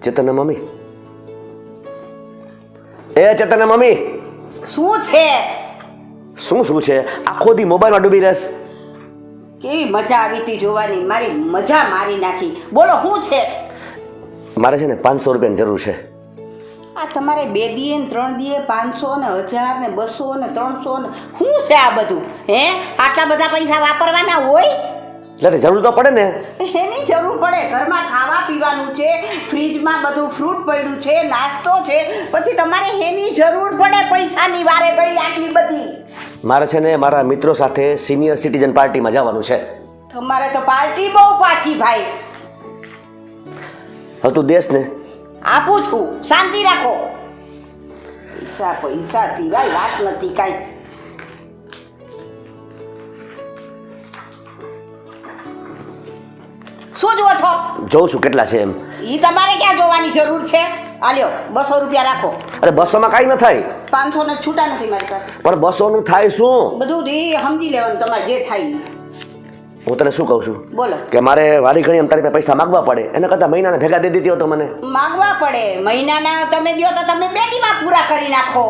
ચેતનના mummy, એ ચેતનના mummy, શું છે? શું છે? આખો દી મોબાઈલમાં ડૂબી રહેશ. કેવી મજા આવી હતી જોવાની, મારી મજા મારી નાખી. બોલો શું છે? મારે છે ને 500 રૂપિયાની જરૂર છે. આ તમારે 2 દીએ ને 3 દીએ 500 ને 1000 ને 200 ને 300 ને શું છે આ બધું? હે, આટલા બધા પૈસા વાપરવાના હોય? એટલે જરૂર તો પડે ને. એની જરૂર પડે. ઘરમાં ખાવા પીવાનું છે, ફ્રીજમાં બધું ફ્રૂટ પડ્યું છે, નાસ્તો છે, પછી તમારે એની જરૂર પડે પૈસાની વારે ઘડી આટલી બધી. મારે છે ને મારા મિત્રો સાથે સિનિયર સિટીઝન પાર્ટીમાં જવાનું છે. તમારે તો પાર્ટી બહુ પાછી ભાઈ. હવે તું દેશ ને. આપું છું, શાંતિ રાખો. પૈસા પૈસા સિવાય વાત નથી કાંઈ. શું જુઓ છો? જોઉં છું કેટલા છે એમ. ઈ તમારે ક્યાં જોવાની જરૂર છે? આલ્યો 200 રૂપિયા રાખો. અરે 200માં કાંઈ ન થાય. 500 ને છૂટા નથી મારી પાસે. પણ 200 નું થાય શું? બધું એ સમજી લેવાનું તમારે જે થાય. હું તને શું કહું છું બોલો. કે મારે વારી ઘણી એમ તારી પાસે પૈસા માગવા પડે, એના કરતાં મહિનાને ભેગા દઈ દીધી તો મને. માગવા પડે? મહિનાના તમે દો તો તમે 2 દીમાં પૂરા કરી નાખો.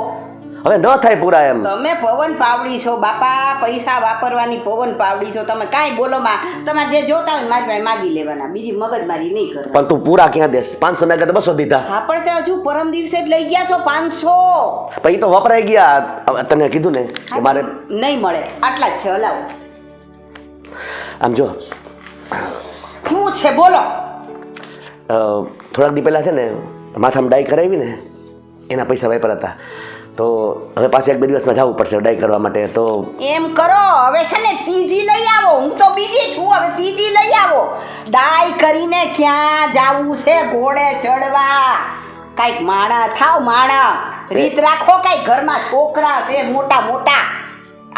હવે ન થાય પૂરા એમ. તમે પવન પાવડી છો બાપા, પૈસા વાપરવાની પવન પાવડી છો તમે. કાંઈ બોલો માં, તમારે જે જોતા હોય મારી પાસે માગી લેવાના, બીજી મગજમારી નહીં કરવાની. પણ તું પૂરા ક્યાં દેશ? 500 મેં 200 દીધા. હા પણ તે હજુ પરમ દિવસે જ લઈ ગયા છો 500. પછી તો વપરાઈ ગયા. હવે તને કીધું ને કે મારે નહીં મળે, આટલા જ છે. હલાવો. આમ જો શું છે બોલો? થોડાક દી પહેલા છે ને માથામાં ડાઈ કરાવી ને, એના પૈસા વાપર હતા. તો હવે પાછા 1-2 દિવસમાં જવું પડશે ડાઈ કરવા માટે. તો એમ કરો, હવે છે ને ત્રીજી લઈ આવો. હું તો બીજી છું, હવે ત્રીજી લઈ આવો. ડાઈ કરીને ક્યાં જાવું છે? ઘોડે ચડવા. કાંઈક માણા થાવ, માણા રીત રાખો. કાંઈ ઘરમાં છોકરા છે મોટા મોટા.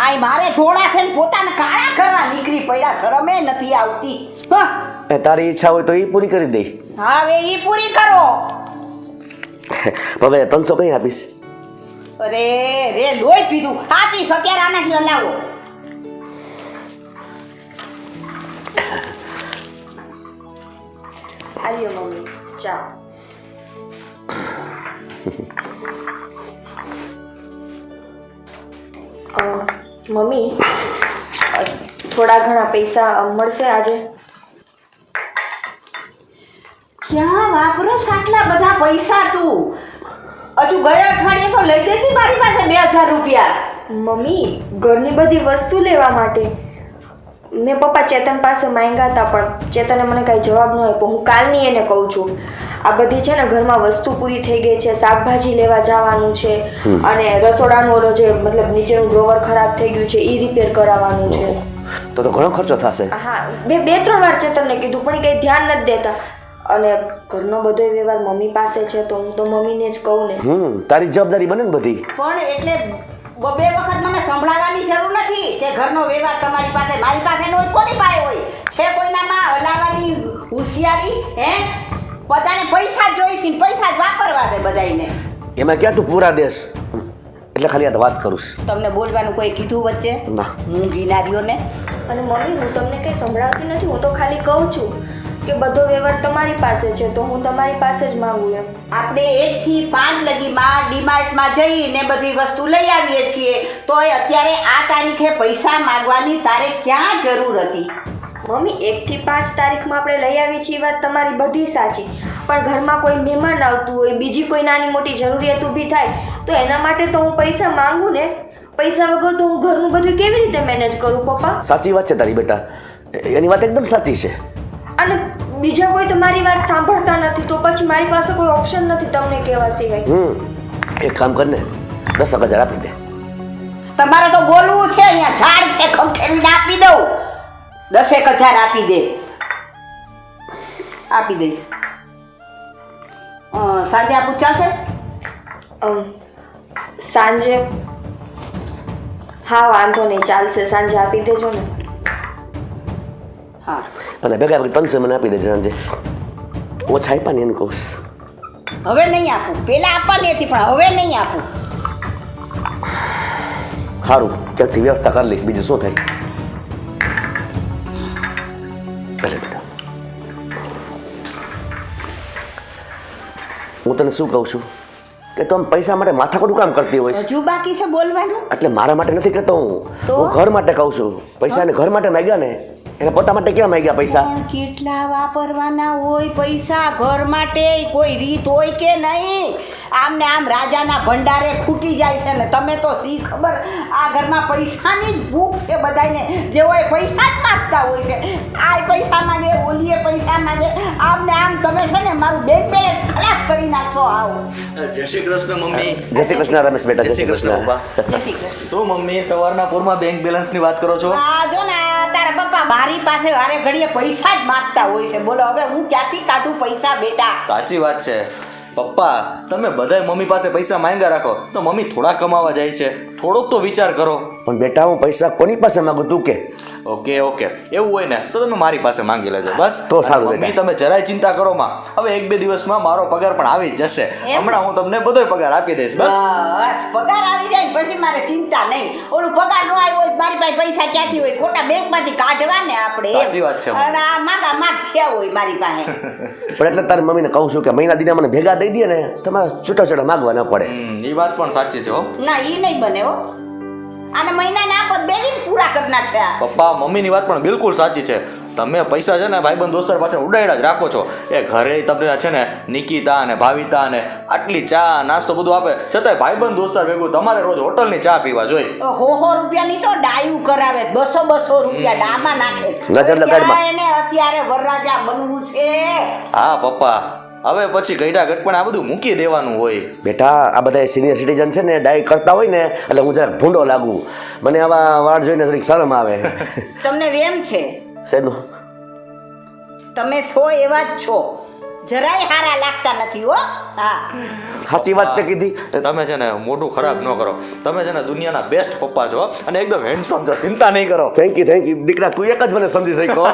આય મારે ધોળા છે ને પોતાના કાળા કરવા નીકળી પડ્યા. શરમે નથી આવતી. તારી ઈચ્છા હોય તો એ પૂરી કરી દઈ. હવે એ પૂરી કરો. હવે 300 કઈ આપીશ? અરે રે લોહી પીધું. આપીશ અત્યારે, આનાથી હલાવો. આલ્યો મમ્મી ચા. મમ્મી થોડા ઘણા પૈસા મળશે આજે? ક્યાં વાપરોશ આટલા બધા પૈસા તું? હજુ ગયા અઠવાડિયે તો લઈ દેતી મારી પાસે 2000 રૂપિયા. મમ્મી ઘરની બધી વસ્તુ લેવા માટે મેં પપ્પા ચેતન પાસે માંગ્યા હતા, પણ ચેતને મને કાંઈ જવાબ ન આપ્યો. હું કાલની એને કહું છું. આ બધી છે ને ઘરમાં વસ્તુ પૂરી થઈ ગઈ છે, શાકભાજી લેવા જવાનું છે, અને રસોડાનું ઓલો જે મતલબ નીચેનું ડ્રોવર ખરાબ થઈ ગયું છે એ રિપેર કરાવવાનું છે. તો ઘણો ખર્ચો થશે. હા, 2-3 વાર ચેતનને કીધું પણ કંઈ ધ્યાન નથી દેતા. અને ઘરનો બધો વ્યવહાર મમ્મી પાસે છે તો હું તો મમ્મીને જ કહું ને. તારી જવાબદારી બને ને બધી. પણ એટલે 2 વખત મને સંભળાવવાની જરૂર નથી કે ઘરનો વ્યવહાર તમારી પાસે મારી પાસે ન હોય. કોની પાસે હોય છે? કોઈનામાં હલાવવાની હોશિયારી? હે, બધાને પૈસા જ જોઈશે ને પૈસા જ વાપરવા દે બધાને. એમાં ક્યાં તું પૂરા દેશ? એટલે ખાલી આ વાત કરું છું. તમને બોલવાનું કોઈ કીધું વચ્ચે? ના. હું ગિનારીઓને. અને મમ્મી હું તમને કંઈ સંભળાવતી નથી, હું તો ખાલી કહું છું કે બધો વ્યવહાર તમારી પાસે છે તો હું તમારી પાસે જ માંગુ એમ. આપણે 1 થી 5 લગીમાં ડીમાર્ટમાં જઈને બધી વસ્તુ લઈ આવીએ છીએ, તોય અત્યારે આ તારીખે પૈસા માંગવાની તારે ક્યાં જરૂર હતી? મમ્મી 1 થી 5 તારીખમાં આપણે લઈ આવીએ છીએ વાત તમારી બધી સાચી, પણ ઘરમાં કોઈ મહેમાન આવતું હોય, બીજી કોઈ નાની મોટી જરૂરિયાત ઊભી થાય તો એના માટે તો હું પૈસા માંગુ ને. પૈસા વગર તો હું ઘરનું બધું કેવી રીતે મેનેજ કરું પપ્પા? સાચી વાત છે તારી બેટા, એની વાત એકદમ સાચી છે. અને બીજા કોઈ તો મારી વાત સાંભળતા નથી તો પછી મારી પાસે કોઈ ઓપ્શન નથી તમને કહેવા સિવાય. એક કામ કર ને, 10,000 આપી દે. તમારે તો બોલવું છે, અહીંયા ઝાડ છે ખમખેરીને આપી દઉં. 10,000 આપી દે. આપી દઈશ. સાંજે આપું ચાલશે? સાંજે? હા વાંધો નહીં, ચાલશે. સાંજે આપી દેજો ને. હા. અને ભેગા 300 મને આપી દેજે સાંજે. ઓછા આપ્યા ને એનું કહું. હવે નહીં આપું. પહેલા આપવાની હતી પણ હવે નહીં આપું. સારું, ક્યાંકથી વ્યવસ્થા કરી લઈશ, બીજું શું થાય. ભલે બેટા. હું તને શું કહું છું કે તું આમ પૈસા માટે માથાકૂટ કામ કરતી હોય છે? હજુ બાકી છે બોલવાનું? એટલે મારા માટે નથી કહેતો તો? હું ઘર માટે કહું છું. પૈસા એને ઘર માટે માંગ્યા ને, એને પોતા માટે ક્યાં માંગ્યા પૈસા? પણ કેટલા વાપરવાના હોય પૈસા ઘર માટે? કોઈ રીત હોય કે નહીં? આમ ને આમ રાજાના ભંડારે ખૂટી જાય છે ને તમે તો શી ખબર આ ઘરમાં પૈસાની જ ભૂખ છે બધાને. જે હોય પૈસા જ માંગતા હોય છે. આ પૈસા માંગે, ઓલીએ પૈસા માંગે. આમ ને આમ તમે છે ને મારું બેંક બેલેન્સ ખલાસ કરી નાખશો. આવો જય શ્રી કૃષ્ણ મમ્મી. જય શ્રી કૃષ્ણ રમેશ બેટા. જય શ્રી કૃષ્ણ પપ્પા. જય શ્રી કૃષ્ણ. શું મમ્મી સવારના પૂરમાં બેંક બેલેન્સની વાત કરો છો? આ જો ને તારા પપ્પા મારી પાસે વારે ઘડીએ પૈસા જ માંગતા હોય છે. બોલો હવે હું ક્યાંથી કાઢું પૈસા બેટા? સાચી વાત છે પપ્પા. તમે બધાય મમ્મી પાસે પૈસા માંગ્યા રાખો તો મમ્મી થોડા કમાવા જાય છે. થોડોક તો વિચાર કરો. પણ બેટા હું પૈસા કોની પાસે માંગુ તું કે? ઓકે એવું હોય ને તો તમે મારી પાસે માંગી લેજો બસ. તો સારું અને મમ્મી તમે જરાય ચિંતા કરો માં. હવે 1-2 દિવસમાં મારો પગાર પણ આવી જ જશે. હમણાં હું તમને બધોય પગાર આપી દઈશ બસ. બસ પગાર આવી જાય ને પછી મારે ચિંતા નહીં. ઓલું પગાર નો આવ્યો હોય મારી પાસે પૈસા ક્યાંથી હોય? ખોટા બેંકમાંથી કાઢવા ને આપણે. સાચી વાત છે. અને આ માગા માગ થયા હોય મારી પાસે. પણ એટલે તારી મમ્મીને કહું છું કે મહિના દીના મને ભેગા દઈ દે ને તમારે છૂટા છૂટા માગવા ન પડે. એ વાત પણ સાચી છે હો. ના ઈ નહીં બને હો. આને મહિનાના આપત બે દિન પૂરા કરી નાખશે આ. પપ્પા મમ્મીની વાત પણ બિલકુલ સાચી છે. તમે પૈસા છે ને ભાઈબંધ દોસ્તાર પાછળ ઉડાડ્યા જ રાખો છો. એ ઘરે તમને છે ને નિકિતા ને ભાવિતા ને આટલી ચા નાસ્તો બધું આપે છતાંય ભાઈબંધ દોસ્તાર ભેગું તમારે રોજ હોટલની ચા પીવા જોઈએ. તો 100 રૂપિયાની તો ડાયું કરાવે, 200 રૂપિયા ડામાં નાખે. નજર લગાડમાં. ક્યાં એને અત્યારે વરરાજા બનવું છે? હા પપ્પા હવે પછી ગઈઢા ગટપણ આ બધું મૂકી દેવાનું હોય. બેટા આ બધા સિનિયર સિટીઝન છે ને ડાય કરતા હોય ને એટલે હું જરાક ભૂંડો લાગુ. મને આવા વાળ જોઈને થોડીક શરમ આવે. તમને વેમ છે? શેનું? તમે છો એવા જ છો. જરાય હારા લાગતા નથી હો. હા સાચી વાત તે કીધી. તમે છે ને મોઢું ખરાબ ન કરો. તમે છે ને દુનિયાના બેસ્ટ પપ્પા છો અને એકદમ હેન્ડસમ છો. ચિંતા નહીં કરો. થેન્ક યુ દીકરા તું એક જ મને સમજી શક્યો.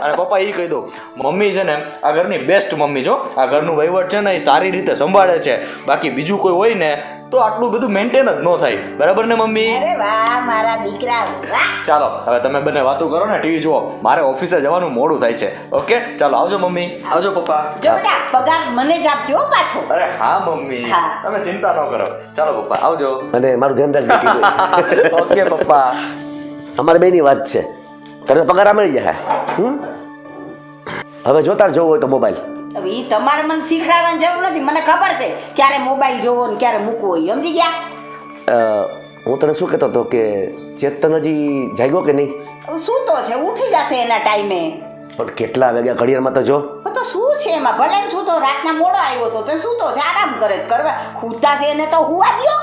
અને પપ્પા એ કહી દો મમ્મી છે ને આ ઘરની બેસ્ટ મમ્મી છો. આ ઘરનું વહીવટ છે ને એ સારી રીતે સંભાળે છે. બાકી બીજું કોઈ હોય ને તો આટલું બધું મેન્ટેન જ ન થાય. બરાબર ને મમ્મી? અરે વાહ મારા દીકરા વાહ. ચાલો હવે તમે બંને વાતો કરો ને ટીવી જુઓ. મારે ઓફિસે જવાનું મોડું થાય છે. ઓકે ચાલો આવજો મમ્મી. આવજો પપ્પા. જો બેટા પગાર મને જ આપજો હો પાછો. અરે હા મમ્મી હા. તમે ચિંતા ન કરો. ચાલો પપ્પા આવજો. અને મારું ધ્યાન રાખજો. ઓકે પપ્પા. અમારે બેની વાત છે. તને પગાર મળી જાય. હવે જો તાર જોવું હોય તો મોબાઈલ. હવે ઈ તમારે મને શીખડાવવાની જરૂર નથી. મને ખબર છે ક્યારે મોબાઈલ જોવો ને ક્યારે મૂકવો હોય. સમજી ગયા? હું તને શું કહેતો હતો કે ચેતન હજી જાગ્યો કે નહીં? હવે શું તો છે ઉઠી જશે એના ટાઈમે. પણ કેટલા વાગ્યા ઘડિયાળમાં તો જો. પણ તો શું છે એમાં? ભલે ને શું તો રાતના મોડો આવ્યો તો શું તો છે? આરામ કરે છે, કરવા ખૂતા છે એને તો હુવા દ્યો.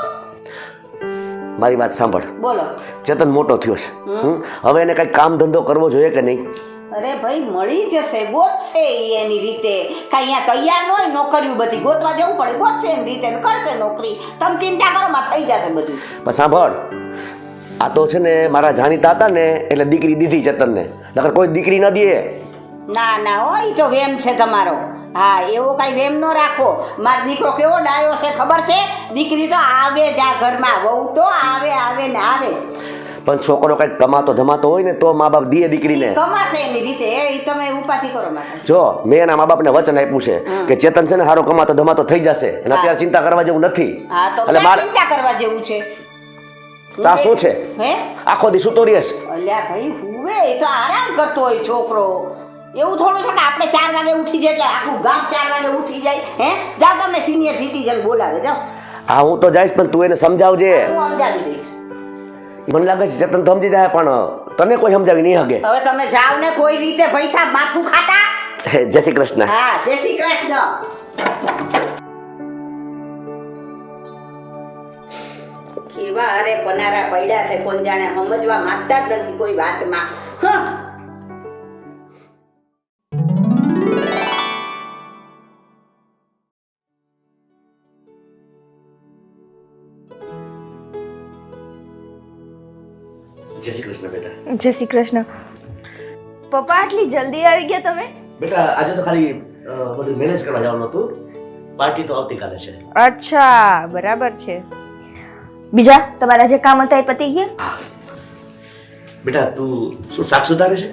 મારી વાત સાંભળ. બોલો. ચેતન મોટો થયો છે. હવે એને કંઈક કામ ધંધો કરવો જોઈએ કે નહીં? અરે ભાઈ મળી જશે, ગોતશે ઈ એની રીતે. કાંઈ અહીંયા તૈયાર ન હોય નોકરીઓ બધી ગોતવા જવું પડે. ગોતશે એની રીતે ને કરશે નોકરી. તમે ચિંતા કરો માં થઈ જશે બધું. પણ સાંભળ આ તો છે ને મારા જાણીતા હતા ને એટલે દીકરી દીધી ચેતનને. નકર કોઈ દીકરી ન દે. ના ના હો ઈ તો વેમ છે તમારો. હા એવો કાંઈ વેમ ન રાખો. મારો દીકરો કેવો ડાયો છે ખબર છે? દીકરી તો આવે જ આ ઘરમાં. વહુ તો આવે ને આવે. પણ છોકરો કંઈક કમાતો ધમાતો હોય ને તો મા બાપ દે દીકરીને. કમાશે એની રીતે. એ તમે ઉપાધિ કરો માતા. જો મેં એના મા બાપને વચન આપ્યું છે કે ચેતન છે ને સારો કમાતો ધમાતો થઈ જશે અને અત્યારે ચિંતા કરવા જેવું નથી. હા તો એટલે ક્યાં ચિંતા કરવા જેવું છે? તા શું છે? હે આખો દી સૂતો રહીશ. અલ્યા ભાઈ હુવે એ તો આરામ કરતો હોય છોકરો. એવું થોડું છે કે આપણે 4 વાગે ઉઠી જાય એટલે આખું ગામ 4 વાગે ઉઠી જાય. હે જાઓ તમને સિનિયર સિટીઝન બોલાવે જાઓ. હા હું તો જઈશ પણ તું એને સમજાવજે. હું સમજાવી દઈશ. મને લાગે છે ચેતન તો સમજી જાય પણ તને કોઈ સમજાવી નહીં હગે. હવે તમે જાઓ ને કોઈ રીતે પૈસા માથું ખાતા. જય શ્રી કૃષ્ણ. હા જય શ્રી કૃષ્ણ. કેવા અરે પનારા પડ્યા છે. કોણ જાણે સમજવા માંગતા જ નથી કોઈ વાતમાં. જય શ્રી કૃષ્ણ બેટા. જય શ્રી કૃષ્ણ. પપ્પા આટલી જલ્દી આવી ગયા તમે? બેટા આજે તો ખાલી બધું મેનેજ કરવા જવાનું હતું. પાર્ટી તો આવતીકાલે છે. અચ્છા બરાબર છે. બીજા તમારા જે કામ હતા એ પતી ગયા? બેટા તું શું શાક સુધારે છે?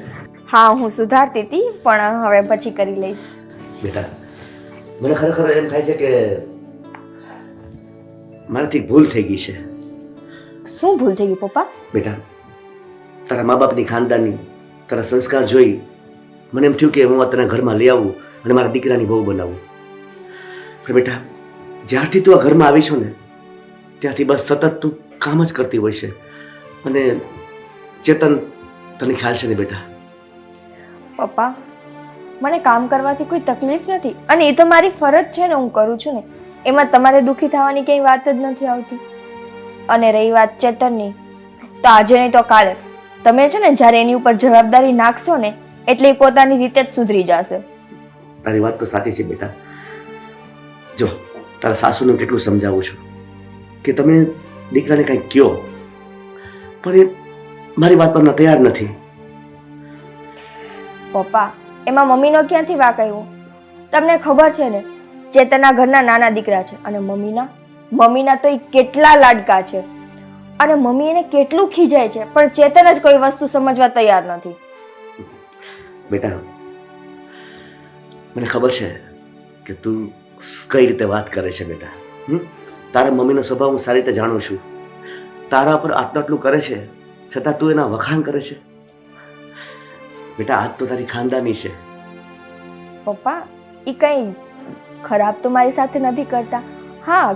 હા હું સુધારતી હતી પણ હવે પછી કરી લઈશ. બેટા મને ખરેખર એમ થાય છે કે મારાથી ભૂલ થઈ ગઈ છે. શું ભૂલ થઈ ગઈ પપ્પા? બેટા, તારા મા બાપની ખાનદાની તારા સંસ્કાર જોઈ મને એમ થયું કે હું તને ઘરમાં લઈ આવું અને મારા દીકરાની બહુ બનાવું. પણ બેટા, જ્યારથી તું આ ઘરમાં આવી છો ને ત્યારથી બસ સતત તું કામ જ કરતી હોય છે. અને ચેતન, તને ખ્યાલ છે ને બેટા? પપ્પા, મને કામ કરવાથી કોઈ તકલીફ નથી અને એ તો મારી ફરજ છે ને, હું કરું છું ને. એમાં તમારે દુઃખી થવાની કંઈ વાત જ નથી આવતી. અને રહી વાત ચેતનની, તો આજે નહીં તો કાલે તમે છે ને જ્યારે એની ઉપર જવાબદારી નાખશો ને એટલે એ પોતાની રીતે જ સુધરી જશે. તારી વાત તો સાચી છે બેટા. જો, તારા સાસુને કેટલું સમજાવું છું કે તમે દીકરાને કંઈક કહો, પણ એ મારી વાત પર તૈયાર નથી. પપ્પા, એમાં મમ્મીનો ક્યાંથી વાંક આવ્યો? તમને ખબર છે ને, ચેતનના ઘરના નાના દીકરા છે અને મમ્મીના તો એ કેટલા લાડકા છે અને મમ્મી એને કેટલું ખીજાય છે, પણ ચેતન જ કોઈ વસ્તુ સમજવા તૈયાર નથી. બેટા, મને ખબર છે કે તું કઈ રીતે વાત કરે છે બેટા. તારા મમ્મીનો સ્વભાવ હું સારી રીતે જાણું છું. તારા પર આટલું કરે છે છતાં તું એના વખાણ કરે છે. બેટા, આજ તો તારી ખાનદાની છે. પપ્પા, એ કંઈ ખરાબ તો મારી સાથે નથી કરતા. હા,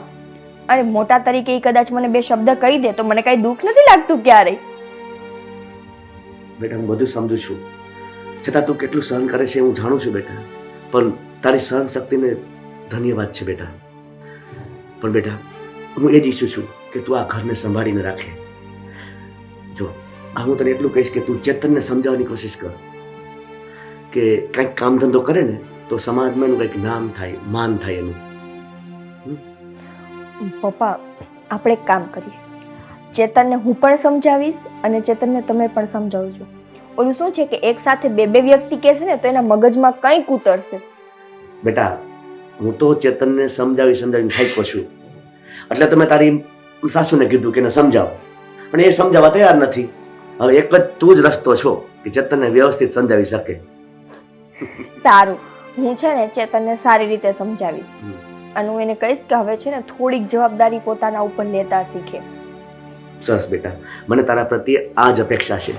અને મોટા તરીકે એ કદાચ મને બે શબ્દ કહી દે તો મને કઈ દુઃખ નથી લાગતું ક્યારેય. બેટા, હું બધું સમજુ છું, છતાં તું કેટલું સહન કરે છે હું જાણું છું બેટા. પણ તારી સહન શક્તિને ધન્યવાદ છે બેટા. પણ બેટા, હું એ જ ઈચ્છું છું કે તું આ ઘરને સંભાળીને રાખે. જો, હું તને એટલું કહીશ કે તું ચેતનને સમજાવવાની કોશિશ કર કે કંઈક કામ ધંધો કરે ને તો સમાજમાં એનું કંઈક નામ થાય, માન થાય એનું. પપ્પા, આપણે એક કામ કરીએ. ચેતનને હું પણ સમજાવીશ અને ચેતનને તમે પણ સમજાવજો. ઓલું શું છે કે એક સાથે બે વ્યક્તિ કહેશે ને તો એના મગજમાં કંઈક ઉતરશે. બેટા, હું તો ચેતનને સમજાવીને થાક્યો છું. એટલે તમે તારી સાસુને કીધું કે એને સમજાવો, પણ એ સમજાવવા તૈયાર નથી. હવે એક જ તું જ રસ્તો છો કે ચેતનને વ્યવસ્થિત સમજાવી શકે. સારું, હું છે ને ચેતનને સારી રીતે સમજાવીશ અને હું એને કહીશ કે હવે છે ને થોડીક જવાબદારી પોતાના ઉપર લેતા શીખે. સરસ બેટા, મને તારા પ્રત્યે આ જ અપેક્ષા છે.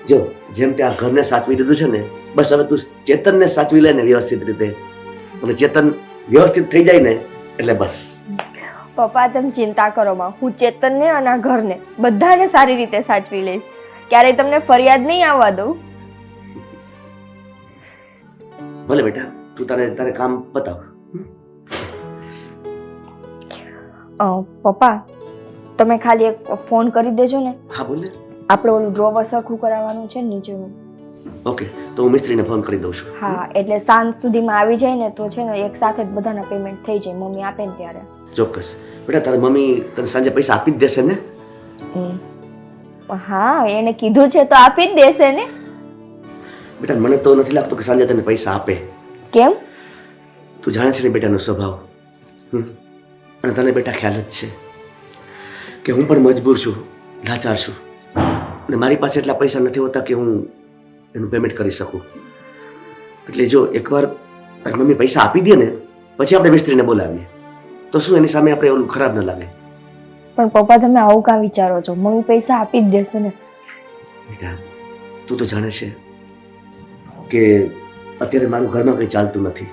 જો, જેમ તે આ ઘરને સાચવી દીધું છે ને, બસ હવે તું ચેતનને સાચવી લે ને વ્યવસ્થિત રીતે. અને ચેતન વ્યવસ્થિત થઈ જાય ને એટલે બસ. પપ્પા, તમે ચિંતા કરો માં, હું ચેતનને અને આ ઘરને બધાને સારી રીતે સાચવી લઈશ. ક્યારેય તમને ફરિયાદ નહીં આવવા દઉં. ભલે બેટા, તું તારે કામ બતાવ. પપ્પા, તમે ખાલી એક ફોન કરી દેજો ને. હા, બોલ ને. આપણે ઓલું ડ્રોવર સરખું કરાવવાનું છે ને નીચેનું. ઓકે, તો હું મિસ્ત્રીને ફોન કરી દઉં છું. હા, એટલે સાંજ સુધીમાં આવી જાય ને તો છે ને એક સાથે જ બધાના પેમેન્ટ થઈ જાય, મમ્મી આપે ને ત્યારે. ચોક્કસ બેટા, તારી મમ્મી તને સાંજે પૈસા આપી જ દેશે ને? હા, એને કીધું છે તો આપી જ દેશે ને. બેટા, મને તો નથી લાગતું કે સાંજે તને પૈસા આપે. કેમ? તું જાણે છે ને બેટાનો સ્વભાવ. અને તને બેટા ખ્યાલ જ છે કે હું પણ મજબૂર છું, લાચાર છું અને મારી પાસે એટલા પૈસા નથી હોતા કે હું એનું પેમેન્ટ કરી શકું. એટલે જો એકવાર તારી મમ્મી પૈસા આપી દે ને પછી આપણે મિસ્ત્રીને બોલાવીએ તો શું એની સામે આપણે ઓલું ખરાબ ન લાગે. પણ પપ્પા, તમે આવું કાં વિચારો છો? મમ્મી પૈસા આપી જ દેશે ને. બેટા, તું તો જાણે છે કે અત્યારે મારું ઘરમાં કંઈ ચાલતું નથી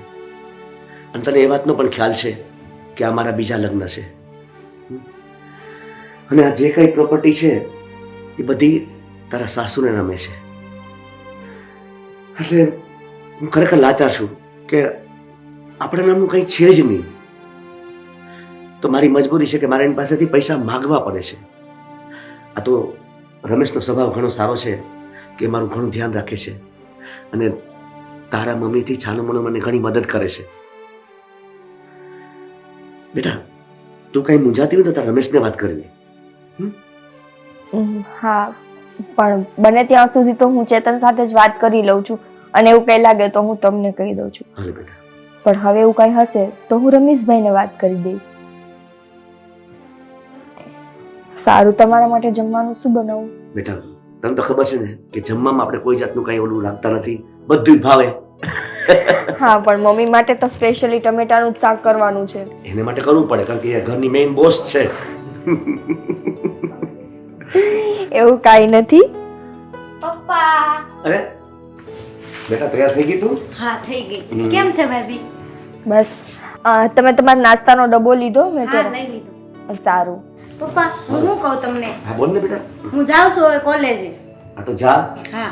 અને તને એ વાતનો પણ ખ્યાલ છે કે આ મારા બીજા લગ્ન છે અને આ જે કંઈ પ્રોપર્ટી છે એ બધી તારા સાસુને નામે છે. એટલે હું ખરેખર લાચાર છું કે આપણા નામનું કંઈ છે જ નહીં. તો મારી મજબૂરી છે કે મારે એની પાસેથી પૈસા માગવા પડે છે. આ તો રમેશનો સ્વભાવ ઘણો સારો છે કે મારું ઘણું ધ્યાન રાખે છે અને તારા મમ્મીથી છાનોમનો મને ઘણી મદદ કરે છે. બેટા, તું કઈ મૂંઝાતી હોય તો તારા રમેશને વાત કરવી. હા, પણ બને ત્યાં સુધી તો હું ચેતન સાથે જ વાત કરી લઉં છું અને એવું કઈ લાગે તો હું તમને કહી દઉં છું. હાલે બેટા. પણ હવે એવું કઈ હશે તો હું રમેશભાઈને વાત કરી દઈશ. સારું, તમારા માટે જમવાનું શું બનાવું? બેટા, તને તો ખબર છે ને કે જમવામાં આપણે કોઈ જાતનું કઈ ઓલું રાખતા નથી, બધું જ ભાવે. હા પણ મમ્મી માટે તો સ્પેશિયલી ટમેટાનું જ શાક કરવાનું છે. એને માટે કરવું પડે કારણ કે એ ઘરની મેઇન બોસ છે. એવું કાંઈ નથી. પપ્પા. અરે બેટા તૈયાર થઈ ગઈ તું? હા થઈ ગઈ. કેમ છે ભાભી? બસ તમે તમારો નાસ્તાનો ડબ્બો લીધો મેં હા ત્યારે? લઈ લીધો. સારું. પપ્પા હું શું કહું તમને, હા બોલ ને બેટા. હું જાઉં છું હવે કોલેજે. આ તો જા. હા.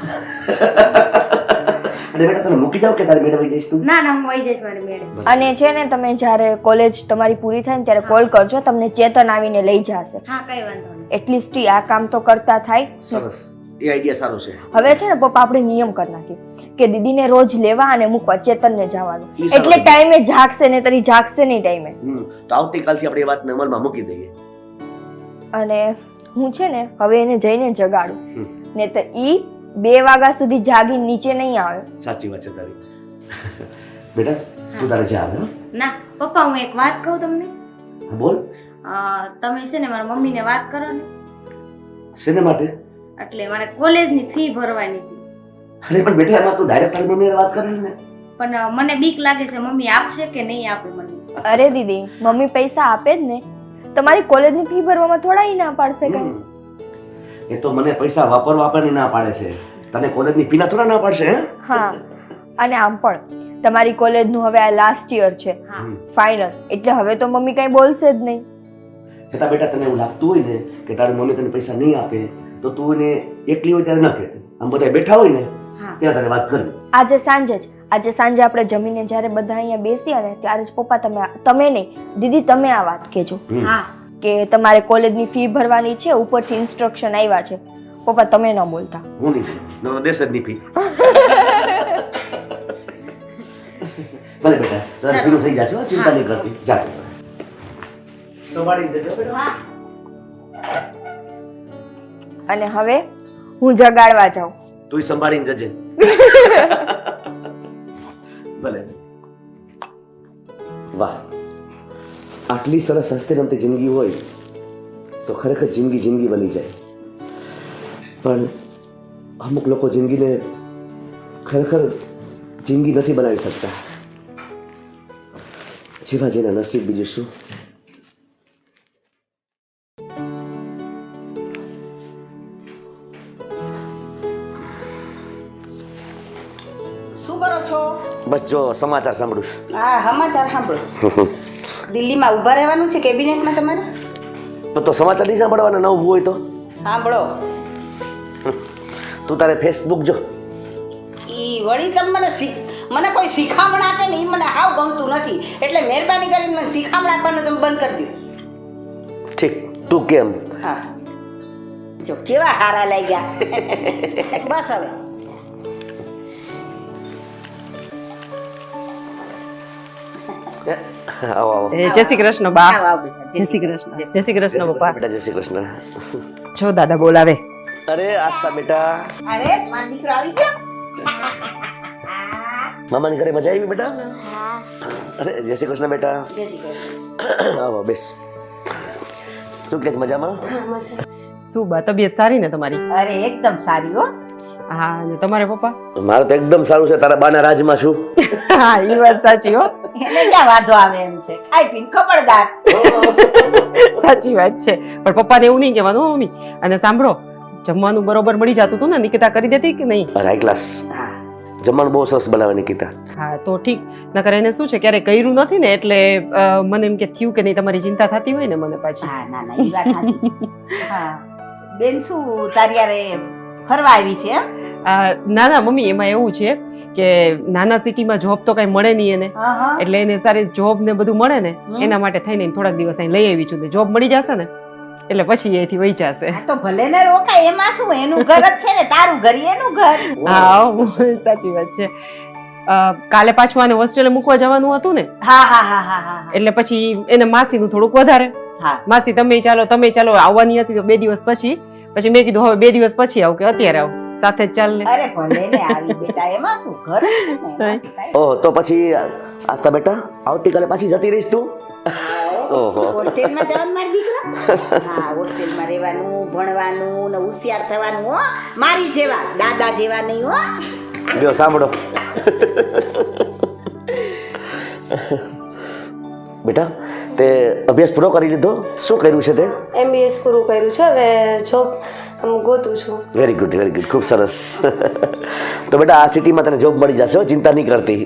અને બેટા તને મૂકી જાવ કે તારી મેડમ જઈશ તું? ના ના હું વહી જઈશ મારી મેળે. અને છે ને તમે જ્યારે કોલેજ તમારી પૂરી થાય ને ત્યારે કોલ કરજો, તમને ચેતન આવીને લઈ જશે. હા કઈ વાંધો નહીં. એટલીસ્ટ આ કામ તો કરતા થાય. સરસ, એ આઈડિયા સારો છે. હવે છે ને પપ્પા આપણે નિયમ કરી નાખીએ કે દીદીને રોજ લેવા અને મૂકવા ચેતનને જવાનું, ઈ સારું. એટલે ટાઈમે જાગશે ને તરી જાગશે નહીં ટાઈમે. તો આવતીકાલથી આપણે એ વાતને અમલમાં મૂકી દઈએ. અને હું છે ને હવે એને જઈને જગાડું, હમ. ને તો ઈ 2 વાગ્યા સુધી જાગી નીચે નહીં આવે. સાચી વાત છે તારી. બેટા તું તારે જા હવે, હો? ના પપ્પા હું એક વાત કહું તમને. હા બોલ. તમે છે ને મારા મમ્મીને વાત કરો ને, શેને માટે? એટલે મારે કોલેજની ફી ભરવાની છે. અરે પણ બેટા એમાં તું ડાયરેક્ટ તારી મમ્મીને વાત કરી ને. પણ મને બીક લાગે છે મમ્મી આપશે કે નહીં આપે મને. અરે દીદી મમ્મી પૈસા આપે જ ને, તમારી કોલેજની ફી ભરવામાં થોડા ઈ ના પાડશે કઈ. એ તો મને પૈસા વાપરવાની ના પાડે છે, તને કોલેજની ફી ના થોડા ના પાડશે હે? હા અને આમ પણ તમારી કોલેજનું હવે આ લાસ્ટ યર છે, હા ફાઇનલ, એટલે હવે તો મમ્મી કઈ બોલશે જ નહીં. છતાં બેટા તને એવું લાગતું હોય ને કે તારી મમ્મી તને પૈસા નહીં આપે તો તું એને એકલી હોય ત્યારે ન કહેતી, આમ બધા બેઠા હોય ને હા ત્યારે તારે વાત કરવી. આજે સાંજે આપણે જમીને જ્યારે બધા અહીંયા બેસીએ ને ત્યારે જ પપ્પા તમે નહીં દીદી તમે આ વાત કહેજો હા કે તમારે કોલેજની ફી ભરવાની છે, ઉપરથી ઇન્સ્ટ્રક્શન આવ્યા છે. પપ્પા તમે ન બોલતા. હું નહીં ન દેશ જ નહીં ફી. ભલે બેટા તારે ફીનું થઈ જશે હો, ચિંતા નહીં કરતી. જા સંભાળી દેજો બેટા. હા. અને હવે હું જગાડવા જાઉં. તુંય સંભાળીને જજે. ભલે. વાહ, આટલી સરસ હસતી રમતી જિંદગી હોય તો ખરેખર જિંદગી બની જાય. પણ અમુક લોકો જિંદગીને ખરેખર જિંદગી નથી બનાવી શકતા. જેવા જેના નસીબ, બીજું શું. શું કરો છો? બસ જો સમાચાર સાંભળું. હા સમાચાર સાંભળો. દિલ્હીમાં ઊભા રહેવાનું છે કેબિનેટમાં તમારે? પણ તો સમાચાર નહીં સાંભળવાના, ન ઊભું હોય તો સાંભળો. તું તારે ફેસબુક જો. ઈ વળી તમે મને કોઈ શીખામણ આપે ને એ મને હાવ ગમતું નથી, એટલે મહેરબાની કરીને મને શીખામણ આપવાનું તમે બંધ કરી દો. ઠીક, તું કેમ? હા જો કેવા હારા લાગ્યા. બસ હવે આવો આવો. એ જય શ્રી કૃષ્ણ બા. આવો, આવો બેટા. જય શ્રી કૃષ્ણ જય શ્રી કૃષ્ણ પપ્પા. બેટા જય શ્રી કૃષ્ણ. જો દાદા બોલાવે. અરે આસ્તા બેટા, અરે મારો દીકરો આવી ગયો. મામાની ઘરે મજા આવી બેટા? અરે જય શ્રી કૃષ્ણ બેટા. જય શ્રી કૃષ્ણ. આવો બેસ. શું કે છે, મજામાં? શું બા તબિયત સારી ને તમારી? અરે એકદમ સારી હો. હા અને તમારે પપ્પા? મારું તો એકદમ સારું છે. તારા બાના રાજમાં શું? હા એ વાત સાચી હો. એને ક્યાં વાંધો આવે એમ છે, ખાઈ પીને ખબરદાર. સાચી વાત છે. પણ પપ્પાને એવું નહીં કહેવાનું હો મમ્મી. અને સાંભળો, જમવાનું બરોબર મળી જતું હતું ને? નિકિતા કરી દેતી કે નહીં? હાઈ ક્લાસ જમવાનું બહુ સરસ બનાવે નિકિતા. હા તો ઠીક. નકર એને શું છે ક્યારે કર્યું નથી ને એટલે મને એમ કે થયું કે નહીં તમારી ચિંતા થતી હોય ને મને પાછી. હા ના ના એ વાત સાચી. હા બેન શું તારી યારે ફરવા આવી છે એમ? ના ના મમ્મી, એમાં એવું છે કે નાના સિટીમાં જોબ તો કઈ મળે નહીં એને, હા હા એટલે એને સારી જોબ ને બધું મળે ને એના માટે થઈને થોડાક દિવસ અહીં લઈ આવી છું. જોબ મળી જશે ને એટલે પછી અહીંથી વહી જશે. આ તો ભલે ને રોકાય, એમાં શું, એનું ઘર જ છે ને, તારું ઘર એનું ઘર. હા સાચી વાત છે. કાલે પાછું આને હોસ્ટેલે મૂકવા જવાનું હતું ને, હા હા હા હા હા એટલે પછી એને માસીનું થોડુંક વધારે. હા માસી તમે ચાલો આવવાની હતી તો 2 દિવસ પછી મેં કીધું હવે 2 દિવસ પછી આવું કે અત્યારે આવું, સાથે જ ચાલ ને. અરે ભલે ને આવી બેટા, એમાં શું, ઘર જ છે ને, એમાં શું કાંઈ. ઓહ, તો પછી આસ્તા બેટા આવતીકાલે પાછી જતી રહીશ તું? ઓહો. હોસ્ટેલમાં જવાનું મારા દીકરા? હા હોસ્ટેલમાં રહેવાનું, ભણવાનું ને હોશિયાર થવાનું હો, મારી જેવા, દાદા જેવા નહીં હો. લ્યો સાંભળો, બેટા તે અભ્યાસ પૂરો કરી લીધો? શું કર્યું છે તે? MBS પૂરું કર્યું છે, હવે જોબ ગોતું છું. વેરી ગુડ, વેરી ગુડ, ખૂબ સરસ. તો બેટા આ સિટીમાં તને જોબ મળી જશે, ચિંતા નહીં કરતી.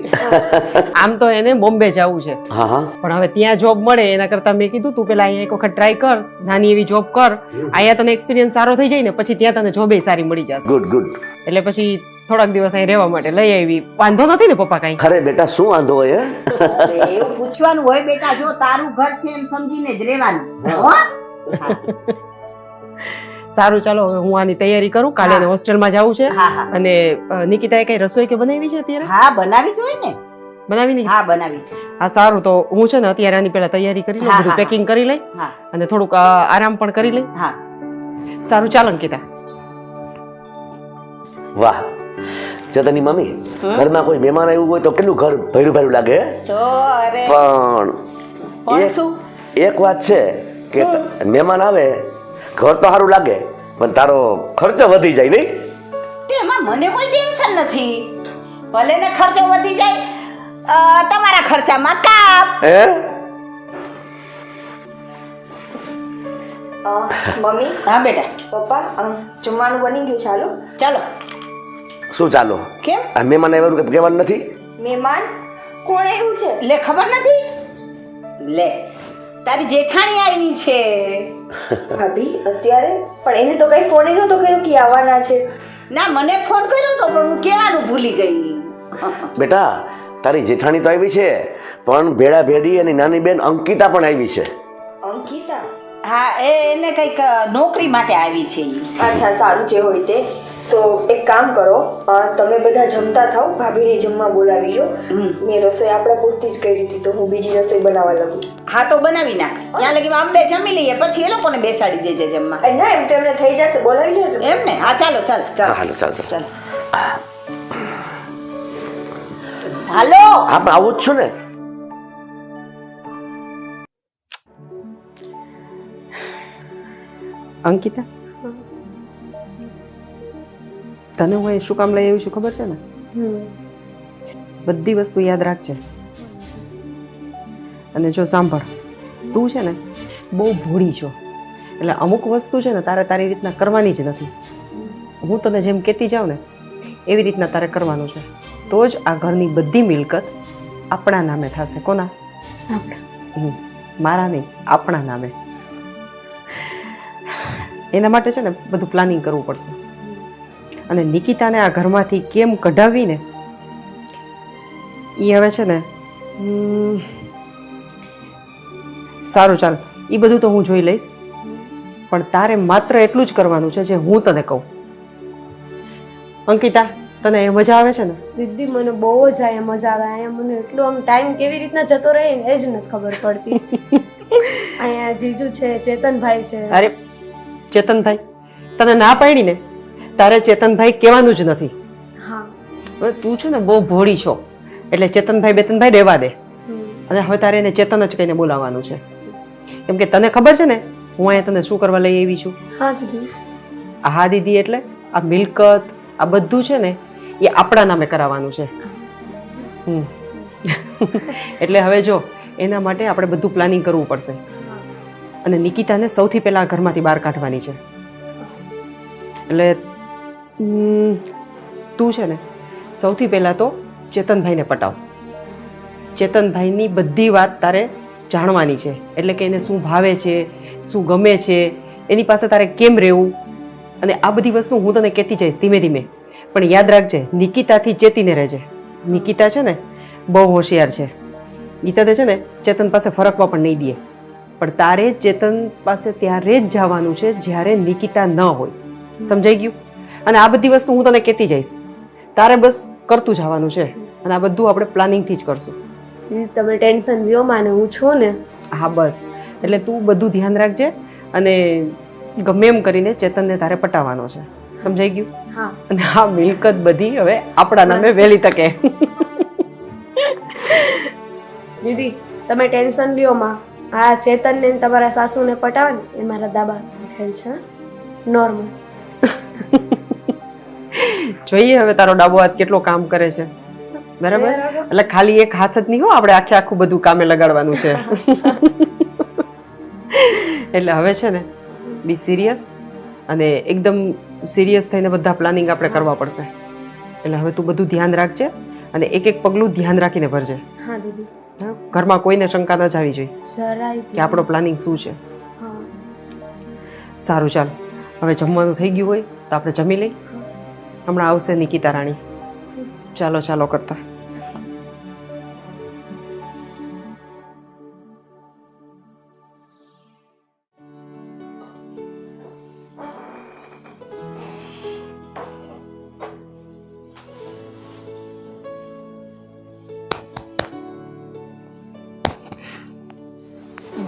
આમ તો એને બોમ્બે જવું છે, હા હા, પણ હવે ત્યાં જોબ મળે એના કરતા મેં કીધું તું પેલા અહીંયા એક વખત ટ્રાય કર, નાની એવી જોબ કર, અહીંયા તને એક્સપિરિયન્સ સારો થઈ જાય ને પછી ત્યાં તને જોબ સારી મળી જશે. Good good. એટલે પછી થોડાક દિવસ અહીં રહેવા માટે લઈ આવી. વાંધો નથી ને પપ્પા કાંઈ? ખરે બેટા શું વાંધો હોય? અરે, એવું પૂછવાનું હોય બેટા, જો તારું ઘર છે એમ સમજીને જ રહેવાનું. હો? સારું, ચાલો હવે હું આની તૈયારી કરું. કાલે એને હોસ્ટેલમાં જવું છે. હા હા અને નિકિતાએ કઈ રસોઈ કે બનાવી છે અત્યારે? હા, બનાવી જ હોય ને. બનાવી નહીં? હા, બનાવી છે. હા સારું, તો હું છે ને અત્યારે આની પેલા તૈયારી કરી લઉં, હા, બધું હા, પેકિંગ કરી લઈ હા અને થોડુંક આરામ પણ કરી લઈ. હા. સારું, ચાલો અંકિતા. વાહ ચેતનની મમ્મી, ઘરમાં કોઈ મહેમાન આવ્યું હોય તો કેટલું ઘર ભર્યું ભર્યું લાગે હે? તો અરે પણ પણ શું? એક વાત છે કે મહેમાન આવે ઘર તો સારું લાગે પણ તારો ખર્ચો વધી જાય નહીં? તેમાં મને કોઈ ટેન્શન નથી. ભલે ને ખર્ચો વધી જાય, તમારા ખર્ચામાં કાપ. હે? મમ્મી, હા બેટા, પપ્પા, જમવાનું બની ગયું, ચાલો. ચાલો. શું ચાલો? કેમ? આ મહેમાન આવ્યું કે કહેવાનું નથી? મહેમાન કોણ આવ્યું છે? લે, ખબર નથી? લે, તારી જેઠાણી આવી છે. ભાભી અત્યારે? પણ એને તો કઈ ફોન નહોતો કર્યો કે આવવાના છે. ના, મને ફોન કર્યો તો પણ હું કહેવાનું ભૂલી ગઈ. બેટા તારી જેઠાણી તો આવી છે પણ ભેડા ભેડી અને નાની બેન અંકિતા પણ આવી છે. અંકિતા? હા, એને કંઈક નોકરી માટે આવી છે ઈ. અચ્છા, સારું, જે હોય તે. તો એક કામ કરો, તમે બધા જમતા થાવ, ભાભીને જમવા બોલાવી લો. મેં રસોઈ આપણા પૂરતી જ કરી હતી, તો હું બીજી રસોઈ બનાવવા લાગુ. હા, તો બનાવી નાખ. ત્યાં લગી આમ બે જમી લઈએ, પછી એ લોકોને બેસાડી દેજે જમવા. ના, એમ તો એમને થઈ જશે, બોલાવી લો. એમ ને? હા, ચાલો ચાલો હા, ચાલો હાલો ચાલ ચાલ. ચાલો. હાલો. હા પણ આવું જ છું ને. અંકિતા, તને હું એ શું કામ લઈ આવી છું ખબર છે ને? બધી વસ્તુ યાદ રાખજે. અને જો સાંભળ, તું છે ને બહુ ભોળી છો, એટલે અમુક વસ્તુ છે ને તારે તારી રીતના કરવાની જ નથી. હું તને જેમ કહેતી જાઉં ને એવી રીતના તારે કરવાનું છે, તો જ આ ઘરની બધી મિલકત આપણા નામે થશે. કોના? મારા નહીં, આપણા નામે. એના માટે છે ને બધું પ્લાનિંગ કરવું પડશે. અને નિકિતાને આ ઘરમાંથી કેમ કઢાવી ને એ હવે છે ને સારું, ચાલ, એ બધું તો હું જોઈ લઈશ, પણ તારે માત્ર એટલું જ કરવાનું છે જે હું તને કહું. અંકિતા, તને એ મજા આવે છે ને? દીદી, મને બહુ જ અહીંયા મજા આવે. અહીંયા મને એટલો આમ ટાઈમ કેવી રીતના જતો રહે ને એ જ નથી ખબર પડતી. અહીંયા જીજુ છે, ચેતનભાઈ છે. અરે ચેતનભાઈ, તને ના પાડી ને તારે ચેતનભાઈ કહેવાનું જ નથી. હા. હવે તું છે ને બહુ ભોળી છો, એટલે ચેતનભાઈ બેતનભાઈ રહેવા દે. અને હવે તારે એને ચેતન જ કહીને બોલાવવાનું છે, કેમ કે તને ખબર છે ને હું અહીંયા તને શું કરવા લઈ આવી છું. હા દીદી. હા દીદી, એટલે આ મિલકત આ બધું છે ને એ આપણા નામે કરાવવાનું છે. એટલે હવે જો એના માટે આપણે બધું પ્લાનિંગ કરવું પડશે. અને નિકિતાને સૌથી પહેલા આ ઘરમાંથી બહાર કાઢવાની છે. એટલે તું છે ને સૌથી પહેલા તો ચેતનભાઈને પટાવ. ચેતનભાઈની બધી વાત તારે જાણવાની છે, એટલે કે એને શું ભાવે છે, શું ગમે છે, એની પાસે તારે કેમ રહેવું, અને આ બધી વસ્તુ હું તને કહેતી જઈશ ધીમે ધીમે. પણ યાદ રાખજે, નિકિતાથી ચેતીને રહેજે. નિકિતા છે ને બહુ હોશિયાર છે. ગીતા છે ને ચેતન પાસે ફરકવા પણ નહીં દે. પણ તારે ચેતન પાસે ત્યારે જ જવાનું છે જ્યારે નિકિતા ન હોય. સમજાઈ ગયું? અને આ બધી વસ્તુ હું તને કહેતી જઈશ, તારે બસ કરતું જવાનું છે. અને આ બધું આપણે પ્લાનિંગથી જ કરશું. દીદી, તમે ટેન્શન લ્યો માને, હું છું ને. હા બસ, એટલે તું બધું ધ્યાન રાખજે અને ગમે એમ કરીને ચેતનને તારે પટાવવાનો છે. સમજાઈ ગયું? હા. અને આ મિલકત બધી હવે આપણા નામે વહેલી તકે. દીદી, તમે ટેન્શન લ્યો માં. આ ચેતનને ને તમારા સાસુને પટાવે ને એ મારા દાબા હેઠળ છે. નોર્મલ. જોઈએ હવે તારો ડાબો હાથ કેટલો કામ કરે છે. બરાબર? એટલે ખાલી એક હાથ જ નહીં હો, આપણે આખે આખું બધું કામે લગાડવાનું છે. એટલે હવે છે ને બી સિરિયસ, અને એકદમ સિરિયસ થઈને બધા પ્લાનિંગ આપણે કરવા પડશે. એટલે હવે તું બધું ધ્યાન રાખજે અને એક એક પગલું ધ્યાન રાખીને ભરજે. હા દીદી. હા? ઘરમાં કોઈને શંકા ન જ આવી જોઈએ જરાય કે આપણો પ્લાનિંગ શું છે. હા. સારું, ચાલ હવે જમવાનું થઈ ગયું હોય તો આપણે જમી લઈ. હમણાં આવશે નિકિતા રાણી. ચાલો ચાલો કરતા.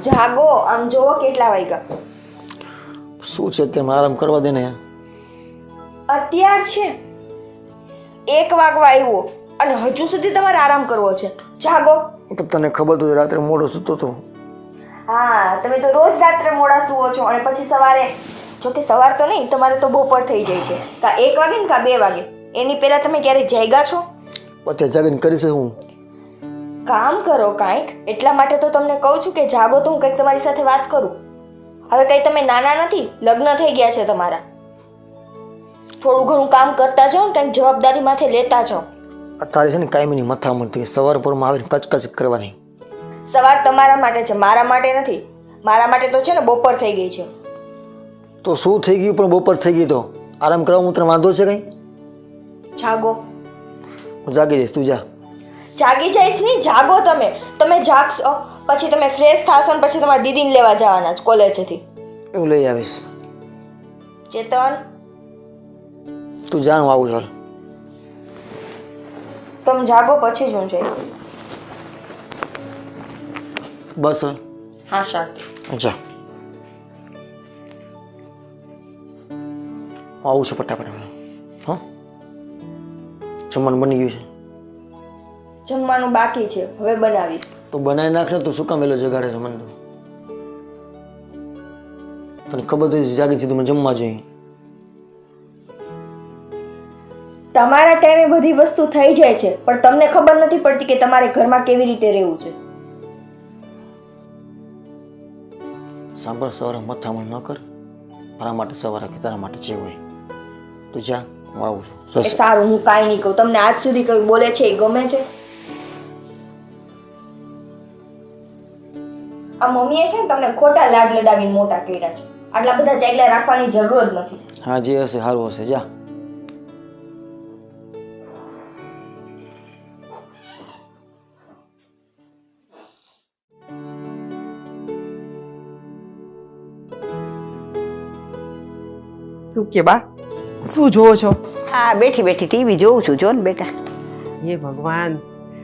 જાગો, આમ જોવો કેટલા વાગ્યા. શું છે તે આરામ કરવા દે ને. અત્યાર છે 1 વાગવા આવ્યો અને હજુ સુધી તમારે આરામ કરવો છે. જાગો. તો તને ખબર તો રાત્રે મોડો સૂતો તો. હા, તમે તો રોજ રાત્રે મોડા સુવો છો અને પછી સવારે, જોકે સવાર તો નહીં, તમારે તો બપોર થઈ જાય છે. કાં 1 વાગે ને કાં 2 વાગે. એની પહેલા તમે ક્યારે જાગ્યા છો? અત્યારે જાગીને કરીશ હું. કામ કરો કાંઈક. એટલા માટે તો તમને કહું છું કે જાગો તો હું કંઈક તમારી સાથે વાત કરું. હવે કંઈ તમે નાના નથી, લગ્ન થઈ ગયા છે તમારા. થોડું ઘણું કામ કરતા જાઓ ને, કંઈક જવાબદારી માથે લેતા જાઓ. તારી છે ને કાયમીની મથામણ થઈ. સવાર પરમાં આવીને કચકચ કરવાની. સવાર તમારા માટે છે, મારા માટે નથી. મારા માટે તો છે ને બપોર થઈ ગઈ છે. તો શું થઈ ગયું? પણ બપોર થઈ ગઈ તો આરામ કરવા તને વાંધો છે કંઈ? જાગો. હું જાગી જઈશ, તું જા. જાગી જઈશ નહીં, જાગો તમે. તમે જાગશો પછી તમે ફ્રેશ થશો ને પછી તમારા દીદીને લેવા જવાના છે કોલેજથી. એવું લઈ આવીશ. ચેતન, તું જા, હું આવું. ચાલ તમે જાગો પછી જ હું જઈશ. બસ હવે. હા, શાંતિ. જા, હું આવું છું ફટાફટ. હા, જમવાનું બની ગયું છે? જમવાનું બાકી છે, હવે બનાવીશ. તો બનાવી નાખ ને. તું શું કામ વહેલો જગાડે છે મને? તને ખબર તો જાગી સીધું મને જમવા જોઈએ. તમારા ટાઈમે બધી વસ્તુ થઈ જાય છે પણ તમને ખબર નથી પડતી કે તમારે ઘરમાં કેવી રીતે રહેવું છે. સાંભળ, સવારે મથામણ ન કર. મારા માટે સવારે કે તારા માટે જે હોય. તું જા, હું આવું છું. એ સારું, હું કાંઈ નહીં કહું. તમને આજ સુધી કોઈ બોલે છે એ ગમે છે? આ મમ્મીએ છે ને તમને ખોટા લાડ લડાવીને મોટા કર્યા છે. આટલા બધા ચાલ્યા રાખવાની જરૂર જ નથી. હા, જે હશે સારું હશે. જા. શું કે બા, શું જોવો છો? હા, બેઠી બેઠી ટીવી જોઉં છું. જો ને બેટા. હે ભગવાન,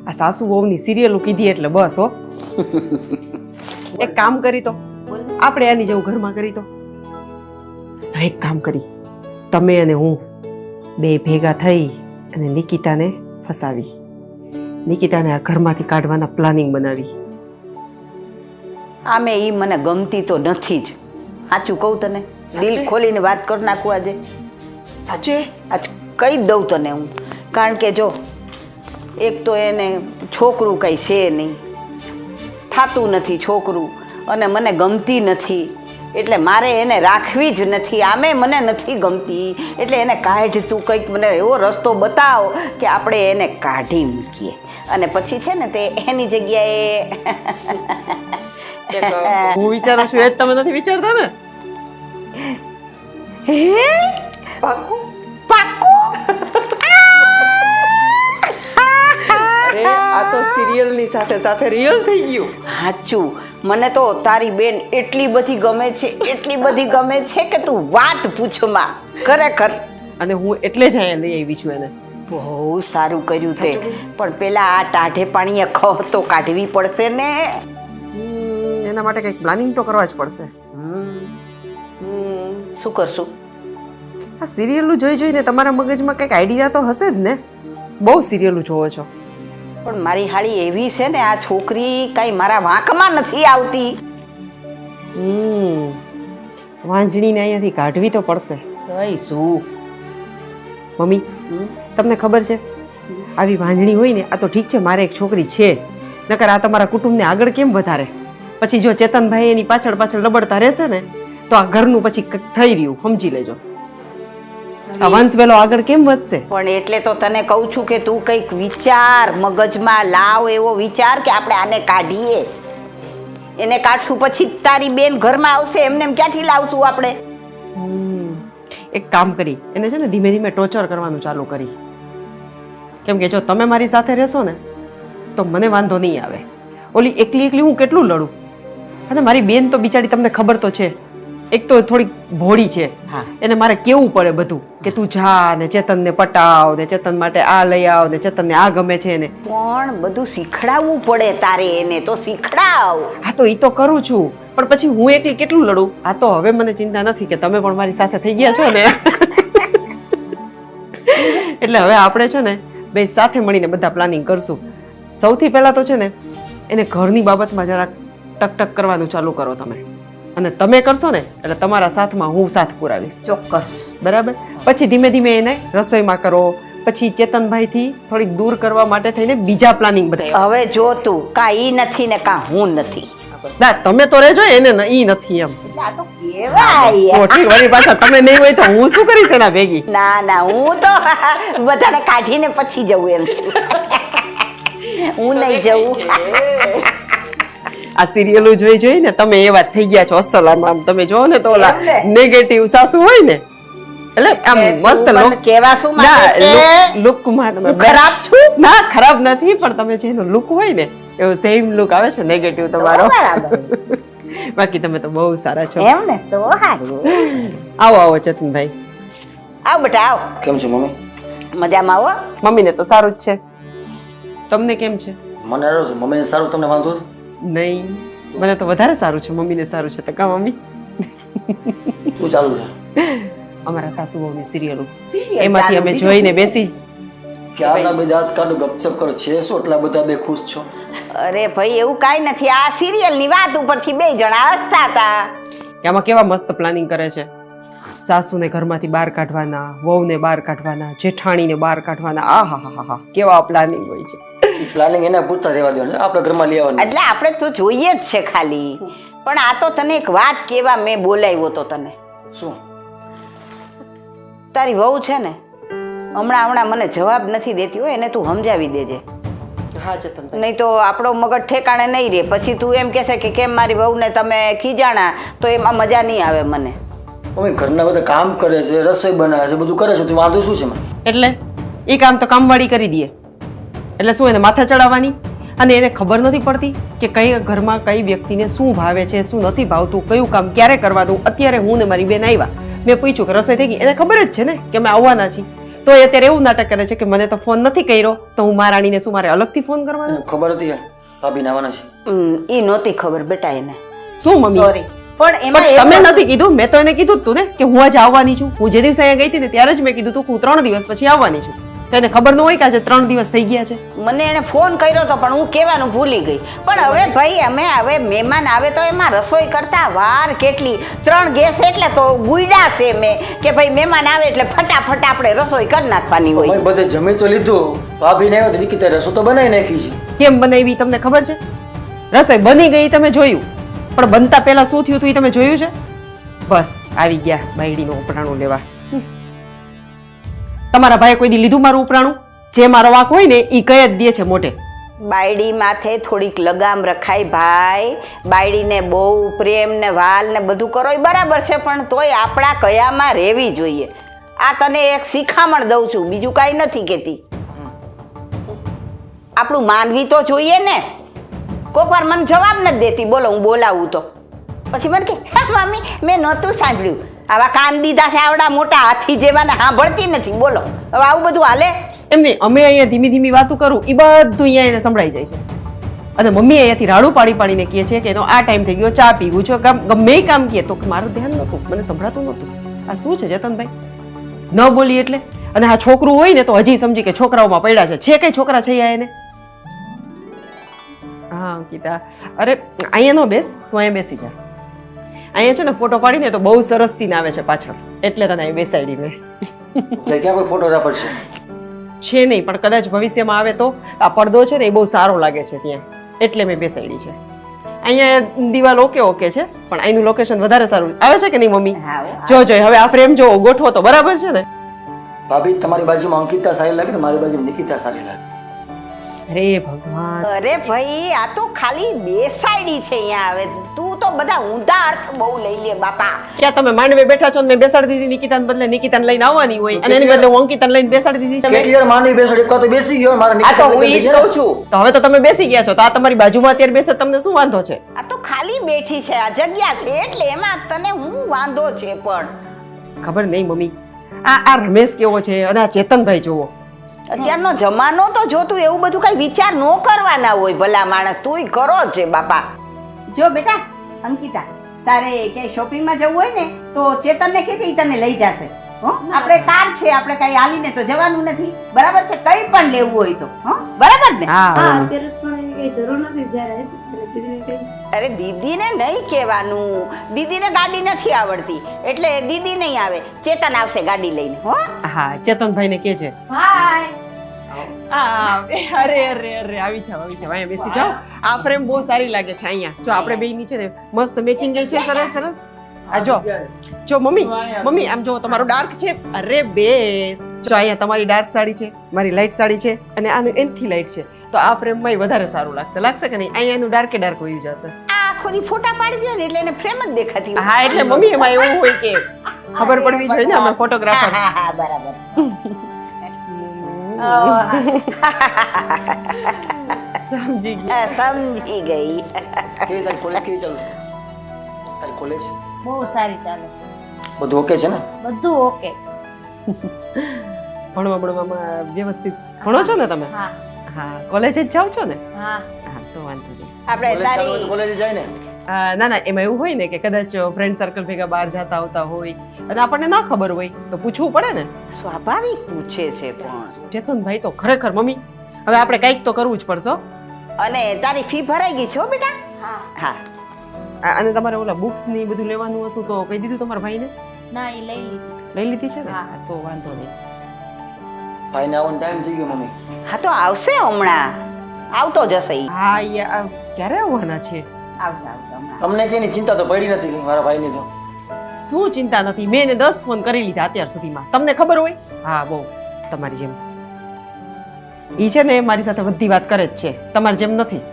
આ સાસુ વહુની સિરિયલો કીધી એટલે બસ હો. એક કામ કરી તો આપણે આની જેવું ઘરમાં કરી તો. એક કામ કરી, તમે અને હું બે ભેગા થઈ અને નિકિતાને ફસાવી, નિકિતાને આ ઘરમાંથી કાઢવાના પ્લાનિંગ બનાવી. આમે ઈ મને ગમતી તો નથી જ. સાચું કહું તને, દિલ ખોલીને વાત કરી નાખું આજે. સાચે? આજ કહી જ દઉં તને હું. કારણ કે જો, એક તો એને છોકરું કંઈ છે નહીં, થાતું નથી છોકરું, અને મને ગમતી નથી, એટલે મારે એને રાખવી જ નથી. આમે મને નથી ગમતી, એટલે એને કાઢ. તું કંઈક મને એવો રસ્તો બતાવો કે આપણે એને કાઢી મૂકીએ, અને પછી છે ને તે એની જગ્યાએ હું વિચારું છું એ જ તમે નથી વિચારતા ને? હે, પાક્કું? પાક્કું? અરે આ તો સિરિયલની સાથે સાથે રિયલ થઈ ગયું. સાચું. મને તો તારી બેન એટલી બધી ગમે છે, એટલી બધી ગમે છે કે તું વાત પૂછમાં. ખરેખર. અને હું એટલે જ અહીંયા લઈ આવી છું એને. બહુ સારું કર્યું તે. પણ પેલા આ ટાઢે પાણીએ ખહ તો કાઢવી પડશે ને. એના માટે કંઈક પ્લાનિંગ તો કરવા જ પડશે. શું કરશું? આ સિરિયલું જોઈ જોઈને તમારા મગજમાં કંઈક આઈડિયા તો હશે જ ને. બહુ સિરિયલું જોવો છો. પણ મારી હાળી એવી છે ને, આ છોકરી કઈ મારા વાંકમાં નથી આવતી. વાંજણીને અહીંયાથી કાઢવી તો પડશે. કઈ શું? મમ્મી, તમને ખબર છે આવી વાંજણી હોય ને, આ તો ઠીક છે મારે એક છોકરી છે, નકર આ તમારા કુટુંબને આગળ કેમ વધારે? પછી જો ચેતનભાઈ એની પાછળ પાછળ લબડતા રહેશે ને તો આ ઘરનું પછી કંઈક થઈ રહ્યું, સમજી લેજો. આ વંશ વેલો આગળ કેમ વધશે? પણ એટલે તો તને કહું છું કે તું કંઈક વિચાર, મગજમાં લાવ એવો વિચાર કે આપણે આને કાઢીએ. એને કાઢશું પછી તારી બેન ઘરમાં આવશે, એમને એમ ક્યાંથી લાવશું આપણે? એક કામ કરી, એને છે ને ધીમે ધીમે ટોર્ચર કરવાનું ચાલુ કરી. કેમ કે જો તમે મારી સાથે રહેશો ને તો મને વાંધો નહીં આવે. ઓલી એકલી એકલી હું કેટલું લડું? અને મારી બેન તો બિચારી, તમને ખબર તો છે, એક તો થોડીક ભોળી છે. એને મારે કેવું પડે બધું કે તું જા ને ચેતનને પટાવ ને ચેતન માટે આ લઈ આવ ને ચેતનને આ ગમે છે ને. પણ બધું શીખડાવવું પડે તારે, એને તો શીખડાવ. હા તો એ તો કરું છું, પણ પછી હું એકલી કેટલું લડું? આ તો હવે મને ચિંતા નથી કે તમે પણ મારી સાથે થઈ ગયા છો ને. એટલે હવે આપણે છે ને બે સાથે મળીને બધા પ્લાનિંગ કરશું. સૌથી પહેલા તો છે ને એને ઘરની બાબતમાં જરાક ટકટક કરવાનું ચાલુ કરો તમે, અને તમે કરશો ને એટલે તમારા સાથમાં હું સાથ પુરાવીશ. ચોક્કસ. બરાબર? પછી ધીમે ધીમે એને રસોઈમાં કરો, પછી ચેતનભાઈ થી થોડીક દૂર કરવા માટે થઈને બીજા પ્લાનિંગ બધા. હવે જો તું કા ઈ નથી ને કા હું નથી. ના તમે તો રહેજો, એને ઈ નથી એમ. આ તો કેવાય. મોટી વળી પાછા તમે નહીં હોય તો હું શું કરીશ એના ભેગી? ના ના, હું તો બધાને કાઢીને પછી જવું એમ છું. હું નહીં જવું. આ સિરિયલો જોઈ ને તમે એવા થઈ ગયા છો અસલ. આમ તમે જોવો ને તો ઓલા નેગેટિવ સાસુ હોય ને, એટલે આમ મસ્ત મને કેવા શું માંગે છે? લુકમાં તમે ખરાબ છું? ના ખરાબ નથી, પણ તમે જેનો લુક હોય ને એવો સેમ લુક આવે છે નેગેટિવ તમારો. બાકી તમે તો બહુ સારા છો. એમ ને? તો હારું. આવો આવો ચેતનભાઈ, આવ બેટા આવ. કેમ છે મમ્મી? મજામાં આવો. મમ્મીને તો સારું જ છે. તમને કેમ છે? મને સારું છે. મમ્મીને સારું, તમને વાંધો નહીં, મને તો વધારે સારું છે. મમ્મીને સારું છે તો કા મમ્મી? શું ચાલુ છે? અમારા સાસુ બહુની સિરિયલો, એમાંથી અમે જોઈને બેસી. ક્યારના બધા હાથ કાઢો, ગપસપ કરો. છે શું એટલા બધા બે ખુશ છો? અરે ભાઈ એવું કાંઈ નથી, આ સિરિયલ ની વાત ઉપરથી બે જણા હસતા હતા. આમાં કેવા મસ્ત પ્લાનિંગ કરે છે. સાસુને ઘરમાંથી બહાર કાઢવાના, વહુને બહાર કાઢવાના, જેઠાણીને બહાર કાઢવાના. આહાહાહા, કેવા પ્લાનિંગ હોય છે. પ્લાનિંગ એને પૂછતા રહેવા દો ને, આપણે ઘરમાં લઈ આવવાનું. એટલે આપણે તો જોઈએ જ છે ખાલી. પણ આ તો તને એક વાત કેવા મેં બોલાવ્યો તો તને. શું? તારી વહુ છે ને હમણાં મને જવાબ નથી દેતી હોય, એને તું સમજાવી દેજે. હા ચેતનભાઈ. નહીં તો આપણો મગજ ઠેકાણે નહીં રહે. પછી તું એમ કહેશે કે કેમ મારી વહુને તમે ખીજાણા, તો એમાં મજા નહીં આવે મને. મમ્મી ઘરના બધા કામ કરે છે, રસોઈ બનાવે છે, બધું કરે છે, તો વાંધો શું છે મને? એટલે એ કામ તો કામવાળી કરી દે. એટલે શું એને માથા ચડાવવાની? અને એને ખબર નથી પડતી કે કઈ ઘરમાં કઈ વ્યક્તિને શું ભાવે છે, શું નથી ભાવતું, કયું કામ ક્યારે કરવાનું. અત્યારે હું ને મારી બેન આવ્યા, મેં પૂછ્યું કે રસોઈ થઈ ગઈ. એને ખબર જ છે ને કે અમે આવવાના છીએ, તો એ અત્યારે એવું નાટક કરે છે કે મને તો ફોન નથી કર્યો, તો હું મહારાણીને શું મારે અલગથી ફોન કરવાનો? ખબર હતી ભાભી આવવાના છે? એ નહોતી ખબર બેટા એને. શું મમ્મી? પણ પણ તમે નથી કીધું? મેં તો એને કીધું તું ને કે હું આજે આવવાની છું. હું જે દિવસે અહીંયા ગઈ હતી ને ત્યારે જ મેં કીધું તું હું 3 દિવસ પછી આવવાની છું. તો એને ખબર ન હોય કે આજે 3 દિવસ થઈ ગયા છે? મને એને ફોન કર્યો તો પણ હું કહેવાનું ભૂલી ગઈ. પણ હવે ભાઈ હવે મહેમાન આવે તો એમાં રસોઈ કરતા વાર કેટલી? 3 ગેસ એટલે તો ગુયડા છે મેં કે ભાઈ મહેમાન આવે એટલે ફટાફટ આપણે રસોઈ કરી નાખવાની હોય. બધે જમી તો લીધું, ભાભી ને આવ્યો તો નિકિતા રસો તો બનાવી નાખી છે. કેમ બનાવી તમને ખબર છે? રસોઈ બની ગઈ તમે જોયું, પણ બનતા પહેલા શું થયું હતું એ તમે જોયું છે? બસ આવી ગયા બાયડીનું ઉપરાણું લેવા. તમારા ભાઈ કોઈ દી લીધું મારું ઉપરાણું? જે મારો વાંક હોય ને એ કઈ જ દે છે મોટે. બાયડી માથે થોડીક લગામ રખાય ભાઈ. બાયડીને બહુ પ્રેમ ને વાલ ને બધું કરો એ બરાબર છે, પણ તોય આપણા કયામાં રહેવી જોઈએ. આ તને એક શિખામણ દઉં છું, બીજું કાંઈ નથી કહેતી. આપણું માનવી તો જોઈએ ને. કોક વાર મને જવાબ નથી દેતી, બોલો હું બોલાવું તો પછી મને કે મમ્મી મેં નહોતું સાંભળ્યું. આવા કાન દીધા છે આવડા મોટા હાથી જેવા ને સાંભળતી નથી. બોલો હવે આવું બધું હાલે? એમ નહીં, અમે અહીંયા ધીમી ધીમી વાતો કરું એ બધું અહીંયા એને સંભળાઈ જાય છે. અને મમ્મી અહીંયાથી રાડું પાડી પાડીને કહે છે કે એનો આ ટાઈમ થઈ ગયો, ચા પીવું છે, ગમે કામ કહે તો મારું ધ્યાન નહોતું, મને સંભળાતું નહોતું. આ શું છે ચેતનભાઈ? ન બોલી એટલે? અને આ છોકરું હોય ને તો હજી સમજી કે છોકરાઓમાં પડ્યા છે કઈ છોકરા છે એને? હા અંકિતા, અરે અહીંયા નો બેસ, તું અહીંયા બેસી જા. અહીંયા છે ને ફોટો પાડીને તો બહુ સરસ સીન આવે છે પાછળ, એટલે તને અહીં બેસાડી મેં. ક્યાં કોઈ ફોટોગ્રાફર છે? છે નહીં, પણ કદાચ ભવિષ્યમાં આવે તો આ પડદો છે ને એ બહુ સારો લાગે છે ત્યાં, એટલે મેં બેસાડી છે. અહીંયા દિવાલ ઓકે છે, પણ અહીંનું લોકેશન વધારે સારું આવે છે કે નહીં મમ્મી? જો હવે આ ફ્રેમ જો ગોઠવો તો બરાબર છે ને? ભાભી તમારી બાજુમાં અંકિતા સારી લાગે ને મારી બાજુમાં નિકિતા સારી લાગે. અરે ભગવાન, અરે ભાઈ આ તો ખાલી બેસાડી છે અહીંયા. હવે તું તો બધા ઊંધા અર્થ બહુ લઈ લે બાપા. ક્યાં તમે માંડવે બેઠા છો ને મેં બેસાડી દીધી નિકિતાને બદલે નિકિતાને લઈને આવવાની હોય અને એની બદલે હું અંકિતાને લઈને બેસાડી દીધી છે. કેટલી વાર માની બેસાડી તો બેસી ગયો મારા આ તો નિકિતા હું ઈ જ કહું છું. તો હવે તો તમે બેસી ગયા છો, તો આ તમારી બાજુમાં અત્યારે બેસે તમને શું વાંધો છે? આ તો ખાલી બેઠી છે, આ જગ્યા છે એટલે એમાં તને હું વાંધો છે પણ. ખબર નહીં મમ્મી, આ રમેશ કેવો છે અને આ ચેતનભાઈ જોવો. અત્યારનો જમાનો તો જો તું એવું બધું કઈ વિચાર ન કરવાના હોય ભલા માણસ, તુંય કરો જ છે બાપા. જો બેટા અંકિતા, તારે ક્યાંય શોપિંગમાં જવું હોય ને તો ચેતનને કે ઈ તને લઈ જશે. આપણે કાર છે, આપણે કઈ હાલીને તો જવાનું નથી, બરાબર છે? કઈ પણ લેવું હોય તો બરાબર ને? અત્યારે પણ એની કઈ જરૂર નથી. જ્યારે આવીશ ત્યારે દીદીને કહીશ. અરે દીદીને નહીં કહેવાનું, દીદીને ગાડી નથી આવડતી એટલે દીદી નહીં આવે, ચેતન આવશે ગાડી લઈને. હો હા, ચેતનભાઈને કે છે. હાય. અરે આવી જાવ અહીંયા બેસી જાઓ. આ ફ્રેમ બહુ સારી લાગે છે અહીંયા. જો આપણે બે નીચે ને મસ્ત મેચિંગ ગઈ છે, સરસ. આ જો મમ્મી આમ જો તમારો ડાર્ક છે. અરે બેસ, જો અહીંયા તમારી ડાર્ક સાડી છે, મારી લાઇટ સાડી છે અને આનું એનથી લાઇટ છે, તો આ ફ્રેમમાં વધારે સારું લાગશે કે નહીં? અહીંયા એનું ડાર્કે ડાર્ક હોઈ જશે. આ આખો દી ફોટા પાડી દે ને એટલે એને ફ્રેમ જ દેખાતી હોય. હા, એટલે મમ્મી એમાં એવું હોય કે ખબર પડવી જોઈએ ને, અમે ફોટોગ્રાફર. હા બરાબર. સમજી ગઈ. સમજી ગઈ. કેવી તારી કોલેજ કેવી ચાલુ? તારી કોલેજ બહુ સારી ચાલે છે, બધું ઓકે છે ને? બધું ઓકે. ભણવામાં વ્યવસ્થિત ભણો છો ને તમે? હા હા, કોલેજ જ જાઓ છો ને? હા. હા, તો વાંધો નહીં. આપણે કોલેજ ચાલુ હોય તો તારી કોલેજ જાય ને? ના એમાં એવું હોય ને કે કદાચ ફ્રેન્ડ સર્કલ ભેગા બહાર જતા આવતા હોય અને આપણને ના ખબર હોય તો પૂછવું પડે ને. સ્વાભાવિક પૂછે છે પણ. ચેતનભાઈ તો ખરેખર મમ્મી, હવે આપણે કંઈક તો કરવું જ પડશે હો. અને તારી ફી ભરાઈ ગઈ છે હો બેટા? હા. અને તમારે ઓલા બુક્સ ની બધું લેવાનું હતું તો કહી દીધું તમારા ભાઈને? ના, એ લઈ લીધી. લઈ લીધી છે ને? હા. તો વાંધો નહીં. ભાઈને આવવાનો ટાઈમ થઈ ગયો મમ્મી. હા તો આવશે હમણાં, આવતો જશે ઈ. હા, ક્યારે આવવાના છે? આવશે હમણાં. તમને કેની ચિંતા તો પડી નથી મારા ભાઈની તો. શું ચિંતા નથી, મેં એને 10 ફોન કરી લીધા અત્યાર સુધીમાં. તમને ખબર હોય? હા, બહુ તમારી જેમ. ઈ છે ને મારી સાથે બધી વાત કરે જ છે, તમારી જેમ નથી.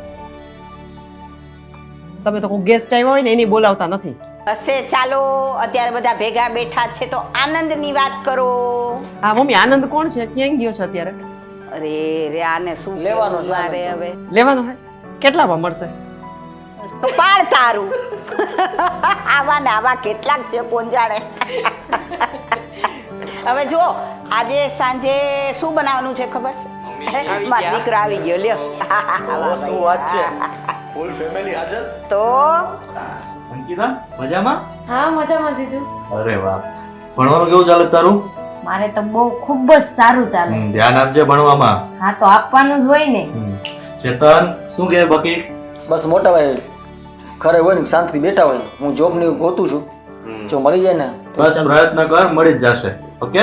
તમે તો કોઈ ગેસ્ટ આવ્યા હોય ને એને બોલાવતા નથી. હશે, ચાલો અત્યારે બધા ભેગા બેઠા છે તો આનંદની વાત કરો. હા મમ્મી, આનંદ કોણ છે? ક્યાં ગયો છે અત્યારે? અરે રે આને શું લેવાનો કહેવું છે મારે આનંદ. હવે? લેવાનો હે? કેટલામાં મળશે? પાડ તારું. આવા ને આવા કેટલાક છે કોણ જાણે. હવે જો આજે સાંજે શું બનાવવાનું છે ખબર છે? મારો દીકરો આવી ગયો લ્યો. શું વાત છે, ફૂલ ફેમિલી હાજર. તો અંકિતા મજામાં? હા મજામાં જીજુ. અરે વાહ, ભણવાનું કેવું ચાલે તારું? મારે તો બહુ ખૂબ જ સારું ચાલે. ધ્યાન આપજે ભણવામાં. હા તો આપવાનું જ હોય ને. ચેતન શું કહે બકી? બસ મોટા ભાઈ ઘરે હોય ને શાંતિથી બેઠા હોય, હું જોબ ને એવું ગોતું છું, જો મળી જાય ને તો બસ પ્રયત્ન કર, મળી જ જશે. ઓકે?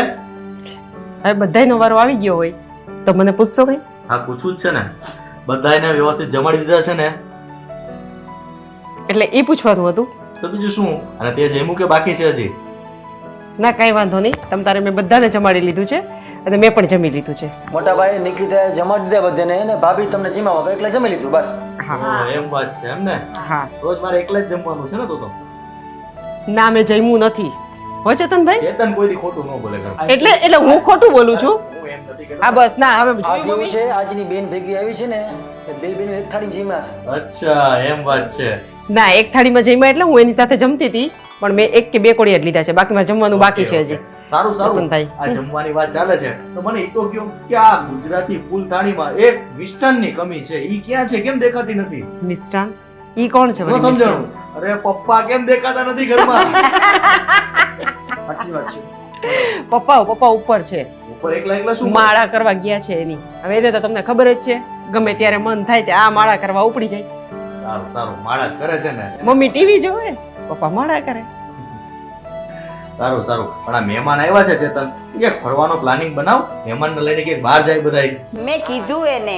હવે બધાયનો વારો આવી ગયો હોય તો મને પૂછશો કઈ? હા, પૂછવું જ છે ને. બધાયને વ્યવસ્થિત જમાડી દીધા છે ને? એટલે એ પૂછવાનું હતું. તો બીજું શું? અને તે જમ્યું કે બાકી છે હજી? ના કાંઈ વાંધો નહીં, તમ તારે મેં બધાને જમાડી લીધું છે અને મેં પણ જમી લીધું છે. મોટા ભાઈ નિકિતાએ જમાડી દીધા બધાને ને ભાભી તમને જીમાવા કરે એટલે જમી લીધું બસ. હા એમ વાત છે એમ ને? હા. રોજ મારે એકલા જ જમવાનું છે ને તો? ના મેં જમ્યું નથી હો ચેતનભાઈ. ચેતન કોઈ દી ખોટું ન બોલે ઘરમાં. એટલે હું ખોટું બોલું છું? હું એમ નથી કહેતો. હા બસ, ના હવે આ જેવું છે, આજની બેન ભેગી આવી છે ને એ બે બેનો એક થાળી જીમ્યા છે. અચ્છા એમ વાત છે. ના, એક થાળીમાં જમ્યા એટલે હું એની સાથે જમતી હતી, પણ મેં એક કે બે કોળિયા જ લીધા છે, બાકી મારે જમવાનું બાકી છે હજી. સારું સારું. ચેતનભાઈ. આ જમવાની વાત ચાલે છે તો મને એ તો કહો કે આ ગુજરાતી ફૂલ થાળીમાં એક મિષ્ટાનની કમી છે, ઈ ક્યાં છે? કેમ દેખાતી નથી? મિષ્ટાન? ઈ કોણ છે? ન વળી સમજાણું. મિષ્ટાન? અરે પપ્પા કેમ દેખાતા નથી ઘરમાં? સાચી વાત છે. પપ્પા ઉપર છે, ઉપર એકલા શું માળા કરવા ગયા છે એની. હવે એને તો તમને ખબર જ છે, ગમે ત્યારે મન થાય તે આ માળા કરવા ઉપડી જાય. સારું સારું, માળા જ કરે છે ને. મમ્મી ટીવી જોવે, પપ્પા માળા કરે. સારું સારું પણ આ મહેમાન આવ્યા છે ચેતન એક ફરવાનો પ્લાનિંગ બનાવ મહેમાનને લઈને ક્યાંક બહાર જાય બધાય. મેં કીધું એને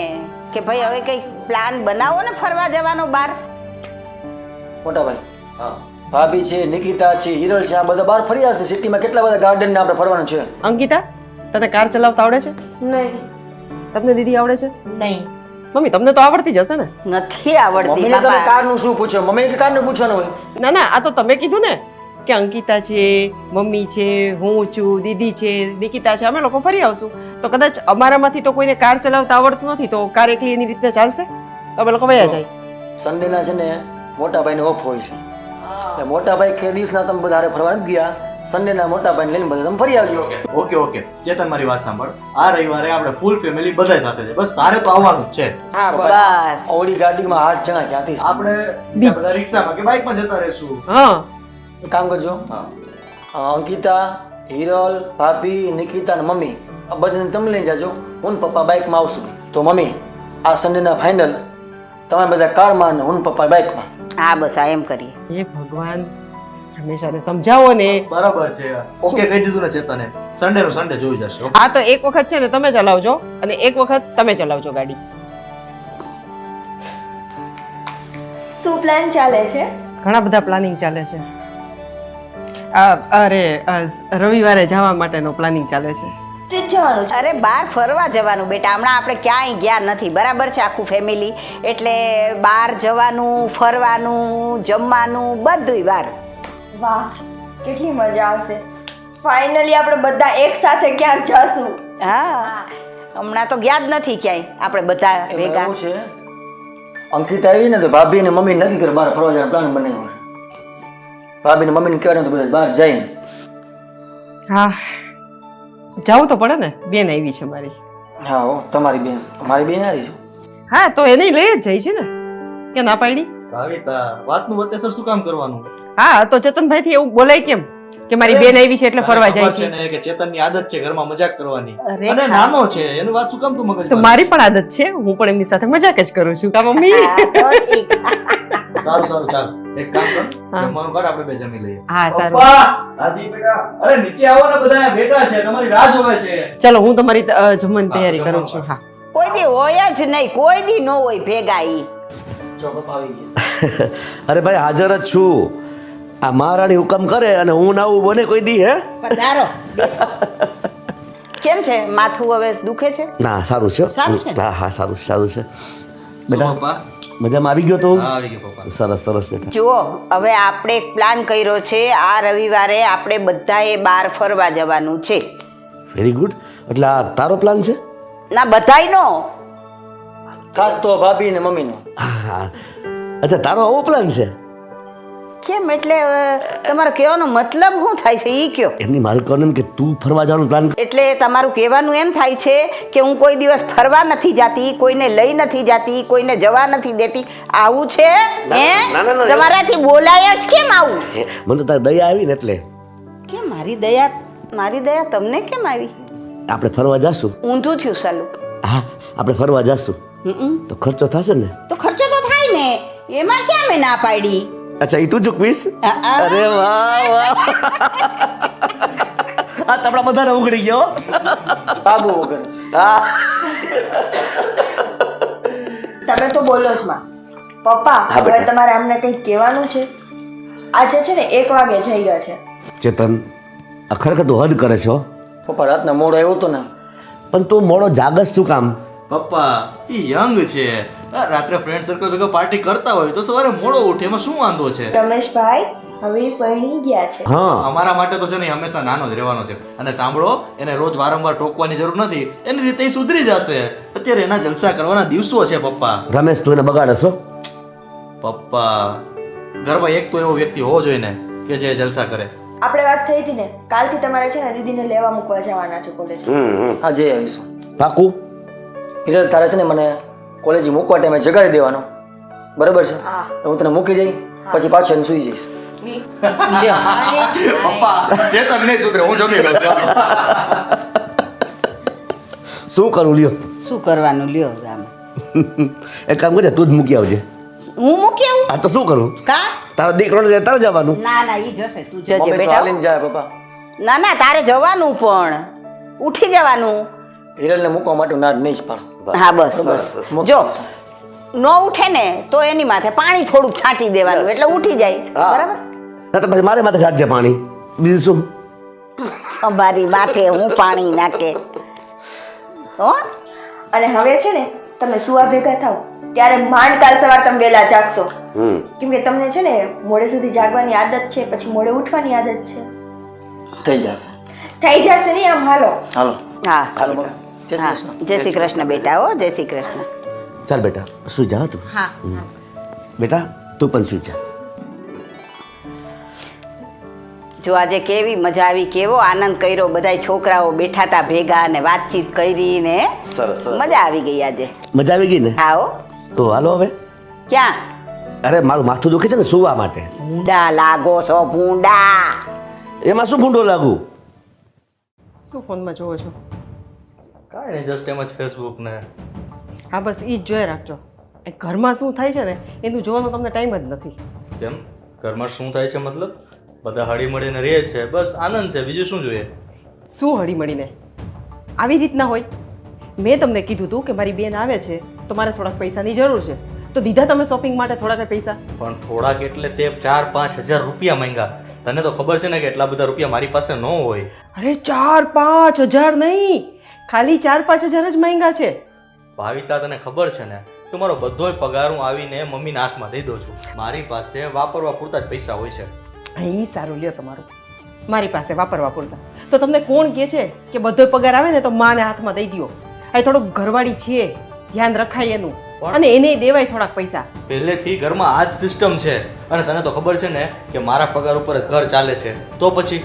કે ભાઈ હવે કંઈક પ્લાન બનાવો ને ફરવા જવાનો બહાર. મોટા ભાઈ હા ભાભી છે, નિકિતા છે, હિરલ છે, આ બધા બહાર ફરી આવશે. સિટીમાં કેટલા બધા ગાર્ડન ને આપણે ફરવાનું છે. અંકિતા તને કાર ચલાવતા આવડે છે? નહીં. તમને દીદી આવડે છે? નહીં. મમ્મી તમને તો આવડતી જ હશે ને? નથી આવડતી મમ્મીને તમે બાબા. કારનું શું પૂછો? મમ્મીને કારનું પૂછવાનું હોય? ના ના આ તો તમે કીધું ને કે અંકિતા છે, મમ્મી છે, હું છું, દીદી છે, નિકિતા છે, અમે લોકો ફરી આવશું. તો કદાચ અમારામાંથી તો કોઈને કાર ચલાવતા આવડતું નથી તો કાર એકલી એની રીતે ચાલશે તો અમે લોકો વયા જાય. સન્ડેના છે ને મોટા ભાઈને ઓફ હોય છે એટલે મોટા ભાઈ કે દિવસના તમે બધા હારે ફરવા નથી ગયા. સન્ડેના મોટા ભાઈને લઈને બધા તમે ફરી આવજો. ઓકે ઓકે ચેતન મારી વાત સાંભળ આ રવિવારે આપણે ફૂલ ફેમિલી બધાય સાથે છે બસ તારે તો આવવાનું જ છે. હા બસ. ઓડી ગાડીમાં 8 જણા ક્યાંથી છે? આપણે બીજા બધા રિક્ષામાં કે બાઇકમાં જતા રહેશું. હા એક કામ કરજો, અંકિતા, હિરલ, ભાભી, નિકિતા અને મમ્મી આ બધાને તમે લઈને જાજો. હું ને પપ્પા બાઇકમાં આવશું. તો મમ્મી આ સન્ડેના ફાઇનલ તમે બધા કારમાં અને હું ને પપ્પા બાઇકમાં. હા બસ આ એમ કરીએ. એ ભગવાન હંમેશાને સમજાવો ને. બરાબર છે ઓકે કહી દીધું ને ચેતને સન્ડે નું સન્ડે જોઈ જશે. આ તો એક વખત છે ને તમે ચલાવજો અને એક વખત તમે ચલાવજો ગાડી. શું પ્લાન ચાલે છે? ઘણા બધા પ્લાનિંગ ચાલે છે. રવિવારે જવા માટેનો પ્લાનિંગ ચાલે છે. સીધ જવાનું છે. અરે બહાર ફરવા જવાનું બેટા. હમણાં આપણે ક્યાંય ગયા નથી બરાબર છે આખું ફેમિલી. એટલે બહાર જવાનું, ફરવાનું, જમવાનું બધુંય બહાર. વાહ કેટલી મજા આવશે. ફાઇનલી આપણે બધા એક સાથે ક્યાંક જશું. હા હમણાં તો ગયા જ નથી ક્યાંય આપણે બધા ભેગા. એવું છે અંકિતા આવી ને તો ભાભી અને મમ્મી નક્કી કરે બહાર ફરવા જવાનો પ્લાન બનાવ્યો. ભાભી ને મમ્મીને કહેવાનું તો બધા બહાર જઈને. હા જવું તો પડે ને. બેન આવી છે મારી. હા હો તમારી બેન મારી બેન આવી છે. હા તો એને લઈ જ જાય છે ને કે ના પાડી. ભાવિતા વાતનું વત્તેસર શું કામ કરવાનું? હા તો ચેતનભાઈ થી એવું બોલાય કેમ કે મારી બેન આવી છે એટલે ફરવા જાય છે? ને કે ચેતનની આદત છે ઘરમાં મજાક કરવાની અરે અને નાનો છે એનું વાત શું કામ તું મગજ તો મારી પણ આદત છે. હું પણ એમની સાથે મજાક જ કરું છું. કા મમ્મી? હા, તો ઠીક. સારું સારું ચાલ એક કામ કર હા. જમવાનું કર આપણે બે જમી લઈએ. હા સારું. પપ્પા રાજી બેટા અરે નીચે આવો ને બધા બેઠા છે તમારી રાહ જોવે છે. ચલો હું તમારી જમવાની તૈયારી કરું છું. હા કોઈ દી હોય જ નહીં, કોઈ દી ન હોય ભેગા ઈ. જો પપ્પા આવી ગયા. અરે ભાઈ હાજર જ છું. આ મહારાણી હુકમ કરે અને હું ના આવું બને કોઈ દી હે? પધારો બેસો. કેમ છે માથું હવે દુખે છે? ના સારું છે. સારું છે ને? હા હા સારું છે, સારું છે. બેટા પપ્પા મજામાં આવી ગયો તો? હા આવી ગયો પપ્પા. સરસ સરસ બેટા. જુઓ હવે આપણે એક પ્લાન કર્યો છે. આ રવિવારે આપણે બધાએ બહાર ફરવા જવાનું છે. Very good. એટલે આ તારો પ્લાન છે? ના બધાયનો. ખાસ તો ભાભી ને મમ્મીનો. હા અચ્છા તારો આવો પ્લાન છે? કેમ એટલે તમારો કહેવાનો મતલબ શું થાય છે ઈ કયો? એમની મારું કહું એમ કે તું ફરવા જવાનો પ્લાન. એટલે તમારું કહેવાનું એમ થાય છે કે હું કોઈ દિવસ ફરવા નથી જાતી, કોઈને લઈ નથી જાતી, કોઈને જવા નથી દેતી. આવું છે હે? ના, ના, ના. તમારાથી બોલાય જ કેમ આવું? મને તો તારી દયા આવી ને એટલે. કે મારી દયા તમને કેમ આવી? આપણે ફરવા જાશું. ઊંધું થયું સાલું. હા આપણે ફરવા જાશું તો ખર્ચો થશે ને? તો ખર્ચો તો થાય ને, એમાં ક્યાં મેં ના પાડી? અચ્છા એ તું ચૂકવીશ? હા. અરે વાહ વાહ. આ તપડા બધાને ઉઘડી ગયો. સાબુ વગર. હા તમે તો બોલો જ માં. પપ્પા હા, હવે બેટા. તમારે અમને કંઈક કહેવાનું છે. આજે છે ને 1 વાગે જઈ રહ્યા છે. ચેતન આ ખરેખર તું હદ કરે છો. પપ્પા રાતના મોડો આવ્યો હતો ને પણ તું મોડો જાગસ શું કામ? પપ્પા ઈ યંગ છે રાત્રે ફ્રેન્ડ સર્કલ ભેગા પાર્ટી કરતા હોય તો સવારે મોડો ઉઠે એમાં શું વાંધો છે? રમેશભાઈ હવે ઈ પરણી ગયા છે. હા અમારા માટે તો છે ને ઈ હંમેશા નાનો જ રહેવાનો છે અને સાંભળો એને રોજ વારંવાર ટોકવાની જરૂર નથી એની રીતે ઈ સુધરી જશે. અત્યારે એના જલસા કરવાના દિવસો છે પપ્પા. રમેશ તું એને બગાડે છો? પપ્પા ઘરમાં એક તો એવો વ્યક્તિ હોવો જોઈએ ને કે જે જલસા કરે. આપણે વાત થઈ હતી ને કાલથી તમારે છે ને દીદીને લેવા મૂકવા જવાના છે કોલેજ. હા જઈ આવીશું. પાકું? હિરલ તારે છે ને મને કોલેજ મૂકવા ટાઈમે જગાડી દેવાનો બરાબર છે? હા. હું તને મૂકી જઈ પછી પાછો એને સુઈ જઈશ. પપ્પા ચેતન નહીં સુધરે હું જમી લઉં. શું કરું લ્યો? શું કરવાનું લ્યો હવે આમાં? એક કામ કરજે તું જ મૂકી આવજે. હું મૂકી આવું? આ તો શું કરું? કા? તારો દીકરો ને તારે જવાનું. ના ઈ જશે, તું જજે મમ્મી તો બેટા. હાલીને જાય પપ્પા. ના ના તારે જવાનું પણ ઉઠી જવાનું. હિરલને મૂકવા માટે ના નહીં જ પાડું. હા બસ બસ જો ન ઉઠે ને તો એની માથે પાણી થોડુંક છાંટી દેવાનું એટલે ઉઠી જાય. હા. બરાબર. ના તો પછી મારે માથે છાંટજે પાણી, બીજું શું? અમારી માથે હું પાણી નાખે હો. અને હવે છે ને તમે સુવા ભેગા થાવ ત્યારે માંડ કાલ સવાર તમે વહેલા જાગશો. કેમ કે તમને છે ને મોડે સુધી જાગવાની આદત છે, પછી મોડે ઉઠવાની આદત છે. થઈ જશે. થઈ જશે નહીં આમ હાલો. હાલો હા હાલો બોલો. જય શ્રી કૃષ્ણ. જય શ્રી કૃષ્ણ બેટા. હો જય શ્રી કૃષ્ણ. ચાલ બેટા સુઈ જા તું. હા બેટા તું પણ સુઈ જા. જો આજે કેવી મજા આવી, કેવો આનંદ કર્યો, બધાય છોકરાઓ બેઠા હતા ભેગા ને વાતચીત કરી ને સરસ મજા આવી ગઈ આજે. મજા આવી ગઈ ને? હા હો. તો હાલો હવે. ક્યાં? અરે મારું માથું દુખે છે ને સુવા માટે. ભૂંડા લાગો છો ભૂંડા. એમાં શું ભૂંડો લાગુ? શું ફોનમાં જોવો છો? કાંઈ નહીં, જસ્ટ એમ જ ફેસબુક ને. હા બસ એ જ જોઈ રાખજો. એ ઘરમાં શું થાય છે ને એનું જોવાનો તમને ટાઈમ જ નથી. કેમ? ઘરમાં શું થાય છે મતલબ? બધા હળી મળીને રહે છે, બસ આનંદ છે, બીજું શું જોઈએ? શું હળી મળીને? આવી રીતના હોય? મેં તમને કીધું હતું કે મારી બેન આવે છે તો મારે થોડાક પૈસાની જરૂર છે, તો દીધા તમે શોપિંગ માટે થોડાક પૈસા? પણ થોડાક એટલે તે 4-5 હજાર રૂપિયા માંગ્યા. તને તો ખબર છે ને કે એટલા બધા રૂપિયા મારી પાસે ન હોય. અરે 4-5 હજાર નહીં, ખાલી 4-5 હજાર જ માંગ્યા છે. ભાવિતા તને ખબર છે ને તો મારો બધોય પગાર હું આવીને મમ્મીના હાથમાં દઈ દઉં છું. મારી પાસે વાપરવા પૂરતા જ પૈસા હોય છે. એ સારું લ્યો તમારું, મારી પાસે વાપરવા પૂરતા. તો તમને કોણ કહે છે કે બધો પગાર આવે ને તો માને હાથમાં દઈ દો? આ થોડુંક ઘરવાળી છીએ, ધ્યાન રખાય એનું, અને એને દેવાય થોડાક પૈસા. પહેલેથી ઘરમાં આ જ સિસ્ટમ છે, અને તને તો ખબર છે ને કે મારા પગાર ઉપર જ ઘર ચાલે છે. તો પછી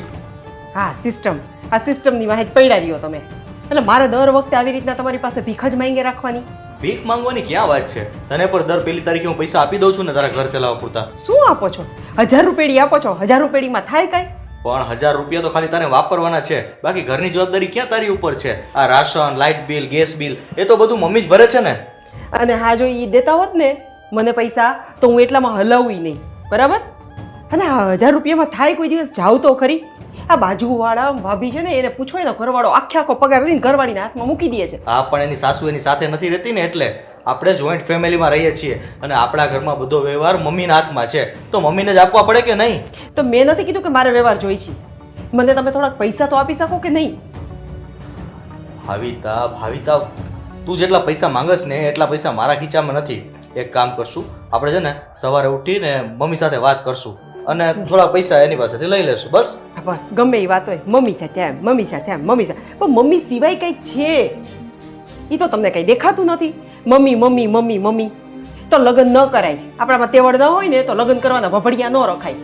હા સિસ્ટમ, આ સિસ્ટમની વાહે પડ્યા રહ્યો તમે. એટલે મારે દર વખતે આવી રીતના તમારી પાસે ભીખ જ માંગે રાખવાની? ભીખ માંગવાની ક્યાં વાત છે? તને પર દર પહેલી તારીખે હું પૈસા આપી દઉં છું ને તારા ઘર ચલાવવા પૂરતા. શું આપો છો? 1000 રૂપિયા આપો છો? 1000 રૂપિયામાં થાય કઈ? પણ 1000 રૂપિયા તો ખાલી તારે વાપરવાના છે, બાકી ઘરની જવાબદારી ક્યાં તારી ઉપર છે? આ ration, light bill, gas bill એ તો બધું મમ્મી જ ભરે છે ને. અને હા જો એ દેતા હોત ને મને પૈસા તો હું એટલામાં હલાવું નહીં, બરાબર? અને આ 1000 રૂપિયામાં થાય કોઈ દિવસ? જાવ તો ખરી. આ બાજુવાળા ભાભી છે ને એને પૂછો, એનો ઘરવાળો આખો પગાર લઈને ઘરવાળીના હાથમાં મૂકી દે છે. હા પણ એની સાસુ એની સાથે નથી રહેતી ને, એટલે આપણે જોઈન્ટ ફેમિલીમાં રહીએ છીએ અને આપણા ઘરમાં બધો વ્યવહાર મમ્મીના હાથમાં છે, તો મમ્મીને જ આપવા પડે કે નહીં? તો મેં નથી કીધું કે મારે વ્યવહાર જોઈ છે, મને તમે થોડાક પૈસા તો આપી શકો કે નહીં? ભાવિતા તું જેટલા પૈસા માંગસ ને એટલા પૈસા મારા ખીચામાં નથી. એક કામ કરશું આપણે, છે ને સવારે ઉઠીને મમ્મી સાથે વાત કરશું અને થોડા પૈસા એની પાસેથી લઈ લેશું. બસ બસ ગમે એ વાત હોય, મમ્મી સાથે એમ, મમ્મી સાથે એમ, મમ્મી સાથે. પણ મમ્મી સિવાય કંઈક છે એ તો તમને કંઈ દેખાતું નથી. મમ્મી મમ્મી મમ્મી મમ્મી તો લગ્ન ન કરાય. આપણામાં તેવડ ન હોય ને તો લગ્ન કરવાના ભભડિયા ન રખાય.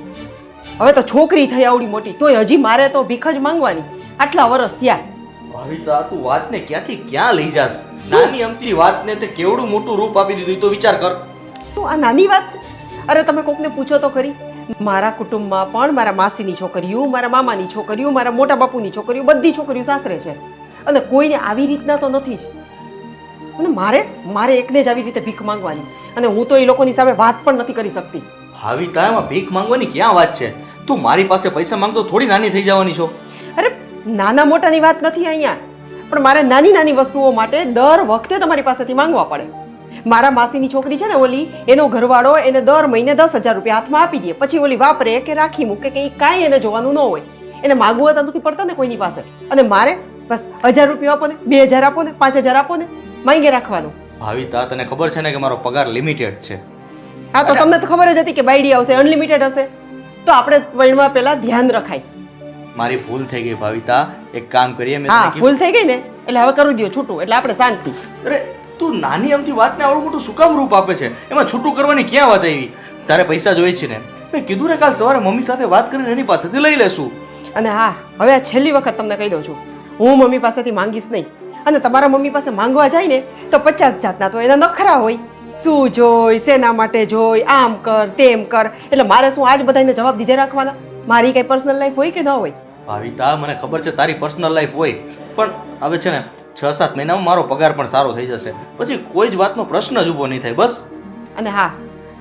હવે તો છોકરી થઈ આવડી મોટી તોય હજી મારે તો ભીખ જ માંગવાની. આટલા વર્ષ થયા. ભાવિતા તું વાતને ક્યાંથી ક્યાં લઈ જાસ? નાની અમથી વાતને તે કેવડું મોટું રૂપ આપી દીધું, તો વિચાર કર. શું આ નાની વાત છે? અરે તમે કોકને પૂછો તો ખરી. મારા કુટુંબમાં પણ મારા માસીની છોકરીઓ, મારા મામાની છોકરીઓ, મારા મોટા બાપુની છોકરીઓ, બધી છોકરીઓ સાસરે છે, અને કોઈને આવી રીતના તો નથી જ. અને મારે એકને જ આવી રીતે ભીખ માંગવાની, અને હું તો એ લોકોની સામે વાત પણ નથી કરી શકતી. ભાવિતા એમાં ભીખ માંગવાની ક્યાં વાત છે? તું મારી પાસે પૈસા માંગતો થોડી નાની થઈ જવાની છો. અરે નાના મોટાની વાત નથી અહીંયા, પણ મારે નાની નાની વસ્તુઓ માટે દર વખતે તમારી પાસેથી માંગવા પડે. મારા માસીની છોકરી છે ને ઓલી, એનો ઘરવાળો એને દર મહિને 10,000 રૂપિયા હાથમાં આપી દે, પછી ઓલી વાપરે કે રાખી મૂકે કે કાંઈ એને જોવાનું ન હોય. એને માગવું તો નથી પડતા ને કોઈની પાસે. અને મારે બસ 1000 રૂપિયા આપો ને, 2000 આપો ને, 5000 આપો ને, માંગે રાખવાનું. ભાવિતા તને ખબર છે ને કે મારો પગાર લિમિટેડ છે. હા તો તમને તો ખબર જ હતી કે બાયડી આવશે, અનલિમિટેડ હશે, તો આપણે વણવા પહેલા ધ્યાન રખાય. મારી ભૂલ થઈ ગઈ ભાવિતા, એક કામ કરીએ. હા ભૂલ થઈ ગઈ ને એટલે હવે કરી દો છૂટું, એટલે આપણે શાંતિ. અરે તું નાની અમથી વાતને આવડું મોટું શું કામ રૂપ આપે છે? એમાં છૂટું કરવાની ક્યાં વાત આવી? તારે પૈસા જોઈએ છે ને, મેં કીધું ને કાલ સવારે મમ્મી સાથે વાત કરીને એની પાસેથી લઈ લેશું. અને હા હવે આ છેલ્લી વખત તમને કહી દઉં છું, હું મમ્મી પાસેથી માંગીશ નહીં. અને તમારા મમ્મી પાસે માંગવા જાય ને તો 50 જાતના તો એના નખરા હોય. શું જોઈ, શેના માટે જોઈ, આમ કર તેમ કર. એટલે મારે શું આજ બધાને જવાબ દીધે રાખવાના? મારી કઈ પર્સનલ લાઈફ હોય કે ન હોય? ભાવિતા મને ખબર છે તારી પર્સનલ લાઈફ હોય, પણ હવે છે ને 6-7 મહિનામાં મારો પગાર પણ સારો થઈ જશે, પછી કોઈ જ વાતનો પ્રશ્ન જ ઊભો નહીં થાય. બસ. અને હા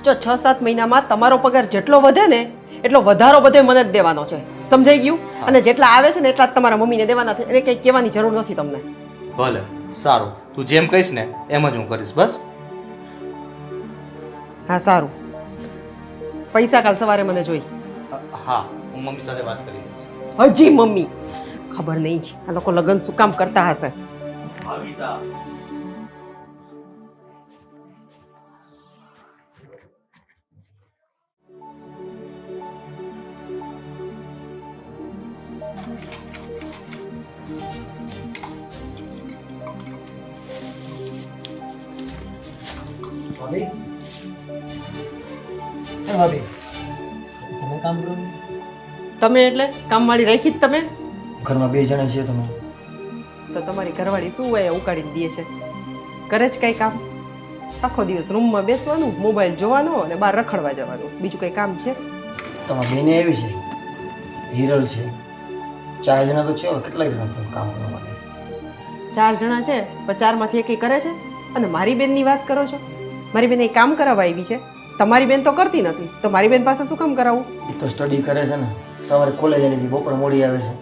જો 6-7 મહિનામાં તમારો પગાર જેટલો વધે ને એટલો વધારો બધે મને જ દેવાનો છે. સમજાઈ ગયું? અને જેટલા આવે છે ને એટલા જ તમારા મમ્મીને દેવાના છે, એટલે કંઈ કહેવાની જરૂર નથી તમને. ભલે સારું, તું જેમ કહીશ ને એમ જ હું કરીશ. બસ હા સારું, પૈસા કાલ સવારે મને જોઈ. હા, હું મમ્મી સાથે વાત કરી લઈશ. હજી મમ્મી? ખબર નહીં આ લોકો લગ્ન શું કામ કરતા હશે. ભાવિતા, ભાભી એ ભાભી તમે કામ કરો છો? તમે એટલે કામવાળી રાખી જ તમે? ઘરમાં 2 જણા છીએ તમે. તો તમારી ઘરવાળી શું હોય ઉકાળીને દે છે? કરે જ કંઈ કામ? આખો દિવસ રૂમમાં બેસવાનું, મોબાઈલ જોવાનો અને બહાર રખડવા જવાનું, બીજું કંઈ કામ છે? તમારા બેને એવી છે, હિરલ છે, 4 જણા તો છે. હવે કેટલા જણા તમે કામ કરવા માટે? 4 જણા છે પણ 4માંથી એકેય કરે છે? અને મારી બેનની વાત કરો છો? મારી બેન એ કામ કરાવવા આવી છે, તમારી બેન તો કરતી નથી, તો મારી બેન પાસે શું કામ કરાવવું? એ તો સ્ટડી કરે છે ને, સવારે કોલેજ આવી બપોરે મોડી આવે છે,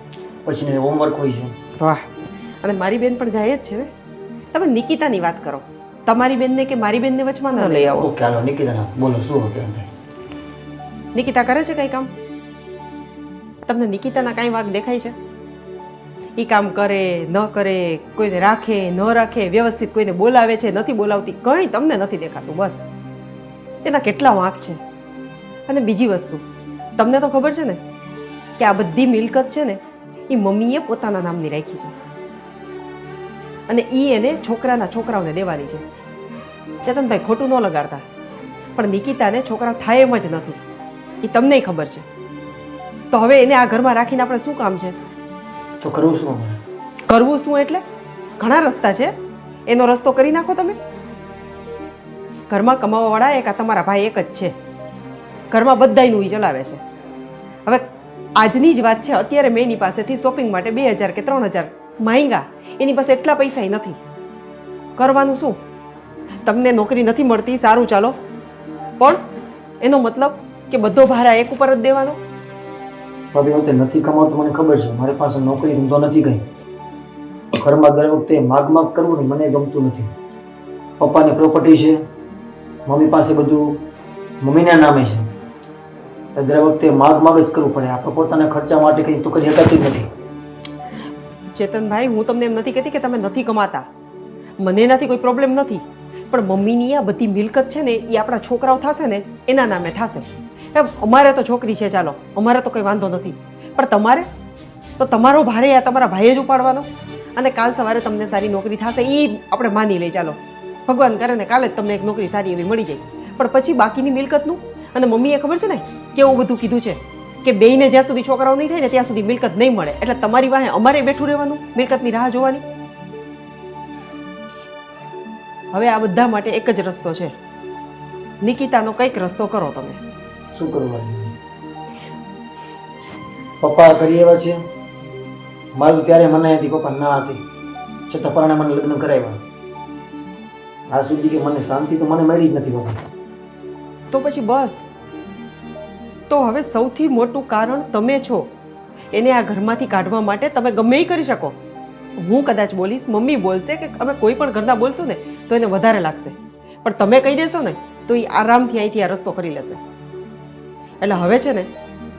પછી એને હોમવર્ક હોય છે. વાહ, અને મારી બેન પણ જાય જ છે ને. તમે નિકિતાની વાત કરો, તમારી બેનને કે મારી બેનને વચમાં ન લઈ આવો. ઓકે હાલો નિકિતા બોલો શું હતું એમ થાય? નિકિતા કરે છે કંઈ કામ? તમને નિકિતાના કાંઈ વાગ દેખાય છે? એ કામ કરે ન કરે, કોઈને રાખે ન રાખે, વ્યવસ્થિત કોઈને બોલાવે છે નથી બોલાવતી, કંઈ તમને નથી દેખાતું. બસ એના કેટલા વાંક છે. અને બીજી વસ્તુ, તમને તો ખબર છે ને કે આ બધી મિલકત છે ને એ મમ્મીએ પોતાના નામની રાખી છે અને એ એને છોકરાઓને દેવાની છે. ચેતનભાઈ ખોટું ન લગાડતા, પણ નિકિતાને છોકરા થાય એમ જ નથી, એ તમને ખબર છે. તો હવે એને આ ઘરમાં રાખીને આપણે શું કામ છે? તો કરવું શું અમારે? કરવું શું એટલે ઘણા રસ્તા છે, એનો રસ્તો કરી નાખો તમે. ઘરમાં કમાવાવાળા એક આ તમારા ભાઈ એક જ છે, ઘરમાં બધાયનું ઈ ચલાવે છે. હવે આજની જ વાત છે, અત્યારે મેં એની પાસેથી શોપિંગ માટે 2000 કે 3000 માંગ્યા, એની પાસે એટલા પૈસા નથી. કરવાનું શું? તમને નોકરી નથી મળતી, સારું ચાલો, પણ એનો મતલબ કે બધો ભાર એક ઉપર જ દેવાનો? ભાભી હું તે નથી કમાવતો મને ખબર છે, મારી પાસે નોકરી ધંધો નથી કંઈ. ઘરમાં દર વખતે માગ કરવું ને મને ગમતું નથી. પપ્પાની પ્રોપર્ટી છે, મમ્મી પાસે બધું મમ્મીના નામે છે, દર વખતે માગ જ કરવું પડે. આપણે પોતાના ખર્ચા માટે કંઈ તો કરી શકાતું જ નથી. ચેતનભાઈ, હું તમને એમ નથી કહેતી કે તમે નથી કમાતા, મને એનાથી કોઈ પ્રોબ્લેમ નથી, પણ મમ્મીની આ બધી મિલકત છે ને એ આપણા છોકરાઓ થશે ને એના નામે થશે. અમારે તો છોકરી છે, ચાલો અમારે તો કંઈ વાંધો નથી, પણ તમારે તો તમારો ભારે આ તમારા ભાઈએ જ ઉપાડવાનો. અને કાલ સવારે તમને સારી નોકરી થશે એ આપણે માની લઈ, ચાલો ભગવાન કરે ને કાલે જ તમને એક નોકરી સારી એવી મળી જાય, પણ પછી બાકીની મિલકતનું? અને મમ્મીએ ખબર છે ને કેવું બધું કીધું છે કે બેયને જ્યાં સુધી છોકરાઓ નહીં થાય ને ત્યાં સુધી મિલકત નહીં મળે, એટલે તમારી વાહે અમારે બેઠું રહેવાનું, મિલકતની રાહ જોવાની. હવે આ બધા માટે એક જ રસ્તો છે, નિકિતાનો કંઈક રસ્તો કરો તમે. શું કરવું? પપ્પા કરી એવા છે, મારું ત્યારે મને હતી, પપ્પા ના હતી, છતાં પરણે મને લગ્ન કરાવ્યા. આ સુધી કે મને શાંતિ તો મને મળી જ નથી પપ્પા. તો પછી બસ, તો હવે સૌથી મોટું કારણ તમે છો. એને આ ઘરમાંથી કાઢવા માટે તમે ગમે એ કરી શકો. હું કદાચ બોલીશ, મમ્મી બોલશે કે અમે કોઈ પણ ઘરના બોલશું ને તો એને વધારે લાગશે, પણ તમે કહી દેશો ને તો એ આરામથી અહીંથી આ રસ્તો કરી લેશે. એટલે હવે છે ને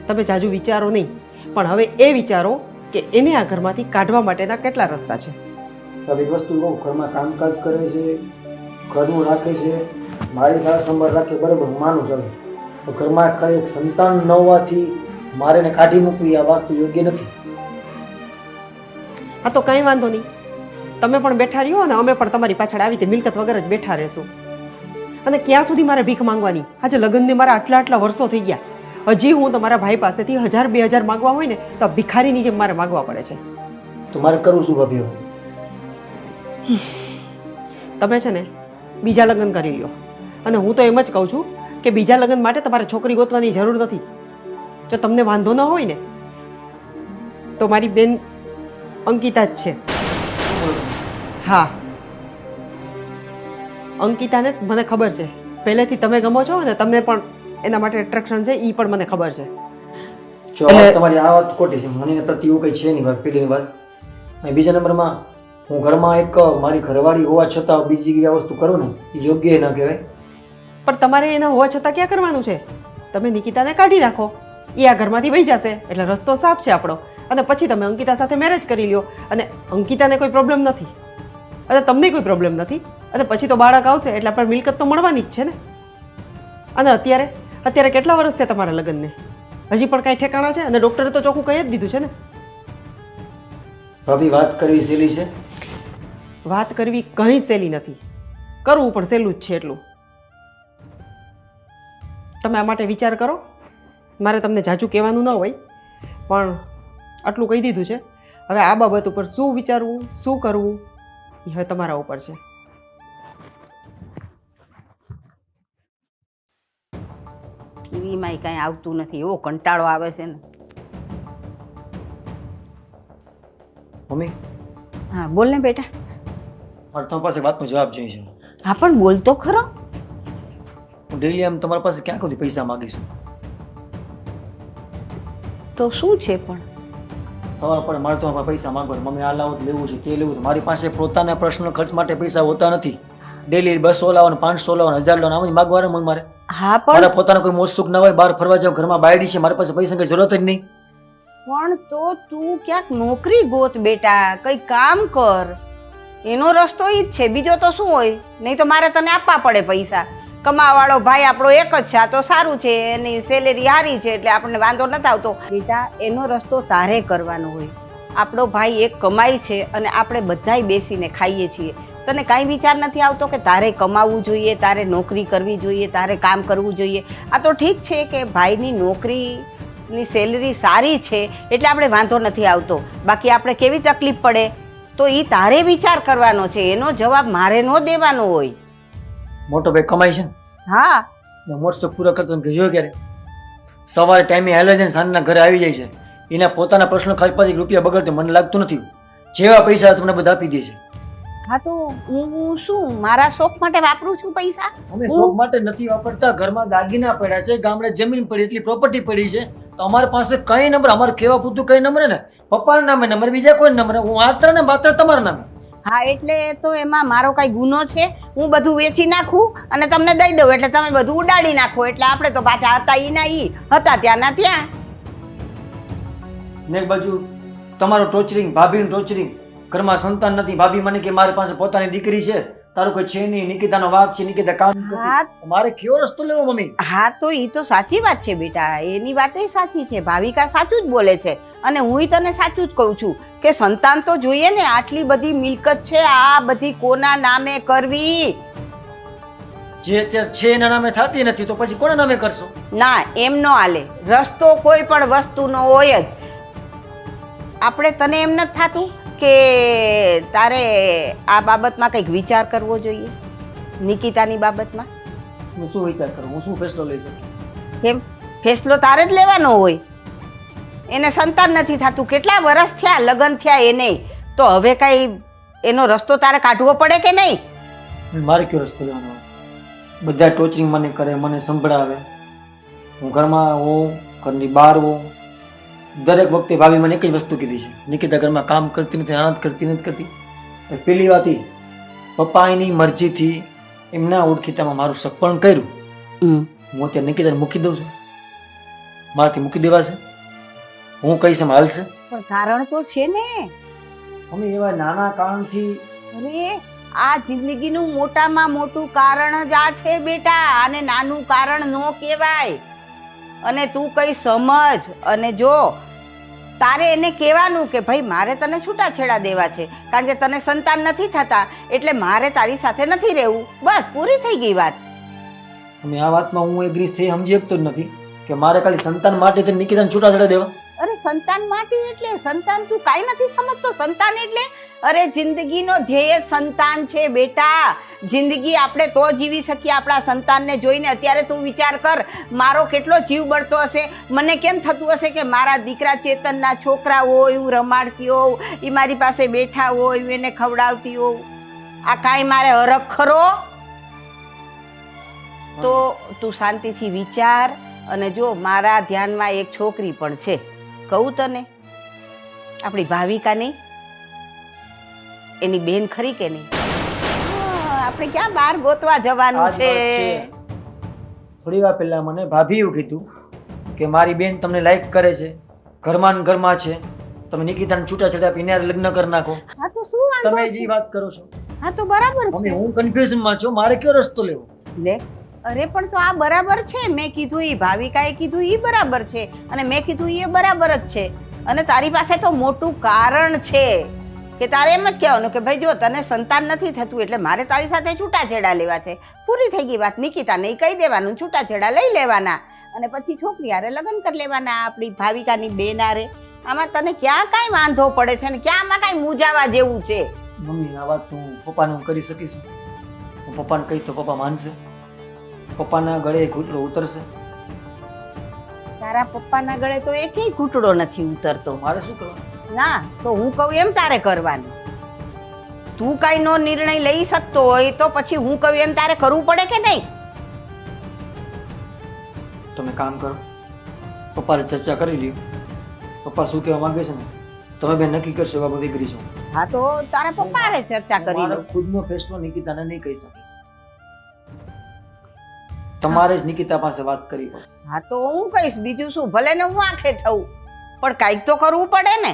તમે જાજુ વિચારો નહીં, પણ હવે એ વિચારો કે એને આ ઘરમાંથી કાઢવા માટેના કેટલા રસ્તા છે. હવે વસ્તુ બહુ ઘરમાં કામકાજ કરે છે, ઘરનું રાખે છે, મારી સાર સંભાળ રાખે, બરાબર માનું ચાલો, તો ઘરમાં કઈ એક સંતાન ન હોવાથી મારે એને કાઢી મૂકવી આ વાત યોગ્ય નથી. હા તો કંઈ વાંધો નહીં, તમે પણ બેઠા રહ્યો અને અમે પણ તમારી પાછળ આવી રીતે મિલકત વગર જ બેઠા રહેશું. અને ક્યાં સુધી મારે ભીખ માંગવાની? આજે લગ્નને મારા આટલા વર્ષો થઈ ગયા, હજી હું તમારા ભાઈ પાસેથી 1000-2000 માંગવા હોય ને તો આ ભિખારીની જેમ મારે માંગવા પડે છે. તો મારે કરવું શું ભાભી? તમે છે ને બીજા લગ્ન કરી લ્યો, અને હું તો એમ જ કહું છું કે બીજા લગ્ન માટે તમારે છોકરી ગોતવાની જરૂર નથી. જો તમને વાંધો ન હોય ને તો મારી બેન અંકિતા જ છે. હા, અંકિતાને મને ખબર છે, પહેલેથી તમે ગમો છો અને તમને પણ એના માટે એટ્રેક્શન છે, એ પણ મને ખબર છે. જો આ વાત તમારી આ વાત ખોટી છે, મને એના પ્રતિ એવું કંઈ છે નહીં વાત પેલીની વાત. અને બીજા નંબરમાં હું ઘરમાં એક મારી ઘરવાળી હોવા છતાં બીજી આ વસ્તુ કરું ને એ યોગ્ય ના કહેવાય. પણ તમારે એના હોવા છતાં ક્યાં કરવાનું છે? તમે નિકિતાને કાઢી નાખો, એ આ ઘરમાંથી વહી જશે એટલે રસ્તો સાફ છે આપણો. અને પછી તમે અંકિતા સાથે મેરેજ કરી લ્યો અને અંકિતાને કોઈ પ્રોબ્લેમ નથી અને તમને કોઈ પ્રોબ્લેમ નથી અને પછી તો બાળક આવશે એટલે આપણે મિલકત તો મળવાની જ છે ને. અને અત્યારે કેટલા વર્ષ થયા તમારા લગ્નને? હજી પણ કાંઈ ઠેકાણા છે? અને ડૉક્ટરે તો ચોખ્ખું કહી જ દીધું છે ને. ભાભી વાત કરવી સહેલી છે? વાત કરવી કંઈ સહેલી નથી, કરવું પણ સહેલું જ છે એટલું. તમે આ માટે વિચાર કરો. મારે તમને જાજુ કહેવાનું ન હોય પણ આટલું કહી દીધું છે. હવે આ બાબત ઉપર શું વિચારવું, શું કરવું એ હવે તમારા ઉપર છે. ટીવીમાં કાંઈ આવતું નથી, એવો કંટાળો આવે છે ને. મમ્મી, હા બોલ ને બેટા. મારે તમારી પાસે વાતનો જવાબ જોઈએ છે. હા પણ બોલ તો ખરો. હું ડેલી આમ તમારી પાસે ક્યાં સુધી પૈસા માગીશું? તો શું છે પણ? સવાર પડે મારે તમારા પૈસા માંગવા, મમ્મી આ લાવું લેવું છે તે લેવું છે. મારી પાસે પોતાના પર્સનલ ખર્ચ માટે પૈસા હોતા નથી. ડેલી 200 લાવવાનું, 500 લાવવાનું, 1000 લાવવાનું, આમ માગવાના મન મારે. હા પણ મારા પોતાના કોઈ મોજ સુખ ના હોય, બહાર ફરવા જાવ, ઘરમાં બાયડી છે, મારી પાસે પૈસાની કઈ જરૂરત જ નહીં. પણ તો તું ક્યાંક નોકરી ગોત બેટા, કઈ કામ કર. એનો રસ્તો ઈ જ છે, બીજો તો શું હોય? નહીં તો મારે તને આપવા પડે પૈસા. કમાવાળો ભાઈ આપણો એક જ છે, આ તો સારું છે, એની સેલેરી સારી છે એટલે આપણને વાંધો નથી આવતો. બેટા એનો રસ્તો તારે કરવાનો હોય. આપણો ભાઈ એક કમાય છે અને આપણે બધાય બેસીને ખાઈએ છીએ. તને કાંઈ વિચાર નથી આવતો કે તારે કમાવવું જોઈએ, તારે નોકરી કરવી જોઈએ, તારે કામ કરવું જોઈએ? આ તો ઠીક છે કે ભાઈની નોકરીની સેલેરી સારી છે એટલે આપણે વાંધો નથી આવતો, બાકી આપણે કેવી તકલીફ પડે તો એ તારે વિચાર કરવાનો છે, એનો જવાબ મારે ન દેવાનો હોય. મોટો ભાઈ કમાય છે ને, હા મોટો પૂરો કરતો ગયો ક્યારે? સવારે ટાઈમે હાલે છે ને સાંજના ઘરે આવી જાય છે. એના પોતાના પર્સનલ ખર્ચ પાછી રૂપિયા બગડતો મને લાગતું નથી. જેવા પૈસા તમને બધા આપી દે છે. હા તો હું શું મારા શોખ માટે વાપરું છું પૈસા? અમે શોખ માટે નથી વાપરતા. ઘરમાં દાગીના પડ્યા છે, ગામડે જમીન પડી, એટલી પ્રોપર્ટી પડી છે, તો અમારી પાસે કઈ નંબર, અમારે કેવા પૂરતું કઈ નંબર ને પપ્પાના નામે નંબર, બીજા કોઈ નંબર, હું માત્ર ને માત્ર તમારા નામે. હા એટલે તો એમાં મારો કઈ ગુનો છે? હું બધું વેચી નાખું અને તમને દઈ દઉં એટલે તમે બધું ઉડાડી નાખો એટલે આપણે તો પાછા હતા ઈ ના ઈ, હતા ત્યાં ના ત્યાં. ને એક બાજુ તમારો ટોચરિંગ, ભાભીનું ટોચરિંગ, ઘરમાં સંતાન નથી, ભાભી મને કે મારી પાસે પોતાની દીકરી છે, તારું કોઈ છે નહીં, નિકિતાનો વાપ છે, નિકિતા કામ નથી કરતી. મારે કયો રસ્તો લેવો મમ્મી? હા તો ઈ તો સાચી વાત છે બેટા, એની વાત એ સાચી છે, ભાવિકા સાચું જ બોલે છે અને હું તને સાચું જ કહું છું કે સંતાન તો જોઈએ ને. આટલી બધી મિલકત છે, આ બધી કોના નામે કરવી? જે અત્યારે છે એના નામે થતી નથી તો પછી કોના નામે કરશો? ના એમ ન હાલે. રસ્તો કોઈ પણ વસ્તુનો હોય જ. આપણે તને એમ નથી થતું કે તારે આ બાબતમાં કંઈક વિચાર કરવો જોઈએ, નિકિતાની બાબતમાં? હું શું વિચાર કરું? હું શું ફેસલો લઈ શકું? કેમ? ફેસલો તારે જ લેવાનો હોય. એને સંતાન નથી થતું, કેટલા વર્ષ થયા લગ્ન થયા એને, તો હવે કઈ એનો રસ્તો તારે કાઢવો પડે કે નહીં? મારે કયો રસ્તો લેવાનો? બધા ટોચરિંગ મને કરે, મને સંભળાવે, હું ઘરમાં હોઉં, ઘરની બહાર હોઉં. દરેક વખતે ભાભી મને એક જ વસ્તુ કીધી છે, નિકિતા ઘરમાં કામ કરતી નથી, આનંદ કરતી નથી કરતી. પેલી વાત એ, પપ્પા એની મરજીથી એમના ઓળખીતામાં મારું સગપણ કર્યું, હું અત્યારે નિકિતાને મૂકી દઉં છું? મારાથી મૂકી દેવાશે? હું કહીશ એમ હાલશે? પણ કારણ તો છે ને. અમે એવા નાના કારણથી, અરે આ જિંદગીનું મોટામાં મોટું કારણ જ આ છે બેટા, આને નાનું કારણ ન કહેવાય. અને તું કઈ સમજ અને જો તારે એને કહેવાનું કે ભાઈ મારે તને છૂટાછેડા દેવા છે કારણ કે તને સંતાન નથી થતા એટલે મારે તારી સાથે નથી રહેવું, બસ પૂરી થઈ ગઈ વાત. અમે આ વાતમાં હું એગ્રી થઈ સમજી શકતો જ નથી કે મારે ખાલી સંતાન માટે જ નિકિતાને છૂટાછેડા દેવા. અરે સંતાન માટે એટલે સંતાન તું કાંઈ નથી સમજતો. સંતાન એટલે અરે જિંદગીનો ધ્યેય સંતાન છે બેટા. જિંદગી આપણે તો જીવી શકીએ આપણા સંતાનને જોઈને. અત્યારે તું વિચાર કર, મારો કેટલો જીવ બળતો હશે, મને કેમ થતું હશે કે મારા દીકરા ચેતનના છોકરા હોય, હું રમાડતી હોઉં, એ મારી પાસે બેઠા હોય, હું એને ખવડાવતી હોઉં. આ કાંઈ મારે હરખ ખરો? તો તું શાંતિથી વિચાર અને જો મારા ધ્યાનમાં એક છોકરી પણ છે, કહું તને, આપણી ભાવિકા નહીં, એની બેન ખરી કે નહીં? આપણે ક્યાં બહાર ગોતવા જવાનું આજ વાત છે? છે. થોડી વાર પહેલા મને ભાભી એવું કીધું કે મારી બેન તમને લાઈક કરે છે, ઘરમાં ને ઘરમાં છે, તમે નિકિતાને છૂટાછેડા આપીને લગ્ન કરી નાખો. હા તો શું વાંધો તમે છે? જે વાત કરો છો હા તો બરાબર મમ્મી, છે. હું કન્ફ્યુઝનમાં છું, મારે કયો રસ્તો લેવો? લે, અરે પણ તો આ બરાબર છે. મેં કીધું એ ભાવિકાએ કીધું એ બરાબર છે, અને મેં કીધું એ બરાબર જ છે. અને તારી પાસે તો મોટું કારણ છે કે તારે એમ જ કહેવાનું કે ભાઈ જો તને સંતાન નથી થતું એટલે મારે તારી સાથે છૂટાછેડા લેવા છે. પૂરી થઈ ગઈ વાત. નિકિતાને ઈ કહી દેવાનું, છૂટાછેડા લઈ લેવાના, અને પછી છોકરી હારે લગ્ન કરી લેવાના, આપણી ભાવિકાની બેન હારે. આમાં તને ક્યાં કાંઈ વાંધો પડે છે ને ક્યાં આમાં કાંઈ મૂંઝાવા જેવું છે? મમ્મી, આ વાત હું પપ્પાને હું કરી શકીશ? હું પપ્પાને કહી તો પપ્પા માનશે? પપ્પાના ગળે ઘૂંટડો ઉતરશે? તારા પપ્પાના ગળે તો એકેય ઘૂંટડો નથી ઉતરતો. મારે શું કરવાનું? ના, તો હું કહું એમ તારે કરવાનું. તું કાંઈ નો નિર્ણય લઈ શકતો હોય તો પછી હું કહું એમ તારે કરવું પડે કે નહીં? તમે કામ કરો, પપ્પાને ચર્ચા કરી લ્યો. પપ્પા શું કહેવા માંગે છે ને તમે બેન નક્કી કરશો, બાબુ દીકરી છો. હા તો તારા પપ્પા હારે ચર્ચા કરી મારો લો. ખુદનો ફેસલો નિકિતાને નહીં કહી શકીશ. તમારે જ નિકિતા પાસે વાત કરવી પડે. હા તો હું કહીશ, બીજું શું, ભલે ને હું આંખે થવું પણ કાંઈક તો કરવું પડે ને.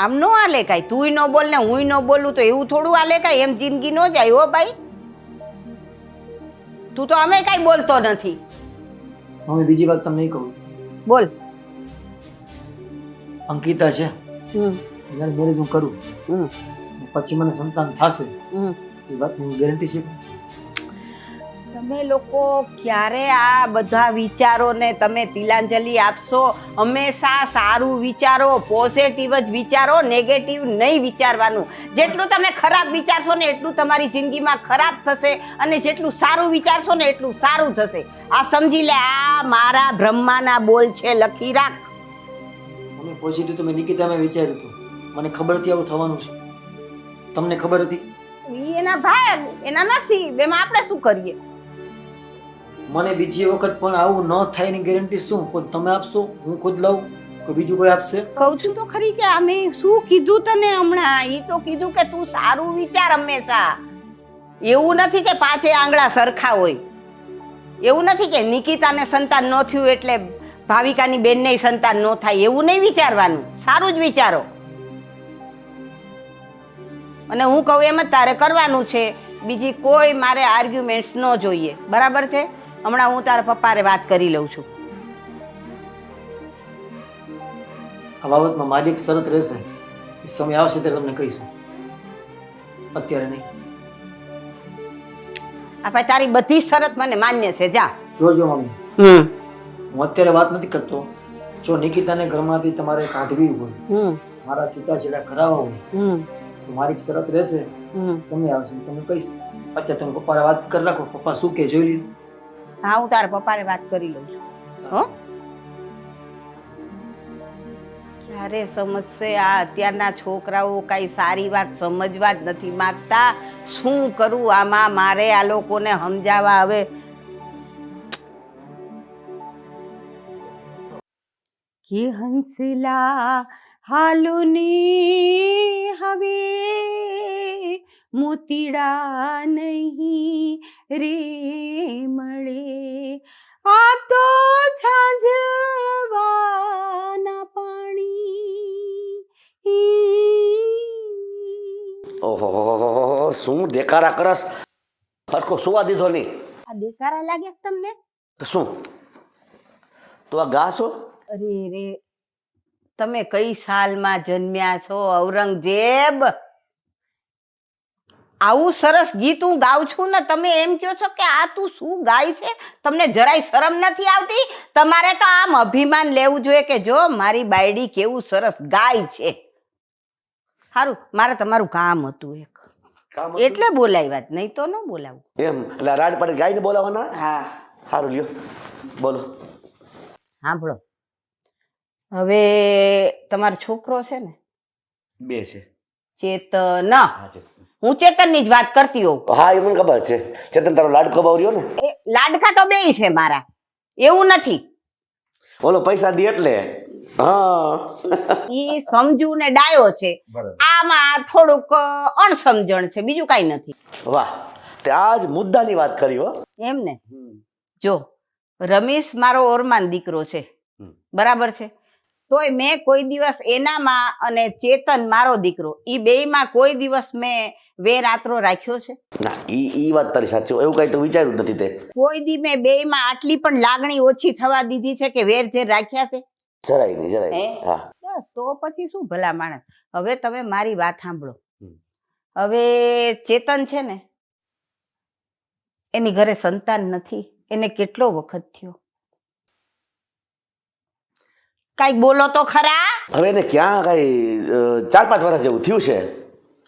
આમ નો હાલે કાંઈ. તુંય નો બોલ ને હુંય નો બોલું તો એવું થોડું હાલે કાંઈ? એમ જિંદગી નો જાય હો ભાઈ. તું તો અમે કાંઈ બોલતો નથી. મમ્મી, બીજી વાત તમને નહીં કહું. બોલ. અંકિતા છે, હમ જ્યારે મેરેજ હું કરું હમ પછી મને સંતાન થશે હમ એ વાતની ગેરંટી છે? તમે લોકો ક્યારે આ બધા વિચારોને તમે તિલાંજલિ આપશો? હંમેશા સારું વિચારો, પોઝિટિવ જ વિચારો, નેગેટિવ નહીં વિચારવાનું. જેટલું તમે ખરાબ વિચારશો ને એટલું તમારી જિંદગીમાં ખરાબ થશે, અને જેટલું સારું વિચારશો ને એટલું સારું થશે. આ સમજી લે, આ મારા બ્રહ્માના બોલ છે, લખી રાખ. અમે પોઝિટિવ તો મેં નિકિતામાં વિચાર્યું હતું, મને ખબર હતી આવું થવાનું છે. તમને ખબર હતી? ઈ એના ભાગ, એના નસીબ, એમાં આપણે શું કરીએ? મને બીજી વખત પણ આવું ન થાય એની ગેરંટી શું? કોઈ તમે આપશો, હું ખુદ લઉં, કોઈ બીજું કોઈ આપશે? કહું છું તો ખરી કે અમે શું કીધું તને હમણાં? ઈ તો કીધું કે તું સારું વિચાર હંમેશા. એવું નથી કે પાંચે આંગળા સરખા હોય. એવું નથી કે નિકિતાને સંતાન ન થયું એટલે ભાવિકાની બેનને સંતાન ન થાય. એવું નહીં વિચારવાનું. સારું જ વિચારો. અને હું કહું એમ જ તારે કરવાનું છે. બીજી કોઈ મારે આર્ગ્યુમેન્ટ્સ ન જોઈએ. બરાબર છે? હમણાં હું તારા પપ્પાને વાત કરી લઉં છું. આ બાબતમાં મારી એક શરત રહેશે, એ સમય આવશે ત્યારે તમને કહીશું, અત્યારે નહીં. આપણે તારી બધી શરત મને માન્ય છે. જા. જોજો મમ્મી, હમ હું અત્યારે વાત નથી કરતો. જો નિકિતાને ઘરમાંથી તમારે કાઢવી હોય, હમ મારા છૂટાછેડા કરાવવા હોય, હમ તો મારી એક શરત રહેશે. હમ તમે આવશે તમે કહીશ. અત્યારે તમે પપ્પાને વાત કરી રાખો, પપ્પા શું કે જોઈ લ્યો. હા, હું તારા પપ્પાને વાત કરી લઉં છું. હો? ક્યારે સમજશે આ અત્યારના છોકરાઓ? કાંઈ સારી વાત સમજવા જ નથી માંગતા. શું કરું આમાં? મારે આ લોકોને સમજાવવા હવે. કે હંસલા હાલુની હવે મોતીડા નહીં રે મળે. આ તો ઝાંઝવાના પાણી. ઓહો, શું દેખાડા કરસ? હરખો સુવા દીધો નહીં? આ દેખારા લાગ્યા તમને? તો શું તો આ ગા છો? અરે રે, તમે કઈ સાલમાં જન્મ્યા છો ઔરંગઝેબ? આવું સરસ ગીત હું ગાઉં છું ને તમે એમ કહો છો કે આ તું શું ગાય છે? તમને જરાય શરમ નથી આવતી? તમારે તો આમ અભિમાન લેવું જોઈએ કે જો મારી બાયડી કેવું સરસ ગાય છે. સારું, મારે તમારું કામ હતું એક, એટલે બોલાવ્યા જ, નહીં તો ન બોલાવું. એમ એટલે રાડ પાડી ગાયને બોલાવવાના? હા, સારું, લ્યો બોલો. સાંભળો, હવે તમારો છોકરો છે ને, 2 છે. ચેતન. હું ચેતનની જ વાત કરતી હોઉં. હા, એ મને ખબર છે. ચેતન તારો લાડકો બાવર્યો ને? લાડકા તો બેય છે મારા, એવું નથી. ઓલો પૈસા દે એટલે હા ઈ સમજુ ને ડાયો છે, આમાં થોડુંક અણસમજણ છે, બીજું કાંઈ નથી. વાહ, તે આજ મુદ્દાની વાત કરી હો. એમ ને, જો રમેશ મારો ઓરમાન દીકરો છે, બરાબર છે, તોય મેં કોઈ દિવસ એનામાં અને ચેતન મારો દીકરો ઈ બેયમાં કોઈ દિવસ મેં વેર આતરો રાખ્યો છે? ના, ઈ વાત તારી સાચી, એવું કઈ તો વિચાર્યું જ નથી તે. કોઈ દી મેં બેયમાં આટલી પણ લાગણી ઓછી થવા દીધી છે કે વેર જે રાખ્યા છે? જરાય નહીં, જરાય હે? નહીં. હા, બસ, તો પછી શું ભલા માણસ. હવે તમે મારી વાત સાંભળો. હવે ચેતન છે ને, એની ઘરે સંતાન નથી, એને કેટલો વખત થયો? કાંઈક બોલો તો ખરા. હવે એને ક્યાં કઈ 4-5 વર્ષ જેવું થયું છે.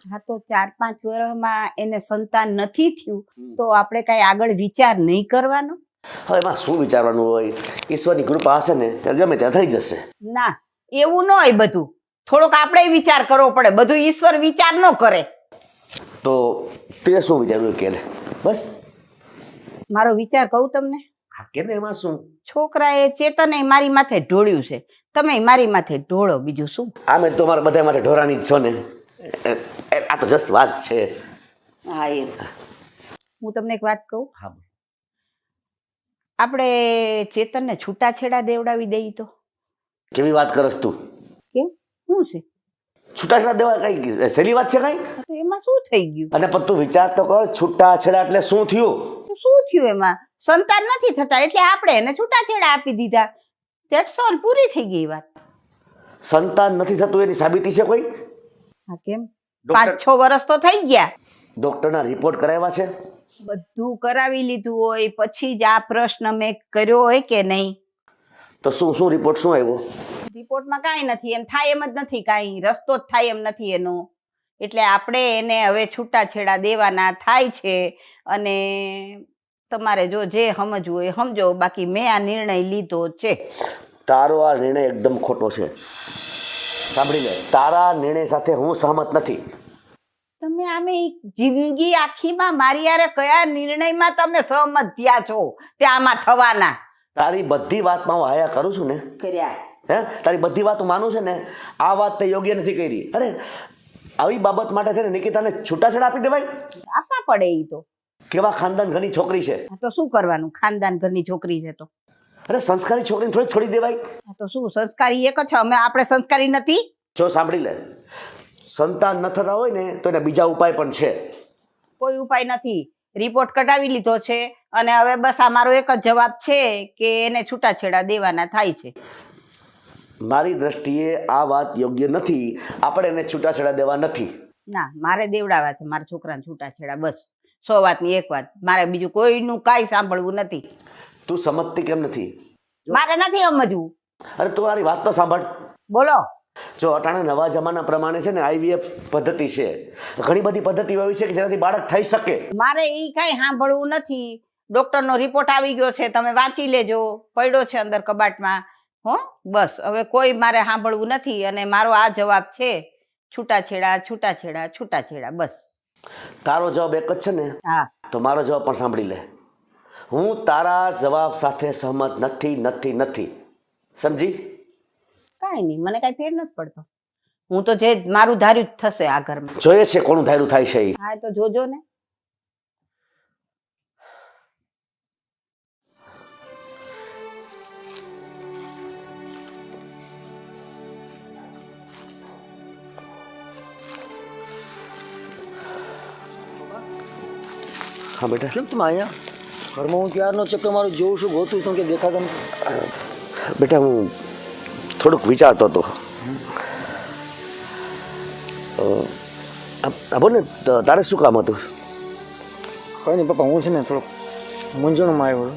હા, તો 4-5 વર્ષમાં એને સંતાન નથી થયું તો આપણે કઈ આગળ વિચાર નહીં કરવાનો? હવે એમાં શું વિચારવાનું હોય, ઈશ્વરની કૃપા હશે ને ત્યારે ગમે ત્યાં થઈ જશે. ના, એવું ન હોય. બધું થોડોક આપણે વિચાર કરવો પડે, બધું ઈશ્વર વિચાર ન કરે. તો તે શું વિચાર્યું કે બસ મારો વિચાર કહું તમને. હા, કે ને એમાં શું, છોકરાએ ચેતને મારી માથે ઢોળ્યું છે, તમે મારી માથે ઢોળો, બીજું શું. આમે તો મારા બધા માટે ઢોરાની જ છો ને, આ તો જસ્ટ વાત છે. હા, એમ. હું તમને એક વાત કહું, હા, આપણે ચેતનને છૂટાછેડા દેવડાવી દઈએ તો? કેવી વાત કરસ તું? કેમ, શું છે? છૂટાછેડા દેવા કઈ સહેલી વાત છે કઈ? તો એમાં શું થઈ ગયું? અને પણ તું વિચાર તો કર, છૂટાછેડા એટલે શું થયું? તો શું થયું એમાં? સંતાન નથી થતા એટલે આપણે એને છૂટાછેડા આપી દીધા, ધેટ્સ ઓલ, પૂરી થઈ ગઈ વાત. સંતાન નથી થતું એની સાબિતી છે કોઈ? હા, કેમ? ડોક્ટર- 5-6 વર્ષ તો થઈ ગયા. ડોક્ટરના રિપોર્ટ કરાવ્યા છે? બધું કરાવી લીધું હોય પછી જ આ પ્રશ્ન મેં કર્યો હોય કે નહીં? તો શું રિપોર્ટ શું આવ્યો? રિપોર્ટમાં કાંઈ નથી, એમ થાય એમ જ નથી, કાંઈ રસ્તો જ થાય એમ નથી એનો. એટલે આપણે એને હવે છૂટાછેડા દેવાના થાય છે. અને તમારે જો જે સમજવું હોય એ સમજો, બાકી મેં આ નિર્ણય લીધો છે. તારો આ નિર્ણય એકદમ ખોટો છે. સાંભળી લે, તારા નિર્ણય સાથે હું સહમત નથી. તમે આમે જિંદગી આખીમાં મારી યારે કયા નિર્ણયમાં તમે સહમત થયા છો તે આમાં થવાના? તારી બધી વાતમાં હું હાયા કરું છું ને. કર્યા. હે, તારી બધી વાત હું માનું છે ને. આ વાત તે યોગ્ય નથી કરી. અરે, આવી બાબત માટે છે ને નિકિતાને છૂટાછેડા આપી દેવાય? આપવા પડે ઈ તો. કેવા ખાનદાન ઘરની છોકરી છે. આ તો શું કરવાનું, ખાનદાન ઘરની છોકરી છે તો. અરે, સંસ્કારી છોકરીને થોડી છોડી દેવાય? આ તો શું સંસ્કારી એક જ છે, અમે આપણે સંસ્કારી નથી? જો સાંભળી લે, સંતાન ન થતા હોય ને તો એના બીજા ઉપાય પણ છે. કોઈ ઉપાય નથી, રિપોર્ટ કઢાવી લીધો છે અને હવે બસ આ મારો એક જ જવાબ છે કે એને છૂટાછેડા દેવાના થાય છે. મારી દ્રષ્ટિએ આ વાત યોગ્ય નથી. આપણે એને છૂટાછેડા દેવા નથી. ના, મારે દેવડાવા છે મારા છોકરાને છૂટાછેડા, બસ. 100 વાતની એક વાત, મારે બીજું કોઈનું કાંઈ સાંભળવું નથી. તું સમજતી કેમ નથી? મારે નથી સમજવું. અરે, તું મારી વાત તો સાંભળ. બોલો. જો અટાણે નવા જમાના પ્રમાણે છે ને IVF પદ્ધતિ છે, ઘણી બધી પદ્ધતિઓ એવી છે કે જેનાથી બાળક થઈ શકે. મારે એ કાંઈ સાંભળવું નથી. ડોક્ટરનો રિપોર્ટ આવી ગયો છે, તમે વાંચી લેજો, પડ્યો છે અંદર કબાટમાં. હો, બસ. હવે કોઈ મારે સાંભળવું નથી અને મારો આ જવાબ છે, છૂટાછેડા, છૂટાછેડા, છૂટાછેડા, બસ. તારો જવાબ એક જ છે ને? હા. તો મારો જવાબ પણ સાંભળી લે. હું તારા જવાબ સાથે સહમત નથી. સમજી? કાંઈ નહીં, મને કાંઈ ફેર નથી પડતો. હું તો જે મારું ધાર્યું જ થશે આ ઘરમાં. જોઈએ છે કોનું ધાર્યું થાય છે ઈ. હા, તો જોજો ને. હા બેટા. કેમ તમે અહીંયા ઘરમાં? હું ક્યારનો ચક્કર મારું જોઉં છું, ગોતું છું કે દેખાતા નથી. બેટા, હું થોડુંક વિચારતો હતો. બોલ ને, તારે શું કામ હતું? કંઈ નહીં પપ્પા, હું છે ને થોડોક મૂંઝવણમાં આવ્યો.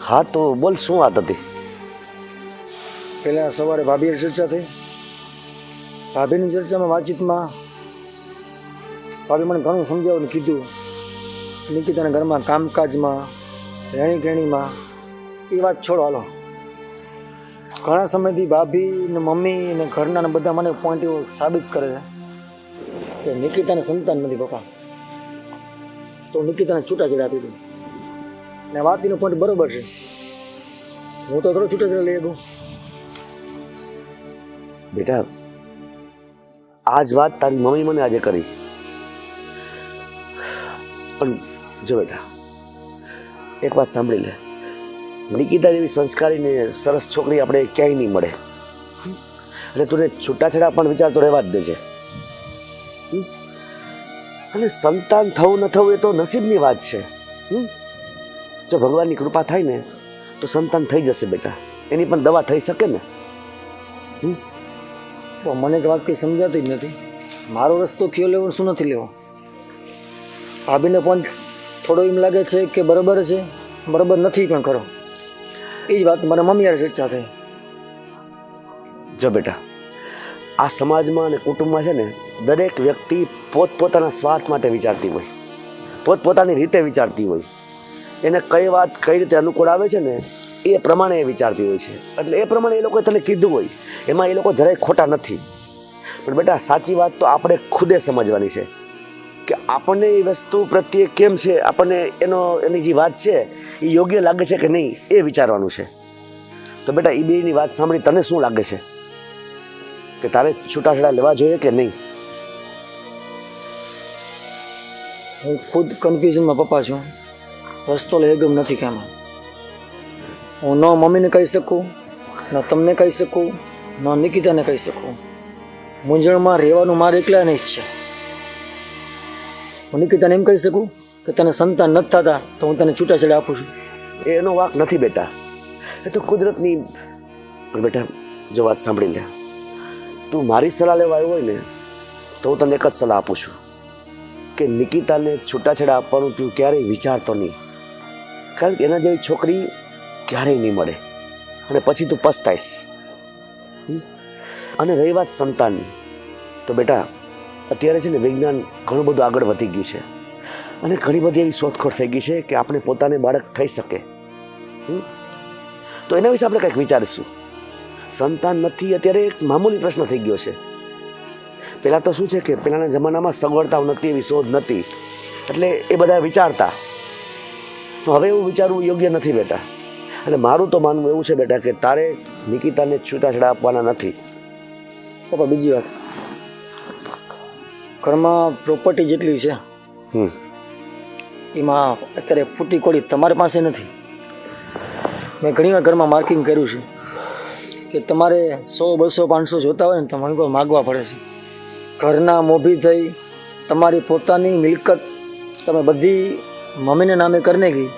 હા, તો બોલ, શું વાત હતી? પહેલાં સવારે ભાભીએ ચર્ચા થઈ. ભાભીની ચર્ચામાં, વાતચીતમાં ભાભી મને ઘણું સમજાવ્યું ને કીધું. નિકિતાના ઘરમાં કામકાજમાં, રહેણી કહેણીમાં, એ વાત છોડો, હાલો. ઘણા સમયથી ભાભી ને મમ્મી ને ઘરના ને બધા મને પોઈન્ટ એવો સાબિત કરે છે કે નિકિતાને સંતાન નથી પપ્પા. તો નિકિતાને છૂટાછેડા આપી દઉં. ને વાતનો પોઈન્ટ બરોબર છે. હું તો થોડો છૂટેછેડા લઈ શકું. બેટા આ જ વાત તારી મમ્મી મને આજે કરી, પણ જો બેટા એક વાત સાંભળી લે, નિકિતા જેવી સંસ્કારી ને સરસ છોકરી આપણે ક્યાંય નહીં મળે. એટલે તું છૂટાછેડા પણ વિચાર તો રહેવા જ દેજે. અને સંતાન થવું ન થવું એ તો નસીબની વાત છે. જો ભગવાનની કૃપા થાય ને તો સંતાન થઈ જશે બેટા, એની પણ દવા થઈ શકે ને. તો મને એક વાત કંઈ સમજાતી જ નથી. મારો રસ્તો કયો લેવો શું નથી લેવો. ભાભીને પણ થોડો એમ લાગે છે કે બરાબર છે, બરાબર નથી પણ ખરો. એ જ વાત મારા મમ્મી યાર ચર્ચા થઈ. જો બેટા આ સમાજમાં અને કુટુંબમાં છે ને દરેક વ્યક્તિ પોતપોતાના સ્વાર્થ માટે વિચારતી હોય, પોતપોતાની રીતે વિચારતી હોય. એને કઈ વાત કઈ રીતે અનુકૂળ આવે છે ને એ પ્રમાણે એ વિચારતી હોય છે. એટલે એ પ્રમાણે એ લોકોએ તને કીધું હોય, એમાં એ લોકો જરાય ખોટા નથી. પણ બેટા સાચી વાત તો આપણે ખુદે સમજવાની છે કે આપણને એ વસ્તુ પ્રત્યે કેમ છે, આપણને એની જે વાત છે એ યોગ્ય લાગે છે કે નહીં એ વિચારવાનું છે. તો બેટા એ બેની વાત સાંભળી તને શું લાગે છે કે તારે છૂટાછેડા લેવા જોઈએ કે નહીં? હું ખુદ કન્ફ્યુઝનમાં પપ્પા છું. રસ્તો લઈ ગમ નથી કે એમાં હું ન મમ્મીને કહી શકું, ન તમને કહી શકું, ન નિકિતાને કહી શકું. મૂંઝવણમાં રહેવાનું મારે એકલાને જ છે. હું નિકિતાને એમ કહી શકું કે તને સંતાન નથી થતા તો હું તને છૂટાછેડા આપું છું. એનો વાંક નથી બેટા, એ તો કુદરતની. પણ બેટા જો વાત સાંભળી લે, તું મારી સલાહ લેવા આવ્યો હોય ને તો હું તને એક જ સલાહ આપું છું કે નિકિતાને છૂટાછેડા આપવાનું તું ક્યારેય વિચારતો નહીં. કારણ કે એના જેવી છોકરી ક્યારેય નહીં મળે અને પછી તું પસ્તાઈશ. અને રહી વાત સંતાનની, તો બેટા અત્યારે છે ને વિજ્ઞાન ઘણું બધું આગળ વધી ગયું છે અને ઘણી બધી એવી શોધખોળ થઈ ગઈ છે કે આપણે પોતાને બાળક થઈ શકે. તો એના વિશે આપણે કંઈક વિચારીશું. સંતાન નથી અત્યારે એક મામૂલી પ્રશ્ન થઈ ગયો છે. પહેલાં તો શું છે કે પહેલાંના જમાનામાં સગવડતાઓ નથી, એવી શોધ નથી, એટલે એ બધા વિચારતા. તો હવે એવું વિચારવું યોગ્ય નથી બેટા. અને મારું તો માનવું એવું છે બેટા કે તારે નિકિતાને છૂટાછેડા આપવાના નથી. પપ્પા બીજી વાત, ઘરમાં પ્રોપર્ટી જેટલી છે એમાં અત્યારે ફૂટી કોડી તમારી પાસે નથી. મેં ઘણી વાર ઘરમાં માર્કિંગ કર્યું છે કે તમારે 100, 200, 500 જોતા હોય ને તો મને કોઈ માગવા પડે છે. ઘરના મોભી થઈ તમારી પોતાની મિલકત તમે બધી મમ્મીને નામે કરીને ગઈ.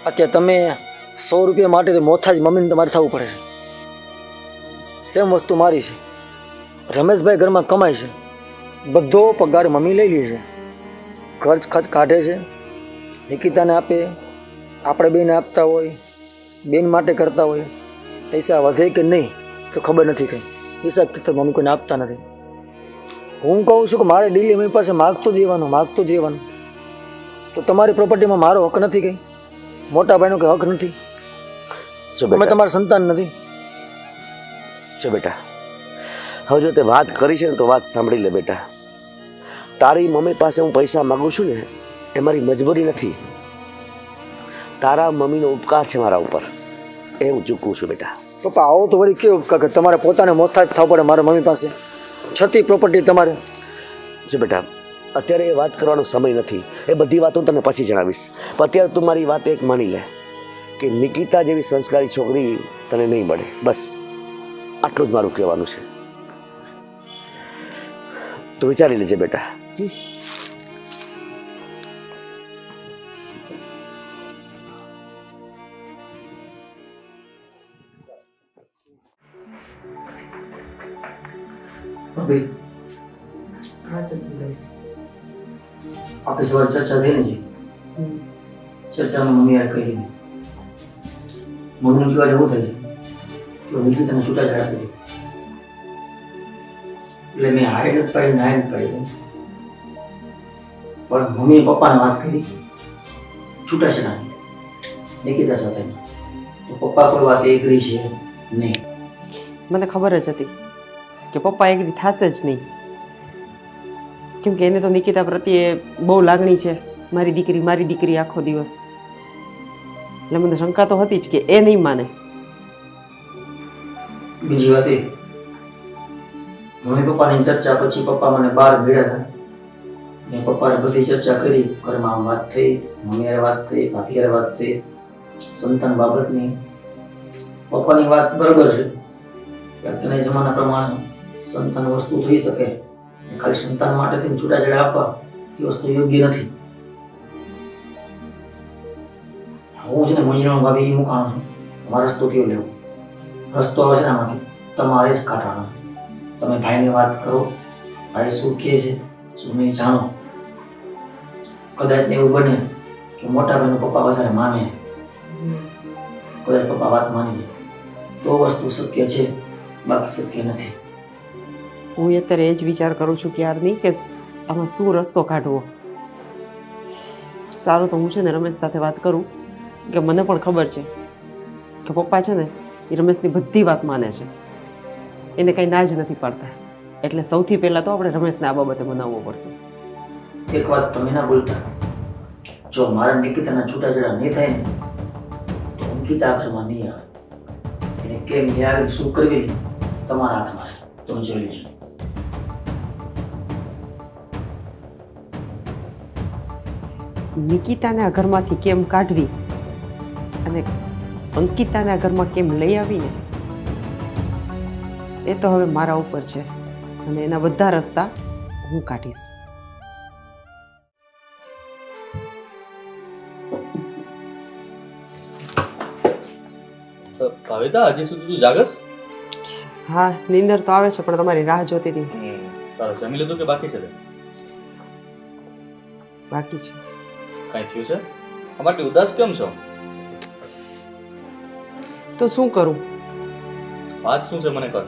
અત્યારે તમે 100 રૂપિયા માટે તો મોથા જ મમ્મીને તમારે થવું પડે છે. સેમ વસ્તુ મારી છે. રમેશભાઈ ઘરમાં કમાય છે, બધો પગાર મમ્મી લઈ લે છે, ખર્ચ કાઢે છે, નિકિતાને આપે, આપણે બેને આપતા હોય, બેન માટે કરતા હોય. પૈસા વધે કે નહીં તો ખબર નથી કંઈ. હિસાબ કિતાબ મમ્મી કોઈને આપતા નથી. હું કહું છું કે મારે ડેલી મમ્મી પાસે માગતું જ રહેવાનું. તો તમારી પ્રોપર્ટીમાં મારો હક નથી કંઈ, મોટા ભાઈનો કંઈ હક નથી. તમે તમારા સંતાન નથી. જો બેટા હવે જો તે વાત કરી છે ને તો વાત સાંભળી લે બેટા. તારી મમ્મી પાસે હું પૈસા માગું છું ને એ મારી મજબૂરી નથી, તારા મમ્મીનો ઉપકાર છે મારા ઉપર, એ હું ચૂકવું છું બેટા. પપ્પા આવો તો વળી કેવું કે તમારે પોતાને મોથા જ થવું પડે મારા મમ્મી પાસે, છતી પ્રોપર્ટી તમારે. જો બેટા અત્યારે એ વાત કરવાનો સમય નથી, એ બધી વાત હું તને પછી જણાવીશ. પણ અત્યારે તું મારી વાત એક માની લે કે નિકિતા જેવી સંસ્કારી છોકરી તને નહીં મળે. બસ આટલું જ મારું કહેવાનું છે. તો વિચારી લેજે બેટા. ભાભી આપણે સવારે ચર્ચા થઈ ને જી, ચર્ચામાં મમ્મી યાર કહી દીધી. મમ્મીનું કહેવાય એવું થાય છે તો નિકિતાને છૂટાછેડા આપી દીધી. એટલે મેં હાય નથી પાડી નાય નથી પાડી, પણ મમ્મીએ પપ્પાને વાત કરી છૂટાછેડા નિકિતા સાથે. તો પપ્પા કોઈ વાત એગ્રી છે નહીં. મને ખબર જ હતી કે પપ્પા એગ્રી થશે જ નહીં, કેમ કે એને તો નિકિતા પ્રત્યે બહુ લાગણી છે. મારી દીકરી આખો દિવસ. એટલે મને શંકા તો હતી જ કે એ નહીં માને. બીજી વાત એ, મમ્મી પપ્પાની ચર્ચા પછી પપ્પા મને બહાર ભેળ્યા હતા ને પપ્પાએ બધી ચર્ચા કરી. ઘરમાં વાત થઈ, મમ્મી હારે વાત થઈ, ભાભી હારે વાત થઈ, સંતાન બાબતની. પપ્પાની વાત બરાબર છે કે અત્યારના જમાના પ્રમાણે સંતાન વસ્તુ થઈ શકે, ખાલી સંતાન માટે તેમ છૂટાછેડા આપવા એ વસ્તુ યોગ્ય નથી. હું છે ને મૂંઝવણ ભાભી મુકાણો છું. તમારો રસ્તો કયો લેવો? રસ્તો આવે છે ને આમાંથી તમારે જ કાઢવાનો. તમે ભાઈને વાત કરો, ભાઈ શું કહે છે શું નહીં જાણો. કદાચ ને એવું બને કે મોટા ભાઈનો પપ્પા વધારે માને, કદાચ પપ્પા વાત માની લે તો વસ્તુ શક્ય છે, બાકી શક્ય નથી. હું અત્યારે એ જ વિચાર કરું છું ક્યારની કે આમાં શું રસ્તો કાઢવો. સારું, તો હું છે ને રમેશ સાથે વાત કરું કે મને પણ ખબર છે કે પપ્પા છે ને એ રમેશની બધી વાત માને છે, એને કંઈ ના જ નથી પાડતા. એટલે સૌથી પહેલાં તો આપણે રમેશને આ બાબતે મનાવવો પડશે. એક વાત તમે ના ભૂલતા, જો મારા નિકિતાના છૂટાછેડા નહીં થાય ને તો અંકિતા આખરમાં નહીં આવે. એને કેમ નહીં આવે, શું કરવી તમારા હાથમાં છે, તમે જોઈ લેજો. નિકિતાને આ ઘરમાંથી કેમ કાઢવી અને અંકિતાને આ ઘરમાં કેમ લઈ આવીને એ તો હવે મારા ઉપર છે અને એના બધા રસ્તા હું કાઢીશ. ભાવિતા, હજી સુધી તું જાગસ? હા, નીંદર તો આવે છે પણ તમારી રાહ જોતી હતી. સરસ. જમી લીધું કે બાકી છે? બાકી છે. કાંઈ થયું છે? આટલી ઉદાસ કેમ છો? તો શું કરું? વાત શું છે મને કર.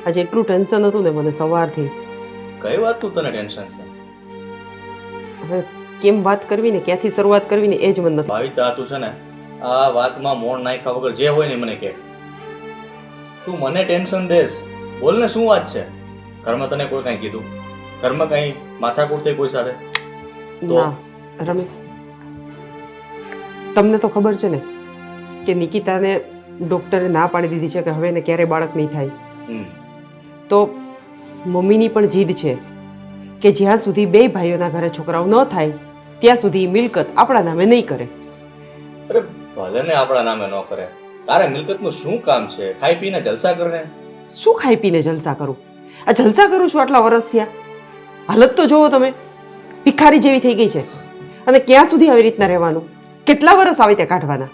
આજે એટલું ટેન્શન હતું ને મને સવારથી. કઈ વાતનું તને ટેન્શન છે? હવે કેમ વાત કરવી ને ક્યાંથી શરૂઆત કરવી ને એ જ મને નથી. ભાવિતા, તું છે ને આ વાતમાં મોણ નાખ્યા વગર જે હોય ને મને કહે. તું મને ટેન્શન દેસ. બોલ ને, શું વાત છે? ઘરમાં તને કોઈ કાંઈ કીધું? ઘરમાં કાંઈ માથાકૂટ થઈ કોઈ સાથે? ના રમેશ, તમને તો ખબર છે ને કે નિકિતાને ડૉક્ટરે ના પાડી દીધી છે કે હવે એને ક્યારેય બાળક નહીં થાય. તો મમ્મીની પણ જીદ છે કે જ્યાં સુધી બે ભાઈઓના ઘરે છોકરાઓ ન થાય ત્યાં સુધી મિલકત આપણા નામે નહીં કરે. અરે ભલે ને આપણા નામે ન કરે, તારે મિલકતનું શું કામ છે? ખાઈ પીને જલસા કરને. શું ખાઈ પીને જલસા કરું? આ જલસા કરું છું આટલા વર્ષ થયા. હાલત તો જોવો તમે, ભિખારી જેવી થઈ ગઈ છે. અને ક્યાં સુધી આવી રીતના રહેવાનું? કેટલા વર્ષ આવી રીતે કાઢવાના?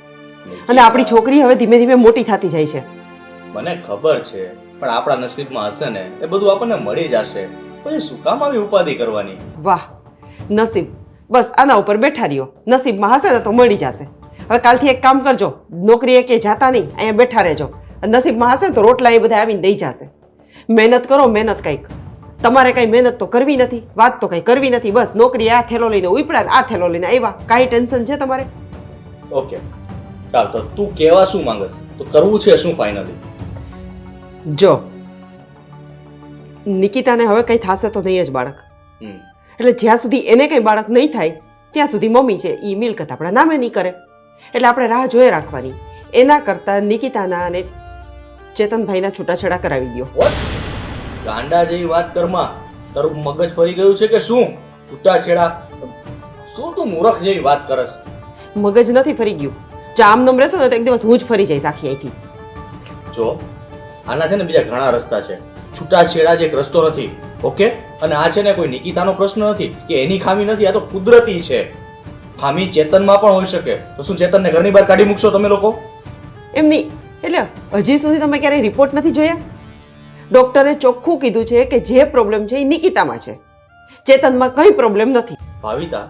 અને આપણી છોકરી હવે ધીમે ધીમે મોટી થતી જાય છે. મને ખબર છે, પણ આપણા નસીબમાં હશે ને એ બધું આપણને મળી જશે. પછી શું કામ આવી ઉપાધિ કરવાની? વાહ, નસીબ! બસ આના ઉપર બેઠા રહ્યો. નસીબમાં હશે ને તો મળી જશે. હવે કાલથી એક કામ કરજો, નોકરીએ કે જાતા નહીં, અહીંયા બેઠા રહેજો. નસીબમાં હશે ને તો રોટલા એ બધા આવીને દઈ જશે. મહેનત કરો, મહેનત કંઈક. તમારે કઈ મહેનત તો કરવી નથી, વાત તો કઈ કરવી નથી. બસ નોકરી આ થેલો લઈને ઉપડ્યા, આ થેલો લઈને આવ્યા. કાંઈ ટેન્શન છે તમારે? ઓકે, ચાલ તો તું કેવા શું માંગે છે? તો કરવું છે શું ફાઇનલી? જો નિકિતાને હવે કંઈ થશે તો નહીં જ બાળક. એટલે જ્યાં સુધી એને કંઈ બાળક નહીં થાય ત્યાં સુધી મમ્મી છે એ મિલકત આપણા નામે નહીં કરે. એટલે આપણે રાહ જોઈ રાખવાની. એના કરતાં નિકિતાના અને ચેતનભાઈના છૂટાછેડા કરાવી દો. ગાંડા જેવી વાત કરમાં. તારું મગજ ફરી ગયું છે કે શું? છૂટાછેડા? શું તું મૂર્ખ જેવી વાત કરસ? મગજ નથી ફરી ગયું. જો આમ નમ રહેશો ને તો એક દિવસ હું જ ફરી જઈશ આખી અહીંથી. જો આના છે ને બીજા ઘણા રસ્તા છે. છૂટાછેડા જ એક રસ્તો નથી. ઓકે? અને આ છે ને કોઈ નિકિતાનો પ્રશ્ન નથી કે એની ખામી નથી, આ તો કુદરતી છે. ખામી ચેતનમાં પણ હોઈ શકે. તો શું ચેતનને ઘરની બહાર કાઢી મૂકશો તમે લોકો? એમ નહીં. એટલે હજી સુધી તમે ક્યારેય રિપોર્ટ નથી જોયા? ડોક્ટરે ચોખ્ખું કીધું છે કે જે પ્રોબ્લેમ છે એ નિકિતામાં છે, ચેતનમાં કંઈ પ્રોબ્લેમ નથી. ભાવિતા,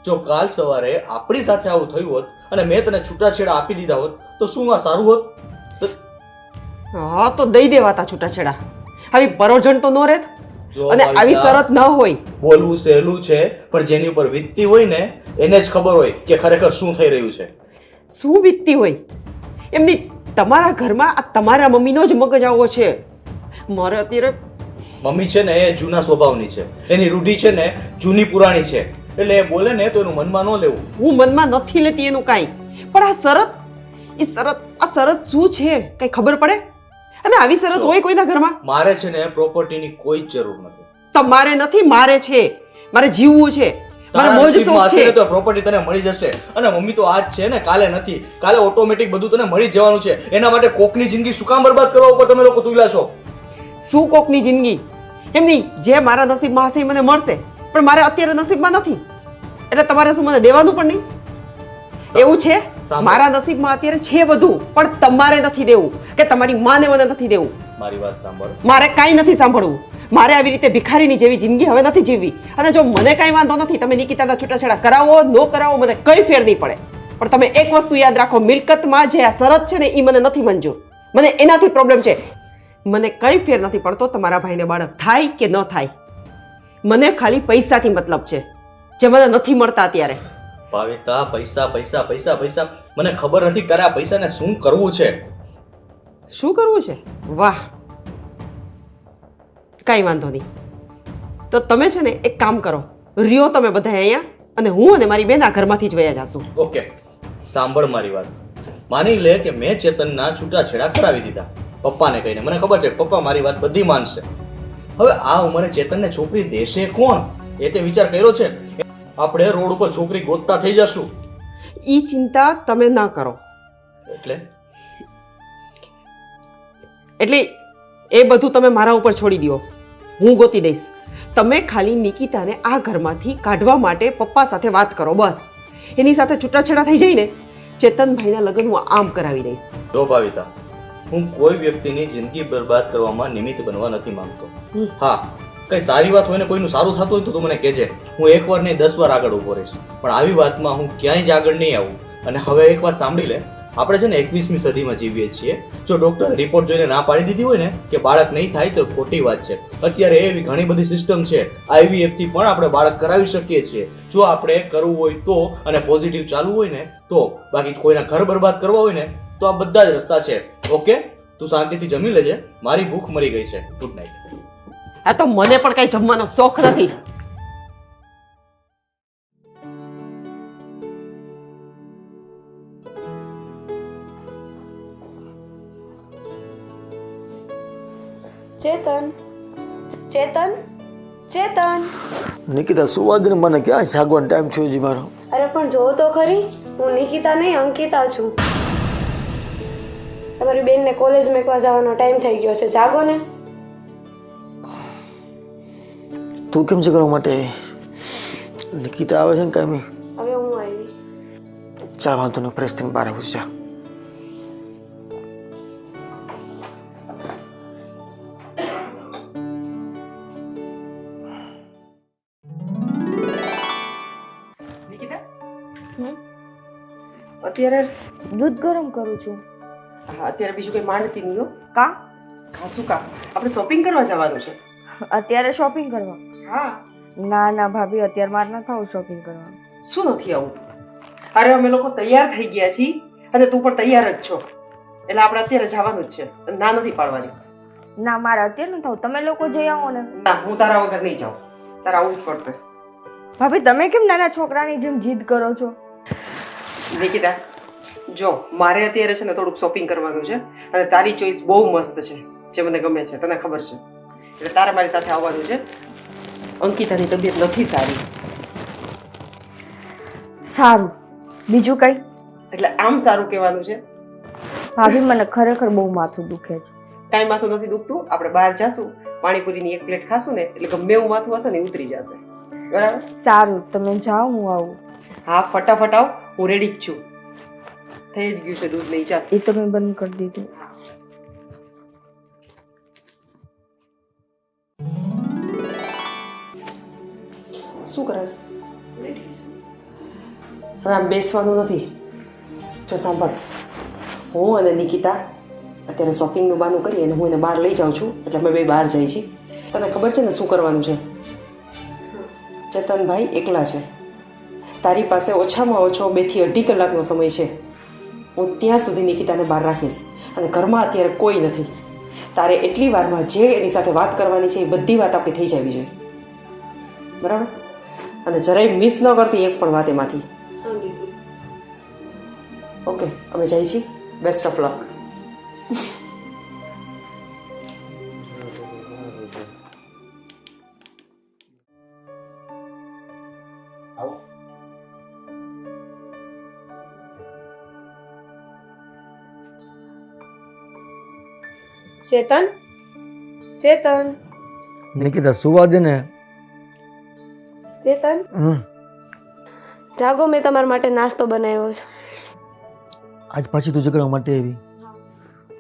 જો કાલ સવારે આપણી સાથે આવું થયું હોત અને મેં તને છૂટાછેડા આપી દીધા હોત તો શું આ સારું હોત? હા, તો દઈ દેવાતા છૂટાછેડા. આવી પરોજણ તો ન રહેત. જો અને આવી ભાવિતા, શરત ન હોય. બોલવું સહેલું છે, પણ જેની ઉપર વીતતી હોય ને એને જ ખબર હોય કે ખરેખર શું થઈ રહ્યું છે. શું વીતતી હોય? એમની તમારા ઘરમાં આ તમારા મમ્મીનો જ મગજ આવો છે. મારે અત્યારે મમ્મી છે ને એ જૂના સ્વભાવની છે, એની રૂઢી છે ને જૂની પુરાણી છે. એટલે એ બોલે ને તો એનું મનમાં ન લેવું. હું મનમાં નથી લેતી એનું કાંઈ, પણ આ શરત શું છે કઈ ખબર પડે? અને આવી શરત હોય કોઈના ઘરમાં? મારે છે ને પ્રોપર્ટીની કોઈ જ જરૂર નથી. તમારે નથી, મારે છે. મારે જીવવું છે, મારે મોજ શોખ છે. તો પ્રોપર્ટી તને મળી જશે. અને મમ્મી તો આજ છે ને કાલે નથી. કાલે ઓટોમેટિક બધું તને મળી જ જવાનું છે. એના માટે કોકની જિંદગી શું કામ બરબાદ કરવા ઉપર તમે લોકો તુલ્યા છો? શું કોકની જિંદગી? એમ નહીં, જે મારા નસીબમાં હશે એ મને મળશે, પણ મારે અત્યારે નસીબમાં નથી, એટલે તમારે શું મને દેવાનું પણ નહીં? એવું છે? મારા નસીબમાં અત્યારે છે બધું, પણ તમારે નથી દેવું, કે તમારી માને મને નથી દેવું. મારી વાત સાંભળ. મારે કાંઈ નથી સાંભળવું. મારે આવી રીતે ભિખારીની જેવી જિંદગી હવે નથી જીવવી. અને જો મને કાંઈ વાંધો નથી, તમે નિકિતાના છૂટાછેડા કરાવો ન કરાવો મને કંઈ ફેર નહીં પડે, પણ તમે એક વસ્તુ યાદ રાખો, મિલકતમાં જે આ શરત છે ને એ મને નથી મંજૂર. મને એનાથી પ્રોબ્લેમ છે. મને કંઈ ફેર નથી પડતો તમારા ભાઈને બાળક થાય કે ન થાય. મને ખાલી પૈસાથી મતલબ છે, જે મને નથી મળતા અત્યારે. ભાવિકા, પૈસા પૈસા પૈસા પૈસા, મને ખબર નથી તારે આ પૈસાને શું કરવું છે. શું કરવું છે? વાહ, કાંઈ વાંધો નહીં. તો તમે છે ને એક કામ કરો, રહ્યો તમે બધા અહીંયા, અને હું અને મારી બેન આ ઘરમાંથી જ વયા જાશું. ઓકે, સાંભળ મારી વાત. માની લે કે મેં ચેતનના છૂટાછેડા કરાવી દીધા પપ્પાને કહીને. મને ખબર છે પપ્પા મારી વાત બધી માનશે. હવે આ ઉંમરે ચેતનને છોકરી દેશે કોણ? એ તે વિચાર કર્યો છે? આપણે રોડ ઉપર છોકરી ગોતતા થઈ જશું. ઈ ચિંતા તમે ના કરો. એટલે એ બધું તમે મારા ઉપર છોડી દો, હું ગોતી દઈશ. તમે ખાલી નિકિતાને આ ઘરમાંથી કાઢવા માટે પપ્પા સાથે વાત કરો, બસ. એની સાથે છૂટાછેડા થઈ જાય ને, ચેતનભાઈના લગ્ન હું આમ કરાવી દઈશ. જો ભાવિતા, હું કોઈ વ્યક્તિની જિંદગી બરબાદ કરવામાં નિમિત્ત બનવા નથી માંગતો. હા, કઈ સારી વાત હોય ને કોઈનું સારું થતું હોય તો તું મને કહેજે. હું એક વાર નહીં 10 વાર આગળ ઉભો રહીશ, પણ આવી વાતમાં હું ક્યાંય જ આગળ નહીં આવું. અને હવે એક વાત સાંભળી લે, આપણે છે ને 21મી સદીમાં જીવીએ છીએ. જો ડોક્ટર રિપોર્ટ જોઈને ના પાડી દીધી હોય ને કે બાળક નહીં થાય તો ખોટી વાત છે. અત્યારે એવી ઘણી બધી સિસ્ટમ છે, IVF થી પણ આપણે બાળક કરાવી શકીએ છીએ, જો આપણે કરવું હોય તો, અને પોઝિટિવ ચાલવું હોય ને તો. બાકી કોઈના ઘર બરબાદ કરવા હોય ને તો આ બધા જ રસ્તા છે. ઓકે, તું શાંતિથી જમી લેજે, મારી ભૂખ મરી ગઈ છે. Good night. આ તો મને પણ કઈ જમવાનો શોખ નથી. ચેતન, ચેતન, ચેતન. નિકિતા સુવા દે ને, મને ક્યાં જાગવાનો ટાઈમ થયો છે મારો. અરે પણ જો તો ખરી, હું નિકિતા નહીં અંકિતા છું. તમારી બેનને કોલેજ મેકવા જવાનો ટાઈમ થઈ ગયો છે, જાગો ને. તું કેમ છે કરવા માટે? નિકિતા આવે છે ને કાંઈ? હવે હું આવી. ચાલ વાંધો નહીં, ફ્રેશ થઈને બહાર આવું છું. અત્યારે દૂધ ગરમ કરું છું. હા, અત્યારે બીજું કઈ માંડતી નહીં હો. કા? ખાસું કા, આપણે શોપિંગ કરવા જવાનું છે. અત્યારે શોપિંગ કરવા? હા. ના ના ભાભી, અત્યારે મારે ન થવું શોપિંગ કરવા. શું નથી આવું? અરે અમે લોકો તૈયાર થઈ ગયા છીએ અને તું પણ તૈયાર જ છો, એટલે આપણે અત્યારે જવાનું જ છે. ના નથી પાડવાની. ના, મારે અત્યારે ન થવું, તમે લોકો જઈ આવો ને. ના, હું તારા વગર નહીં જાઉં, તારા આવવું જ પડશે. ભાભી, તમે કેમ નાના છોકરાની જેમ જીદ કરો છો? નિકિતા, જો મારે અત્યારે છે ને થોડુંક શોપિંગ કરવાનું છે, અને તારી ચોઈસ બહુ મસ્ત છે, જે મને ગમે છે, તને ખબર છે, એટલે તારે મારી સાથે આવવાનું છે. અંકિતાની તબિયત નથી સારી. સારું, બીજું કઈ? એટલે આમ સારું કહેવાનું છે. ભાભી, મને ખરેખર બહુ માથું દુખે છે. કાંઈ માથું નથી દુખતું, આપણે બહાર જાશું, પાણીપુરીની એક પ્લેટ ખાશું ને એટલે ગમે એવું માથું હશે ને ઉતરી જશે. બરાબર? સારું, તમે જાઓ, હું આવું. હા, ફટાફટ આવ, હું રેડી જ છું. થઈ જ ગયું છે દૂધ નહીં, ચાલ. એ તમે બંધ કરી દીધું. શું કરસ? હવે આમ બેસવાનું નથી. જો સાંભળ, હું અને નિકિતા અત્યારે શોપિંગનું બહાનું કરીએ અને હું એને બહાર લઈ જાઉં છું, એટલે અમે બે બહાર જઈએ છીએ. તને ખબર છે ને શું કરવાનું છે? ચેતનભાઈ એકલા છે, તારી પાસે ઓછામાં ઓછો 2 થી 2.5 કલાકનો સમય છે. હું ત્યાં સુધી નિકિતાને બહાર રાખીશ, અને ઘરમાં અત્યારે કોઈ નથી. તારે એટલી વારમાં જે એની સાથે વાત કરવાની છે એ બધી વાત આપણી થઈ જવી જોઈએ. બરાબર? અને જરાય મિસ ન કરતી એક પણ વાત એમાંથી. ઓકે, અમે જઈએ છીએ. Best of luck. Chetan, Chetan, Nikita સુવા દે ને. ચેતન, જાગો, મેં તમારા માટે નાસ્તો બનાવ્યો છે. આજ પાછી તું ઝઘડવા માટે આવી.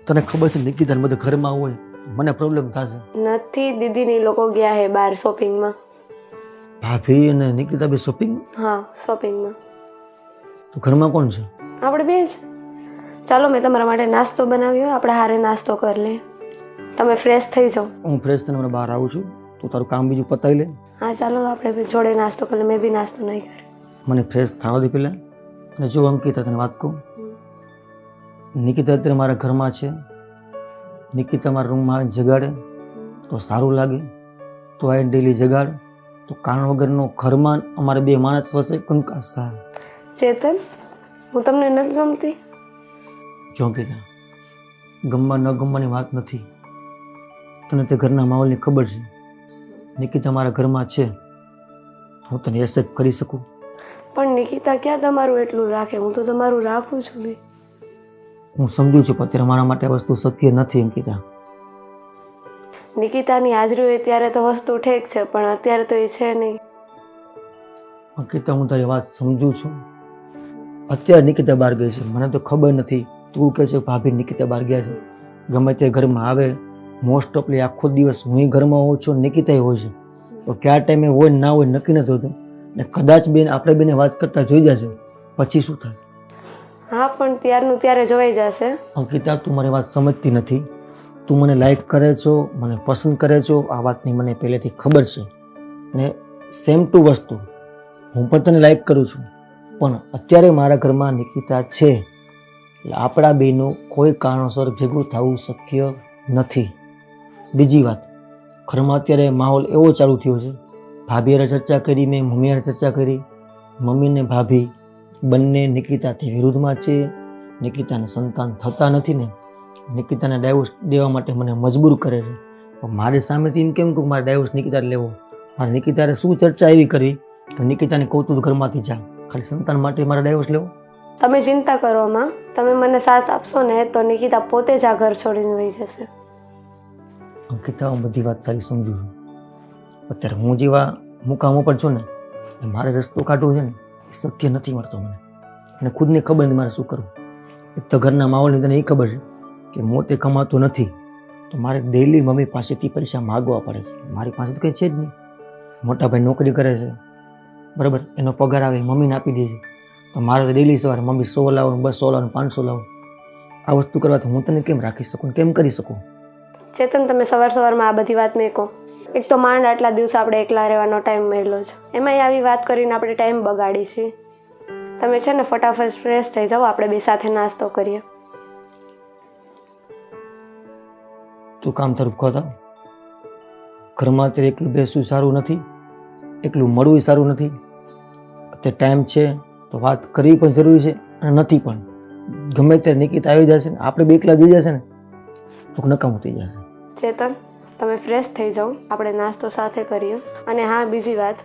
તને ખબર છે નિકિતા બધા ઘરમાં હોય, મને પ્રોબ્લેમ થશે. નથી, દીદીની લોકો ગયા હે બહાર શોપિંગમાં. ભાભી અને નિકિતા બે શોપિંગ? હા, શોપિંગમાં. તો ઘરમાં કોણ છે? આપણે બે જ. ચાલો, મેં તમારા માટે નાસ્તો બનાવ્યો, આપણે હારે નાસ્તો કરી લઈએ. તમે ફ્રેશ થઈ જાઓ. હું ફ્રેશ થઈને મને બહાર આવું છું, તું તારું કામ બીજું પતાવી લે. હા, ચાલો, આપણે જોડે નાસ્તો કરી લઈએ. મેં બી નાસ્તો નહીં કર્યો. મને ફ્રેશ થવા દે પહેલાં. અને જો અંકિતા તને વાત કહું, નિકિતા અત્યારે મારા ઘરમાં છે. નિકિતા મારા રૂમમાં આવીને જગાડે તો સારું લાગે, તો આવીને ડેલી જગાડ તો કારણ વગરનો ઘરમાં અમારે બે માણસ વચ્ચે કંકાસ થાય. ચેતન, હું તમને નથી ગમતી? જો અંકિતા, ગમવા ન ગમવાની વાત નથી. તને તે ઘરના માહોલની ખબર છે. નિકિતા મારા ઘરમાં છે, હું તને એસેપ્ટ કરી શકું. પણ નિકિતા ક્યાં તમારું એટલું રાખે? હું તો તમારું રાખું છું બી. હું સમજુ છું, પણ અત્યારે મારા માટે આ વસ્તુ શક્ય નથી અંકિતા. નિકિતાની હાજરી હોય ત્યારે તો વસ્તુ ઠીક છે, પણ અત્યારે તો એ છે નહીં. અંકિતા, હું તારી વાત સમજુ છું. અત્યારે નિકિતા બહાર ગઈ છે, મને તો ખબર નથી. તું કહે છે ભાભી નિકિતા બહાર ગયા છે. ગમે તે ઘરમાં આવે, મોસ્ટ ઓફલી આખો દિવસ હું ઘરમાં હોઉં છું, નિકિતા હોય છે. તો કયા ટાઈમે હોય ના હોય નક્કી નથી હોતું. ને કદાચ બેન આપણે બેને વાત કરતા જોઈ જશે, પછી શું થાય? હા, પણ ત્યારનું ત્યારે જોવાઈ જશે. અંકિતા, તું મારી વાત સમજતી નથી. તું મને લાઈક કરે છો, મને પસંદ કરે છો, આ વાતની મને પહેલેથી ખબર છે. ને સેમ ટુ વસ્તુ હું પણ તને લાઈક કરું છું, પણ અત્યારે મારા ઘરમાં નિકિતા છે, એટલે આપણા બેનું કોઈ કારણોસર ભેગું થવું શક્ય નથી. બીજી વાત, ઘરમાં અત્યારે માહોલ એવો ચાલુ થયો છે. ભાભી હારે ચર્ચા કરી, મેં મમ્મી હારે ચર્ચા કરી. મમ્મી ને ભાભી બંને નિકિતાથી વિરુદ્ધમાં છે. નિકિતાને સંતાન થતા નથી ને નિકિતાને ડાયવોર્સ દેવા માટે મને મજબૂર કરે છે. પણ મારી સામેથી એમ કેમ કહું મારે ડાયવોર્સ નિકિતાને લેવો? મારે નિકિતાને શું ચર્ચા એવી કરી કે નિકિતાને કહું તું ઘરમાંથી જા, ખાલી સંતાન માટે મારે ડાયવોર્સ લેવો? તમે ચિંતા કરો માં, તમે મને સાથ આપશો ને તો નિકિતા પોતે જ આ ઘર છોડીને વહી જશે. અંકિતા, હું બધી વાત તારી સમજુ છું. અત્યારે હું જેવા મુકામો પર છું ને, એ મારે રસ્તો કાઢવો છે ને એ શક્ય નથી મળતો મને. અને ખુદને ખબર નથી મારે શું કરવું. એક તો ઘરના માહોલની તને એ ખબર છે કે મોતે કમાતું નથી, તો મારે ડેલી મમ્મી પાસેથી પૈસા માગવા પડે છે. મારી પાસે તો કંઈ છે જ નહીં. મોટા ભાઈ નોકરી કરે છે, બરાબર, એનો પગાર આવે મમ્મીને આપી દે છે. તો મારે તો ડેલી સવારે મમ્મી 100 લાવો, 200 લાવો, 500 લાવો. આ વસ્તુ કરવાથી હું તને કેમ રાખી શકું, કેમ કરી શકું? ચેતન, તમે સવારમાં આ બધી વાત મેં કહો. એક તો માંડ આટલા દિવસ આપણે એકલા રહેવાનો ટાઈમ મળેલો છે, એમાંય આવી વાત કરીને આપણે ટાઈમ બગાડી છે. તમે છે ને ફટાફટ ફ્રેશ થઈ જાઓ, આપણે બે સાથે નાસ્તો કરીએ. તું કામ તરફ કહો. ઘરમાં અત્યારે એકલું બેસવું સારું નથી, એકલું મળવું સારું નથી. અત્યારે ટાઈમ છે તો વાત કરવી પણ જરૂરી છે અને નથી પણ. ગમે ત્યારે નિકિતા આવી જશે ને આપણે બે એકલા જઈ જશે ને તો નકામું થઈ જશે. ચેતન, તમે ફ્રેશ થઈ જાઓ, આપણે નાસ્તો સાથે કરીએ. અને હા, બીજી વાત,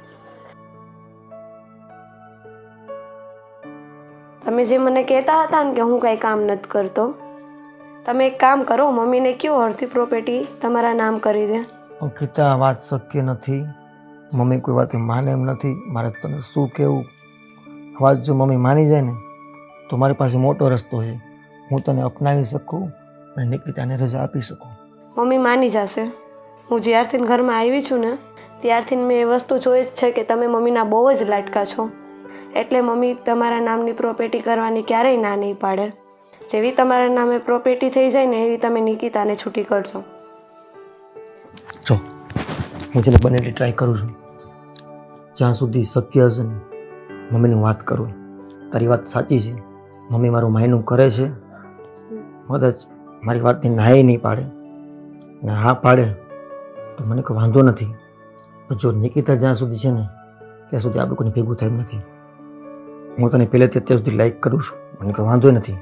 તમે જે મને કહેતા હતા ને કે હું કાંઈ કામ નથી કરતો, તમે એક કામ કરો, મમ્મીને કહો અડધી પ્રોપર્ટી તમારા નામ કરી દે. અંકિતા, આ વાત શક્ય નથી. મમ્મી કોઈ વાત માને એમ નથી. મારે તને શું કહેવું? આ વાત જો મમ્મી માની જાય ને તો મારી પાસે મોટો રસ્તો છે. હું તને અપનાવી શકું અને નિકિતાને રજા આપી શકું. મમ્મી માની જશે. હું જ્યારથી ઘરમાં આવી છું ને ત્યારથી મેં એ વસ્તુ જોઈ જ છે કે તમે મમ્મીના બહુ જ લાડકા છો. એટલે મમ્મી તમારા નામની પ્રોપર્ટી કરવાની ક્યારેય ના નહીં પાડે. જેવી તમારા નામે પ્રોપર્ટી થઈ જાય ને એવી તમે નિકિતાને છૂટી કરજો. જો હું જેને બને એટલી ટ્રાય કરું છું, જ્યાં સુધી શક્ય હશે ને મમ્મીની વાત કરું. તારી વાત સાચી છે, મમ્મી મારું માયનું કરે છે મદદ, મારી વાતની નાય નહીં પાડે ને હા પાડે તો મને કોઈ વાંધો નથી. જો નિકિતા જ્યાં સુધી છે ને ત્યાં સુધી આપણે કોઈને ભેગું થયું નથી. હું તને પહેલેથી અત્યાર સુધી લાઈક કરું છું, મને કોઈ વાંધો નથી.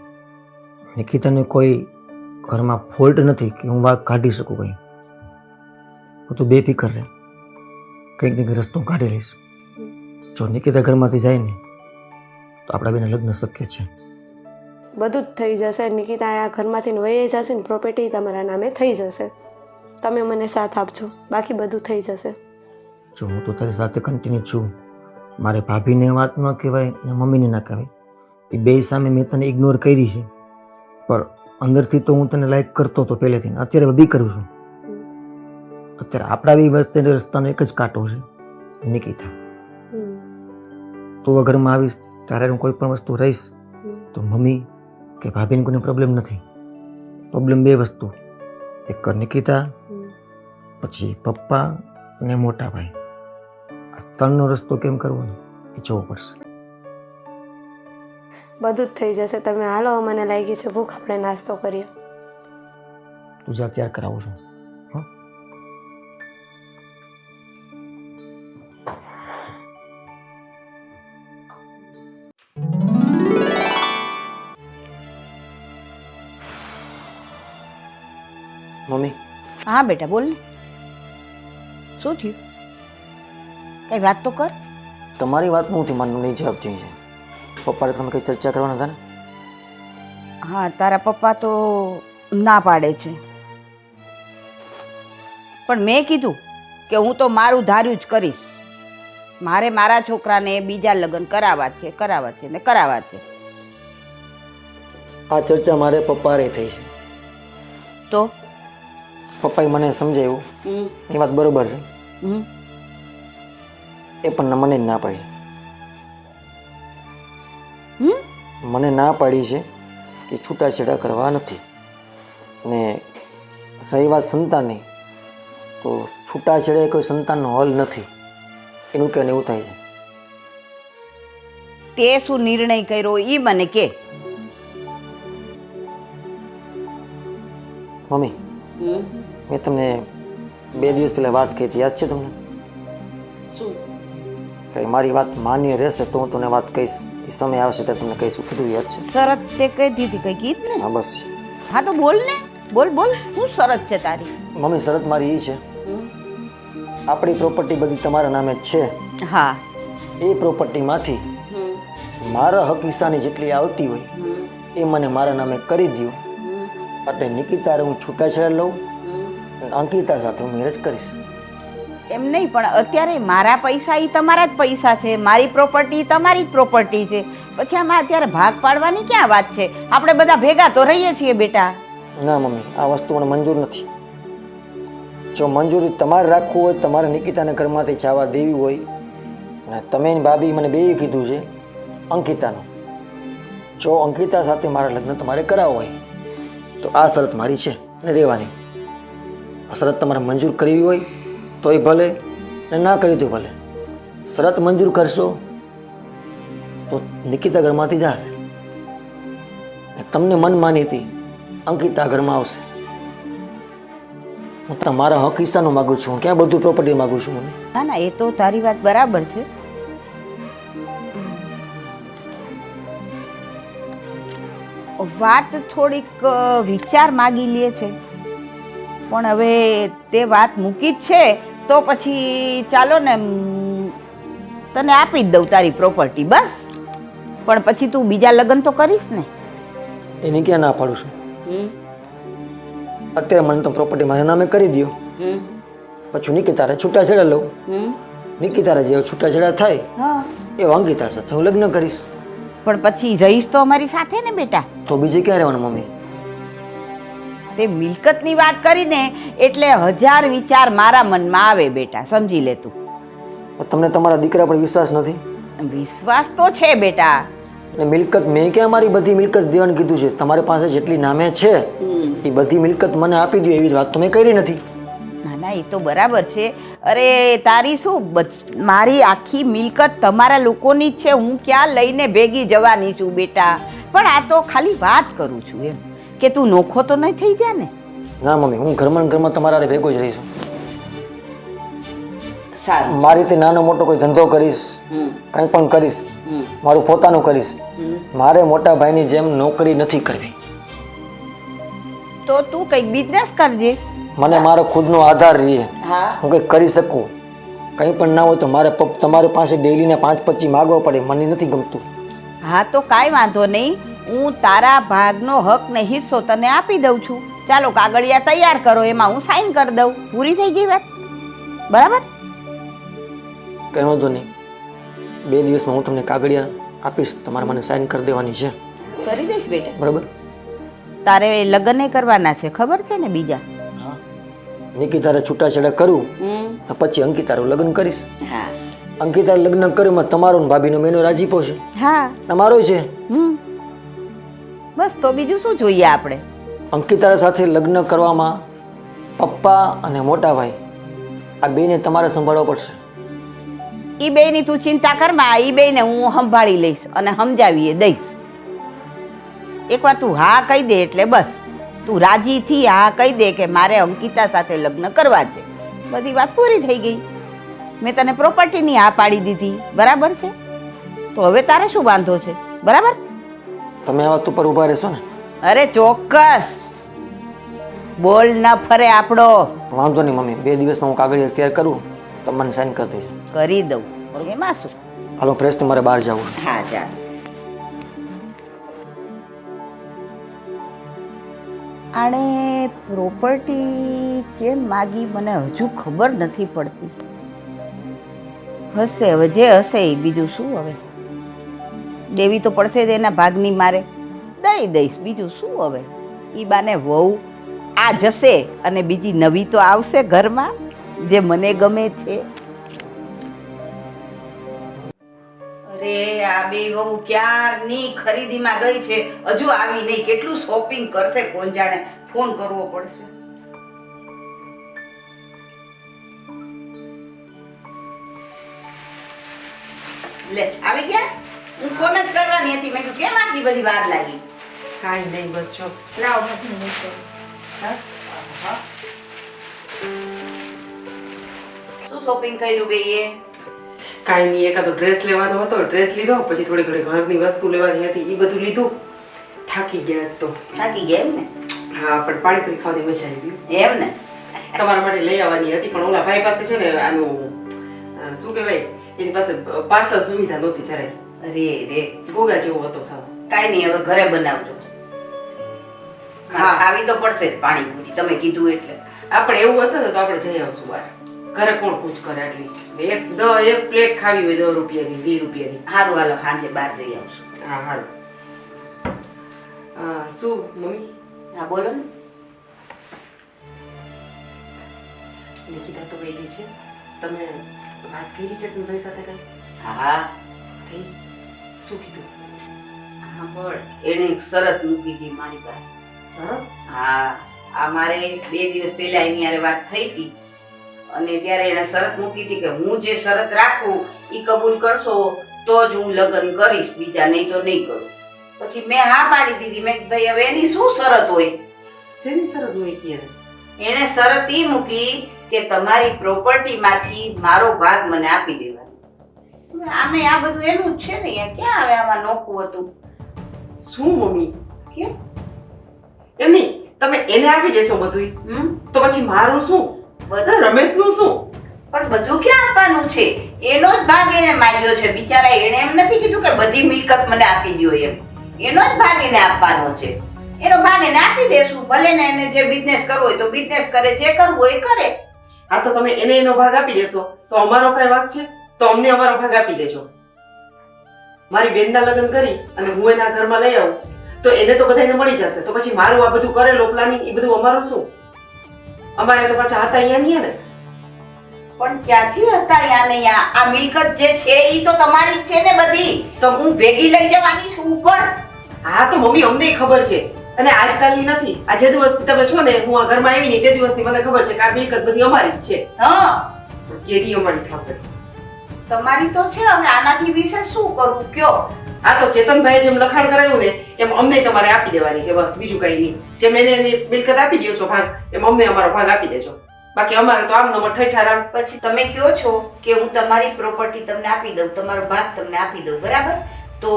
નિકિતાને કોઈ ઘરમાં ફોલ્ટ નથી કે હું વાત કાઢી શકું કંઈ. હું તો બેફિકર રહે, કંઈક ને કંઈક રસ્તો કાઢી લઈશ. જો નિકિતા ઘરમાંથી જાય ને તો આપણા બેના લગ્ન શક્ય છે. બધું જ થઈ જશે. નિકિતા આ ઘરમાંથી વહી જશે ને પ્રોપર્ટી તમારા નામે થઈ જશે. તમે મને સાથ આપજો, બાકી બધું થઈ જશે. જો હું તો તારી સાથે કન્ટિન્યુ છું. મારે ભાભીને વાત ન કહેવાય ને મમ્મીને ના કહેવાય, એ બે સામે મેં તને ઇગ્નોર કરી છે. પણ અંદરથી તો હું તને લાઈક કરતો હતો પહેલેથી, અત્યારે બી કરું છું. અત્યારે આપણા બી વચ્ચે રસ્તાનો એક જ કાંટો છે, નિકિતા. તું ઘરમાં આવીશ ત્યારે હું કોઈ પણ વસ્તુ રહીશ તો મમ્મી કે ભાભીને કોઈને પ્રોબ્લેમ નથી. પ્રોબ્લેમ બે વસ્તુ, એક નિકિતા, પછી પપ્પા અને મોટા ભાઈ. આ ત્રણનો રસ્તો કેમ કરવો ને એ જોવો પડશે. બધું જ થઈ જશે. તમે હાલો, મને લાગી છે ભૂખ, આપણે નાસ્તો કરીએ. તું જા તૈયાર કરાવું છું. હા, મમ્મી હા બેટા બોલ ને, શું થયું? કઈ વાત તો કર. તમારી વાત નથી માનવું, નહીં જવાબ જોઈએ છે. પપ્પાને તમે કંઈ ચર્ચા કરવાના હતા ને? હા, તારા પપ્પા તો ના પાડે છે, પણ મેં કીધું કે હું તો મારું ધાર્યું જ કરીશ. મારે મારા છોકરાને બીજા લગ્ન કરાવવા જ છે ને કરાવવા જ છે. આ ચર્ચા મારે પપ્પાએ થઈ છે. તો પપ્પાએ મને સમજાવ્યું, એ વાત બરોબર છે. એ પણ મને જ ના પાડી. મને ના પાડી છે કે છૂટાછેડા કરવા નથી. ને રહી વાત સંતાનની, તો છૂટાછેડા એ કોઈ સંતાનનો હલ નથી, એનું કે એવું થાય છે. તે શું નિર્ણય કર્યો એ મને કે. મમ્મી, મેં તમને 2 દિવસ પહેલા વાત કરી હતી, યાદ છે તમને? શું? કે મારી વાત માન્ય રહેશે તો હું તમને વાત કહીશ, એ સમય આવશે ત્યારે તમને કહીશું. કીધું યાદ છે? શરત તે કહી દીધી, કઈ કીધ ને? હા બસ. હા તો બોલ ને, બોલ બોલ, શું શરત છે તારી? મમ્મી, શરત મારી એ છે, આપણી પ્રોપર્ટી બધી તમારા નામે જ છે. હા, એ પ્રોપર્ટીમાંથી મારા હક હિસ્સાની જેટલી આવતી હોય એ મને મારા નામે કરી દો. એટલે નિકિતા હું છૂટાછેડા લઉં, અંકિતા સાથે હું મેરેજ કરીશ. એમ નહીં, પણ અત્યારે મારા પૈસા એ તમારા જ પૈસા છે, મારી પ્રોપર્ટી તમારી જ પ્રોપર્ટી છે. પછી આમાં અત્યારે ભાગ પાડવાની ક્યાં વાત છે? આપણે બધા ભેગા તો રહીએ છીએ બેટા. ના મમ્મી, આ વસ્તુ મને મંજૂર નથી. જો મંજૂરી તમારે રાખવું હોય, તમારે નિકિતાને ઘરમાંથી જવા દેવી હોય, અને તમે એની ભાભી મને બે કીધું છે અંકિતાનું, જો અંકિતા સાથે મારા લગ્ન તમારે કરાવવા હોય તો આ શરત મારી છે ને રહેવાની. આ શરત તમારે મંજૂર કરવી હોય તોય ભલે ને ના કરી દો ભલે. શરત મંજૂર કરશો તો નિકિતા ઘરમાંથી જશે, તમને મન માની હતી અંકિતા ઘરમાં આવશે. હું તમારા હક હિસ્સાનું માગું છું, હું ક્યાં બધું પ્રોપર્ટી માગું છું. ના ના, એ તો તારી વાત બરાબર છે. વાત થોડીક વિચાર માગી લે છે, પણ હવે તે વાત મૂકી જ છે તો પછી ચાલો ને, તને આપી જ દઉં તારી પ્રોપર્ટી બસ. પણ પછી તું બીજા લગ્ન તો કરીશ ને? એની ક્યાં ના પાડું છું. અત્યારે મને તો પ્રોપર્ટી મારા નામે કરી દો, પછી નિકિતારે છૂટાછેડા લઉં. નિકિતારે જે છૂટાછેડા થાય એ અંકિતા સાથે હું લગ્ન કરીશ. પણ પછી રહીશ તો અમારી સાથે ને બેટા? તો બીજે ક્યાં રહેવાનું મમ્મી? તે મિલકતની વાત કરીને એટલે 1000 વિચાર મારા મનમાં આવે બેટા, સમજી લે તું. તમને તમારા દીકરા પર વિશ્વાસ નથી? વિશ્વાસ તો છે બેટા. ને મિલકત મેં ક્યાં મારી બધી મિલકત દેવાનું કીધું છે? તમારી પાસે જેટલી નામે છે એ બધી મિલકત મને આપી દો, એવી વાત તો મેં કરી નથી. ના ના, એ તો બરાબર છે. અરે તારી શું, મારી આખી મિલકત તમારા લોકોની જ છે. હું ક્યાં લઈને ભેગી જવાની છું બેટા? પણ આ તો ખાલી વાત કરું છું એમ, કે તું નોખો તો નહીં થઈ જાય ને? ના મમ્મી, હું ઘરમાં તમારા ભેગો જ રહીશું. સારું મારી રીતે નાનો મોટો કોઈ ધંધો કરીશ, હમ કંઈ પણ કરીશ, હમ મારું પોતાનું કરીશ. હમ. મારે મોટા ભાઈની જેમ નોકરી નથી કરવી. તો તું કંઈક બિઝનેસ કરજે. મને મારો ખુદનો આધાર રહીએ, હા હું કંઈક કરી શકું. કંઈ પણ ના હોય તો મારે તમારી પાસે ડેલીને 5-25 માગવા પડે, મને નથી ગમતું. હા તો કાંઈ વાંધો નહીં, હું તારા ભાગનો હક ને હિસ્સો તને આપી દઉં છું. ચાલો કાગળિયા તૈયાર કરો, એમાં હું સાઈન કરી દઉં. પૂરી થઈ ગઈ વાત, બરાબર? કંઈ વાંધો નહીં, 2 દિવસમાં હું તમને કાગળિયા આપીશ, તમારે મને સાઈન કરી દેવાની છે. કરી દઈશ બેટા. બરાબર? તારે લગ્ન કરવાના છે, ખબર છે ને? બીજા નિકિતારે છૂટાછેડા કરું હમ પછી અંકિતારું લગ્ન કરીશ. હા અંકિતા લગ્ન કર્યું તમારો ને ભાભીનો મેનો રાજીપો છે, હા અમારો છે. હમ બસ તો બીજું શું જોઈએ આપણે? અંકિતા સાથે લગ્ન કરવામાં પપ્પા અને મોટા ભાઈ આ બેને તમારે સંભાળવા પડશે. ઈ બેયની તું ચિંતા કરમાં, ઈ બેયને હું સંભાળી લઈશ અને સમજાવીએ દઈશ. એકવાર તું હા કહી દે એટલે બસ, તું રાજીથી હા કહી દે કે મારે અંકિતા સાથે લગ્ન કરવા છે, બધી વાત પૂરી થઈ ગઈ. મેં તને પ્રોપર્ટીની હા પાડી દીધી, બરાબર છે? તો હવે તારે શું વાંધો છે? બરાબર? તમે આ વાત ઉપર ઊભા રહેશો ને? અરે ચોક્કસ, બોલ ન ફરે આપણો. વાંધો નહીં મમ્મી, 2 દિવસમાં હું કાગળિયા તૈયાર કરું તો મને સાઈન કરી દેજો. કરી દઉં, એમાં શું? હાલો પ્રેસ, તમારે બહાર જવું. હા ચાલ. આણે પ્રોપર્ટી કેમ માગી મને હજુ ખબર નથી પડતી. હશે હવે જે હશે એ, બીજું શું હવે? દેવી તો પડશે જ એના ભાગની, મારે દઈ દઈશ, બીજું શું હવે? ઈ બાને વહુ આ જશે અને બીજી નવી તો આવશે ઘરમાં, જે મને ગમે છે. અરે આ બે વહુ ક્યારની ખરીદીમાં ગઈ છે, હજુ આવી નહીં. કેટલું શોપિંગ કરશે કોણ જાણે. ફોન કરવો પડશે. લે આવી ગયા? હું ફોન જ કરવાની હતી, મેં કીધું કેમ આટલી બધી વાર લાગી? કાંઈ નહીં, બસ જો લાવ નથી મૂકો. શું શોપિંગ કર્યું બેયે? કાંઈ નહીં, એકાદો ડ્રેસ લેવાનો હતો, ડ્રેસ લીધો, પછી થોડી ઘણી ઘરની વસ્તુ લેવાની હતી, એ બધું લીધું. થાકી ગયા આજ તો. થાકી ગયા એમ ને? હા, પણ પાણીપુરી ખાવાની મજા આવી. એમ ને? તમારા માટે લઈ આવવાની હતી, પણ ઓલા ભાઈ પાસે છે ને આનું શું કહેવાય, એની પાસે પાર્સલ સુવિધા નહોતી જરાય. અરે રે, ગોગા જેવો હતો સાવ. કાંઈ નહીં, હવે ઘરે બનાવજો. હા, આવી તો પડશે જ પાણીપુરી, તમે કીધું એટલે. આપણે એવું હશે ને તો આપણે જઈ આવશું બહાર. ઘરે કોણ પૂછ કરે આટલી? એક પ્લેટ ખાવી હોય 10 રૂપિયાની, 20 રૂપિયાની. સારું હાલો, સાંજે બહાર જઈ આવશું. હા હારું. શું મમ્મી? હા બોલો ને. નિકિતા તો ગયેલી છે, તમે વાત કરી ચેતનભાઈ સાથે કઈ? હા થઈ? શું કીધું? હા બોલ. એને એક શરત મૂકી હતી મારી પાસે. સરસ. હા, આ મારે 2 દિવસ પહેલા એની હારે વાત થઈ હતી અને ત્યારે એને શરત મૂકી હતી કે હું જે શરત રાખું એ કબૂલ કરશો તો જ હું લગ્ન કરીશ, બીજા નહીં તો નહીં કરું. પછી મેં હા પાડી દીધી. મેં કીધું, ભાઈ હવે એની શું શરત હોય? શેની શરત મૂકી એને? એણે શરત ઈ મૂકી કે તમારી પ્રોપર્ટીમાંથી મારો ભાગ મને આપી દેવાનો. આમે આ બધું એનું જ છે ને, યાર ક્યાં આવે આમાં નોખું હતું? શું મમ્મી? કેમ? એમ નહીં, તમે એને આપી દેશો બધું, તો પછી મારું શું? બધા રમેશનું શું? પણ બધું ક્યાં આપવાનું છે? એનો જ ભાગ એને માંગ્યો છે બિચારા. એને એમ નથી કીધું કે બધી મિલકત મને આપી દો એમ. એનો જ ભાગ એને આપવાનો છે. એનો ભાગ એને આપી દેશું. ભલે ને એને જે બિઝનેસ કરવો હોય તો બિઝનેસ કરે, જે કરવું હોય એ કરે. આ તો તમે એને એનો ભાગ આપી દેશો તો અમારો કઈ વાંક છે? તો અમને અમારો ભાગ આપી દેજો. મારી બેનના લગ્ન કરી અને હું એના ઘરમાં લઈ આવું તો એને તો બધાને મળી જશે. તો પછી મારું આ બધું કરેલો પ્લાનિંગ એ બધું અમારું શું? અમારે તો પાછા હતા અહીંયા નહીં ને. પણ ક્યાંથી હતા યા ને યા? આ મિલકત જે છે ઈ તો તમારી જ છે ને બધી. તો હું ભેગી લઈ જવાની છું ઉપર. હા તો મમ્મી અમને ખબર છે, અને આજકાલની નથી. આ જે દિવસથી તમે છો ને હું આ ઘરમાં આવી ને તે દિવસની મને ખબર છે કે આ મિલકત બધી અમારી જ છે. હા, કેરી અમારી થશે. તમારી તો છે. હવે આનાથી વિશે શું કરવું કયો? આ તો ચેતનભાઈએ જેમ લખાણ કરાવ્યું ને એમ અમને તમારે આપી દેવાની છે, બસ બીજું કઈ નહીં. જેમ એને એની મિલકત આપી દો છો ભાગ, એમ અમને અમારો ભાગ આપી દેજો, બાકી અમારે તો આમનો ઠઠારામ. પછી તમે કહો છો કે હું તમારી પ્રોપર્ટી તમને આપી દઉં, તમારો ભાગ તમને આપી દઉં, બરાબર? તો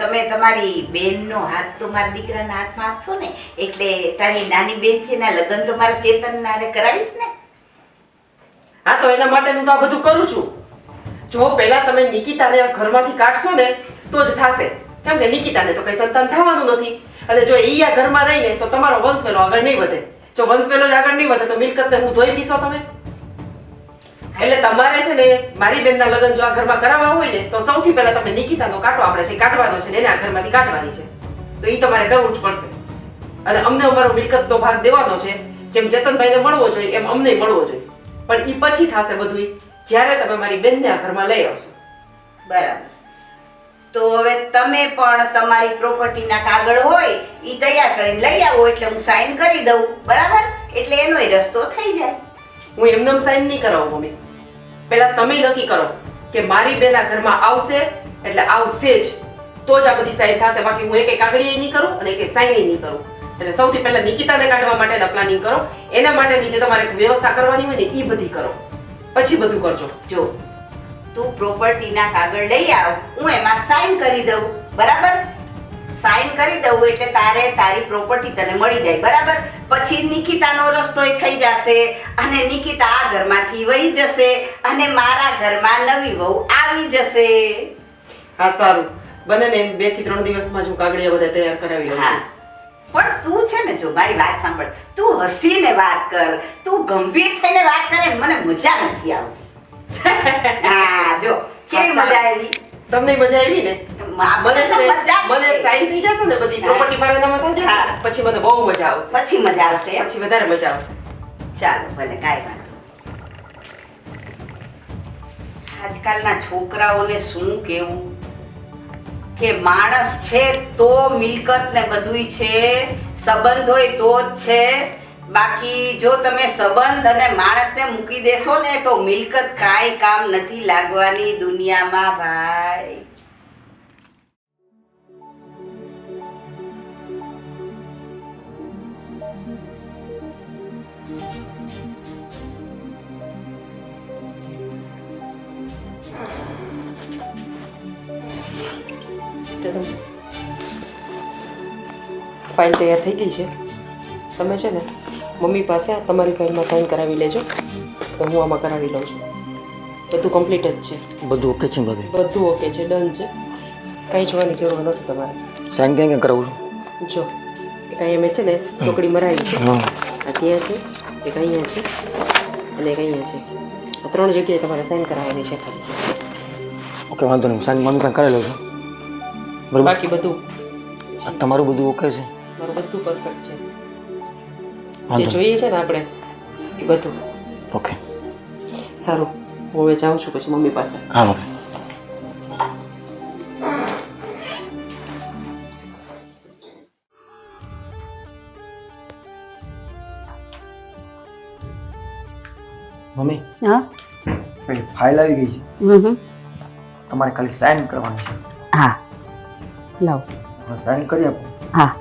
તમે તમારી બેનનો હાથ તો મારા દીકરાના હાથમાં આપશો ને, એટલે તારી નાની બેન છે એના લગ્ન તો મારા ચેતનના હારે કરાવીશ ને. હા, તો એના માટેનું તો આ બધું કરું છું. જો પહેલા તમે નિકિતાને આ ઘરમાંથી કાઢશો ને તો જ થશે, કેમ કે નિકિતાને તો કઈ સંતાન થવાનું નથી, અને જો ઈ આ ઘરમાં રહીને તો તમારો વંશવેલો આગળ નહીં વધે. જો વંશવેલો જ આગળ નહીં વધે તો મિલકતને હું ધોઈ પીશો તમે. એટલે તમારે છે ને મારી બેનના લગ્ન જો આ ઘરમાં કરાવવા હોય ને તો સૌથી પહેલા તમે નિકિતાનો કાંટો આપણે છે કાઢવાનો છે ને એને આ ઘરમાંથી કાઢવાની છે, તો ઈ તમારે કરવું જ પડશે. અને અમને અમારો મિલકતનો ભાગ દેવાનો છે, જેમ ચેતનભાઈને મળવો જોઈએ એમ અમને મળવો જોઈએ, પણ ઈ પછી થશે બધું જ્યારે તમે મારી બેનને આ ઘરમાં લઈ આવશો. બરાબર. તો હવે તમે પણ તમારી પ્રોપર્ટીના કાગળ હોય એ તૈયાર કરીને લઈ આવો, એટલે હું સાઈન કરી દઉં, બરાબર? એટલે એનોય રસ્તો થઈ જાય. હું એમનેમ સાઈન નહીં કરાવું મમ્મી. પહેલા તમે નક્કી કરો કે મારી બેન આ ઘરમાં આવશે એટલે આવશે જ, તો જ આ બધી સાઈન થશે. બાકી હું એકે કાગળીએ નહીં કરું અને એકે સાઈન નહીં કરું. એટલે સૌથી પહેલા નિકિતાને કાઢવા માટેના પ્લાનિંગ કરો, એના માટેની જે તમારે વ્યવસ્થા કરવાની હોય ને એ બધી કરો, પછી બધું કરજો. જો તું પ્રોપર્ટીના કાગળ લઈ આવ, હું એમાં સાઈન કરી દઉં, બરાબર? સાઈન કરી દઉં એટલે તારે તારી પ્રોપર્ટી તને મળી જાય, બરાબર? પછી નિકિતાનો રસ્તોય થઈ જશે અને નિકિતા આ ઘરમાંથી વહી જશે અને મારા ઘરમાં નવી વહુ આવી જશે. હા સારું, બને ને 2 થી 3 દિવસમાં જ હું કાગળિયા બધા તૈયાર કરાવી લઉં હા, છું. પણ તું છે ને, જો મારી વાત સાંભળ, તું હસીને વાત કર, તું ગંભીર થઈને વાત કરે ને મને મજા નથી આવતી. હા, જો કેવી મજા આવી? તમને મજા આવી ને? મને છે ને, મને સાઈન થઈ જશે ને બધી પ્રોપર્ટી મારા નામે થઈ જશે, પછી મને બહુ મજા આવશે. પછી મજા આવશે એમ? પછી વધારે મજા આવશે. ચાલો ભલે, કાંઈ વાંધો નહીં. આજકાલના છોકરાઓને શું કેવું કે માણસ છે તો મિલકત ને બધુંય છે, સંબંધ હોય તો જ છે. બાકી જો તમે સંબંધ અને માણસને મૂકી દેશો ને તો મિલકત કાંઈ કામ નથી લાગવાની દુનિયામાં ભાઈ. ફાઇલ તૈયાર થઈ ગઈ છે. તમે છે ને મમ્મી પાસે તમારી ફાઇલમાં સાઈન કરાવી લેજો, તો હું આમાં કરાવી લઉં છું. બધું કમ્પ્લીટ જ છે. બધું ઓકે છે ભાભી? બધું ઓકે છે, ડન છે, કાંઈ જોવાની જરૂર નથી તમારે. સાઈન ક્યાં ક્યાં કરાવું છું? જો એક અહીંયા મેં છે ને ચોકડી મરાવી છે, આ ત્યાં છે, એક અહીંયા છે અને એક અહીંયા છે. આ 3 જગ્યાએ તમારે સાઈન કરાવવાની છે ખાલી. ઓકે, વાંધો નહીં, સાઈન મમ્મી કાંઈ કરેલો છું. બરાબર, બાકી બધું તમારું બધું ઓકે છે? મારું બધું પરફેક્ટ છે. જે વાંધો જોઈએ છે ને આપણે એ બધું ઓકે. સારું, હું હવે જાઉં છું પછી મમ્મી પાસે. હા ભાભી. મમ્મી, હા ફાઇલ આવી ગઈ છે, તમારે ખાલી સાઈન કરવાની છે. હા, લાવ. સાઈન કરી આપો. હા,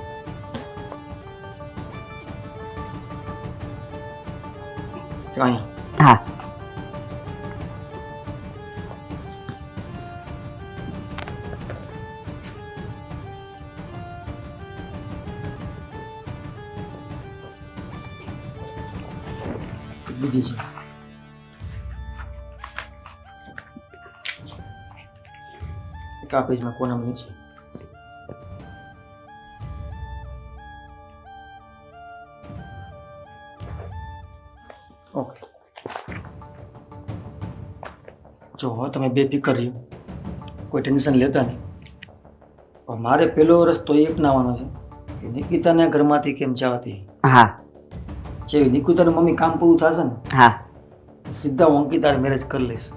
અહીંયા. હા. બીજી છે. એક આ પેજમાં કોનામાં નીચે. ઓકે, જો હવે તમે બેફિકર રહ્યો, કોઈ ટેન્શન લેતા નહીં. પણ મારે પહેલો રસ્તો એ અપનાવવાનો છે કે નિકિતાને ઘરમાંથી કેમ જવાતી. હા, જે નિકિતાનું મમ્મી કામ પૂરું થશે ને, હા, સીધા હું અંકિતાને મેરેજ કરી લઈશ.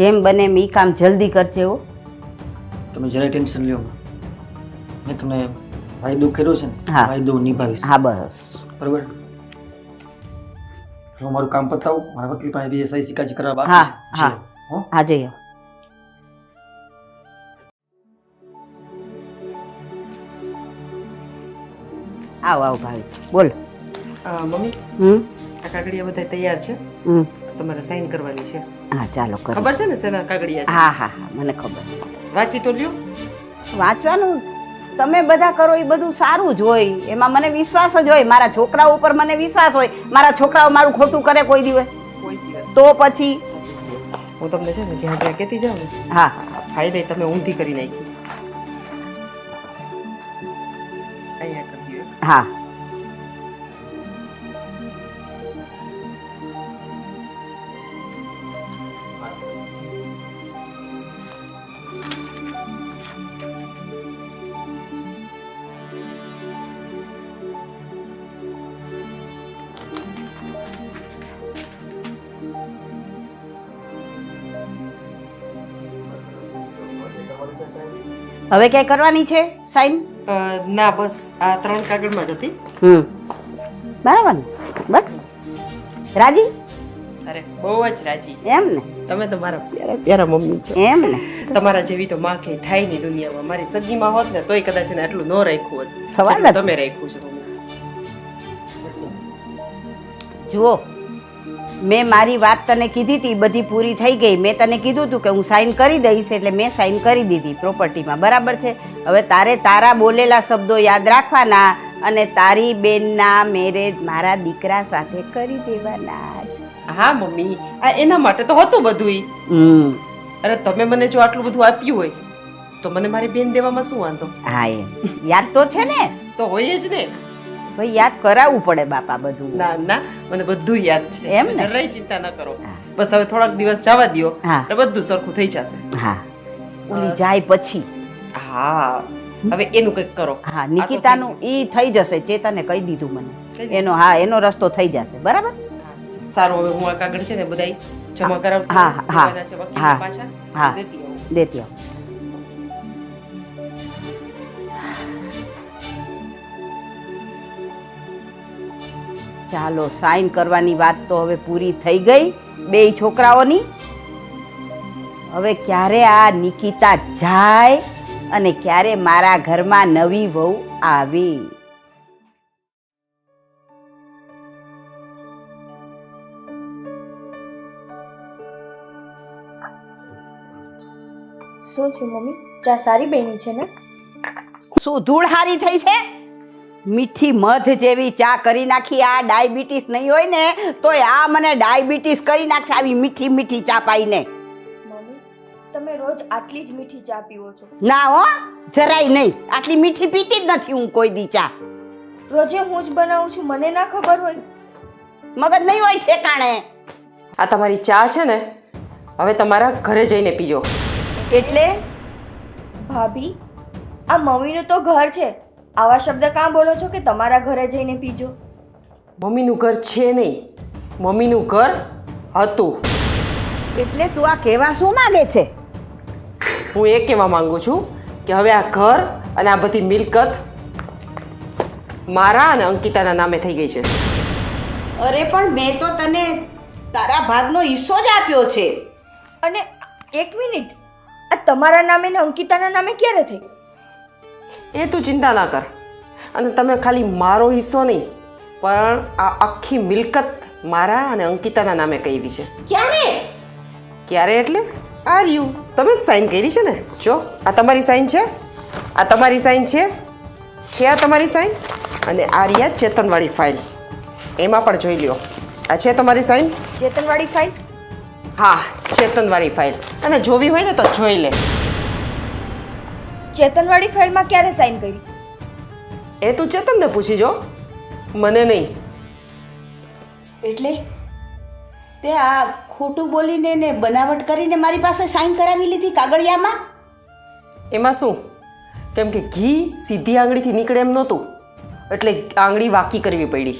જેમ બને એમ ઈ કામ જલ્દી કરજે હો. તમે જરાય ટેન્શન લ્યો. મેં તમને વાયદો કર્યો છે ને, હા. વાયદો નિભાવીશ. હા, બસ. બરોબર? હું મારું કામ પતાવું, મારા વકીલ પાસે બી સહી સિક્કાજી કરવા હા, બાકી હા. છે. હો? હા, જઈએ. આવ આવ ભાઈ, બોલ. મમ્મી, આ કાગળિયા બધા તૈયાર છે, હમ. તમારે સાઈન કરવાની છે. હા ચાલો કરો. ખબર છે ને શેના કાગળિયા છે? હા હા હા મને ખબર છે. વાંચી તો લ્યો. વાંચવાનું તમે બધા કરો એ બધું સારું જ હોય, એમાં મને વિશ્વાસ જ હોય, મારા છોકરાઓ ઉપર મને વિશ્વાસ હોય. મારા છોકરાઓ મારું ખોટું કરે કોઈ દિવસ કોઈ દિવસ તો પછી હું તમને છે ને જ્યાં જ્યાં કહેતી જાઉં ને હા ફાઇલ તમે ઊંધી કરી નાખી. અહીંયા કરી દો. હા હવે ક્યાંય કરવાની છે સાઈન? ના બસ આ 3 કાગળમાં જ હતી. બરાબર ને? બસ રાજી? અરે બહુ જ રાજી. એમ ને? તમે તો મારા પ્યારા પ્યારા મમ્મી છો. એમ ને? તમારા જેવી તો માં ક્યાંય થાય નહીં દુનિયામાં. મારી સગીમાં હોત ને તોય કદાચ એને આટલું ન રાખ્યું હોત સવાલ જ જેટલું તમે રાખ્યું છે મમ્મી. જુઓ, મેં મારી વાત તને કીધી હતી બધી પૂરી થઈ ગઈ. મેં તને કીધું હતું કે હું સાઈન કરી દઈશ, એટલે મેં સાઈન કરી દીધી પ્રોપર્ટીમાં. બરાબર છે? હવે તારે તારા બોલેલા શબ્દો યાદ રાખવાના અને તારી બેનના મેરેજ મારા દીકરા સાથે કરી દેવાના. હા મમ્મી, આ એના માટે તો હતું બધુંય. અરે તમે મને જો આટલું બધું આપ્યું હોય તો મને મારી બેન દેવામાં શું વાંધો? હા એમ યાદ તો છે ને? તો હોય જ ને. ભાઈ યાદ કરાવવું પડે બાપા બધું. ના ના મને બધું યાદ છે. એમ ને? જરાય ચિંતા ન કરો. બસ હવે થોડાક દિવસ જવા દ્યો હા. એટલે બધું સરખું થઈ જશે. હા ઓલી જાય પછી હા હવે એનું કંઈક કરો. હા નિકિતાનું ઈ થઈ જશે. ચેતને કહી દીધું મને. એનો હા એનો રસ્તો થઈ જશે. બરાબર? સારું હવે હું આ કાગળ છે ને બધાય જમા કરાવતી હા, હા, દેવાના છે વકીલને હા, પાછા. હા. દેતી આવું. દેતી આવો. ચાલો સાઈન કરવાની વાત તો હવે પૂરી થઈ ગઈ બેય છોકરાઓની. હવે ક્યારે આ નિકિતા જાય અને ક્યારે મારા ઘરમાં નવી વહુ આવે. શું થયું મમ્મી? ચા સારી બની છે ને? શું ધૂળ હારી થઈ છે? મીઠી મધ જેવી ચા કરી નાખી. આ ડાયાબિટીસ નહીં હોય ને તોય આ મને ડાયાબિટીસ કરી નાખશે આવી મીઠી મીઠી ચા પાઈને. મમ્મી તમે રોજ આટલી જ મીઠી ચા પીવો છો? ના હો, જરાય નહીં. આટલી મીઠી પીતી જ નથી હું કોઈ દી ચા. રોજે હું જ બનાવું છું, મને ના ખબર હોય? મગજ નહીં હોય ઠેકાણે. આ તમારી ચા છે ને હવે તમારા ઘરે જઈને પીજો. એટલે ભાભી આ મમ્મીનું તો ઘર છે, આવા શબ્દ કાં બોલો છો કે તમારા ઘરે જઈને પીજો? મમ્મીનું ઘર છે નહીં, મમ્મીનું ઘર હતું. એટલે તું આ કહેવા શું માંગે છે? હું એ કહેવા માંગુ છું કે હવે આ ઘર અને આ બધી મિલકત મારા અને અંકિતાના નામે થઈ ગઈ છે. અરે પણ મેં તો તને તારા ભાગનો હિસ્સો જ આપ્યો છે. અને એક મિનિટ, આ તમારા નામે ને અંકિતાના નામે ક્યારે થઈ? એ તું ચિંતા ના કર. અને તમે ખાલી મારો હિસ્સો નહીં પણ આ આખી મિલકત મારા અને અંકિતાના નામે કરી છે. ક્યારે? ક્યારે એટલે આ રહ્યું, તમે જ સાઈન કરી છે ને. જો આ તમારી સાઈન છે, આ તમારી સાઈન છે આ તમારી સાઈન, અને આ રહ્યા ચેતનવાળી ફાઇલ, એમાં પણ જોઈ લ્યો. આ છે તમારી સાઈન. ચેતનવાળી ફાઇલ? હા ચેતનવાળી ફાઇલ, અને જોવી હોય ને તો જોઈ લે. ચેતનવાળી ફાઇલમાં ક્યારે સાઈન કરી? એ તું ચેતનને પૂછી જો, મને નહીં. એટલે તે આ ખોટું બોલીને ને બનાવટ કરીને મારી પાસે સાઈન કરાવી લીધી કાગળિયામાં? એમાં શું, કેમ કે ઘી સીધી આંગળીથી નીકળે એમ નહોતું, એટલે આંગળી વાકી કરવી પડી.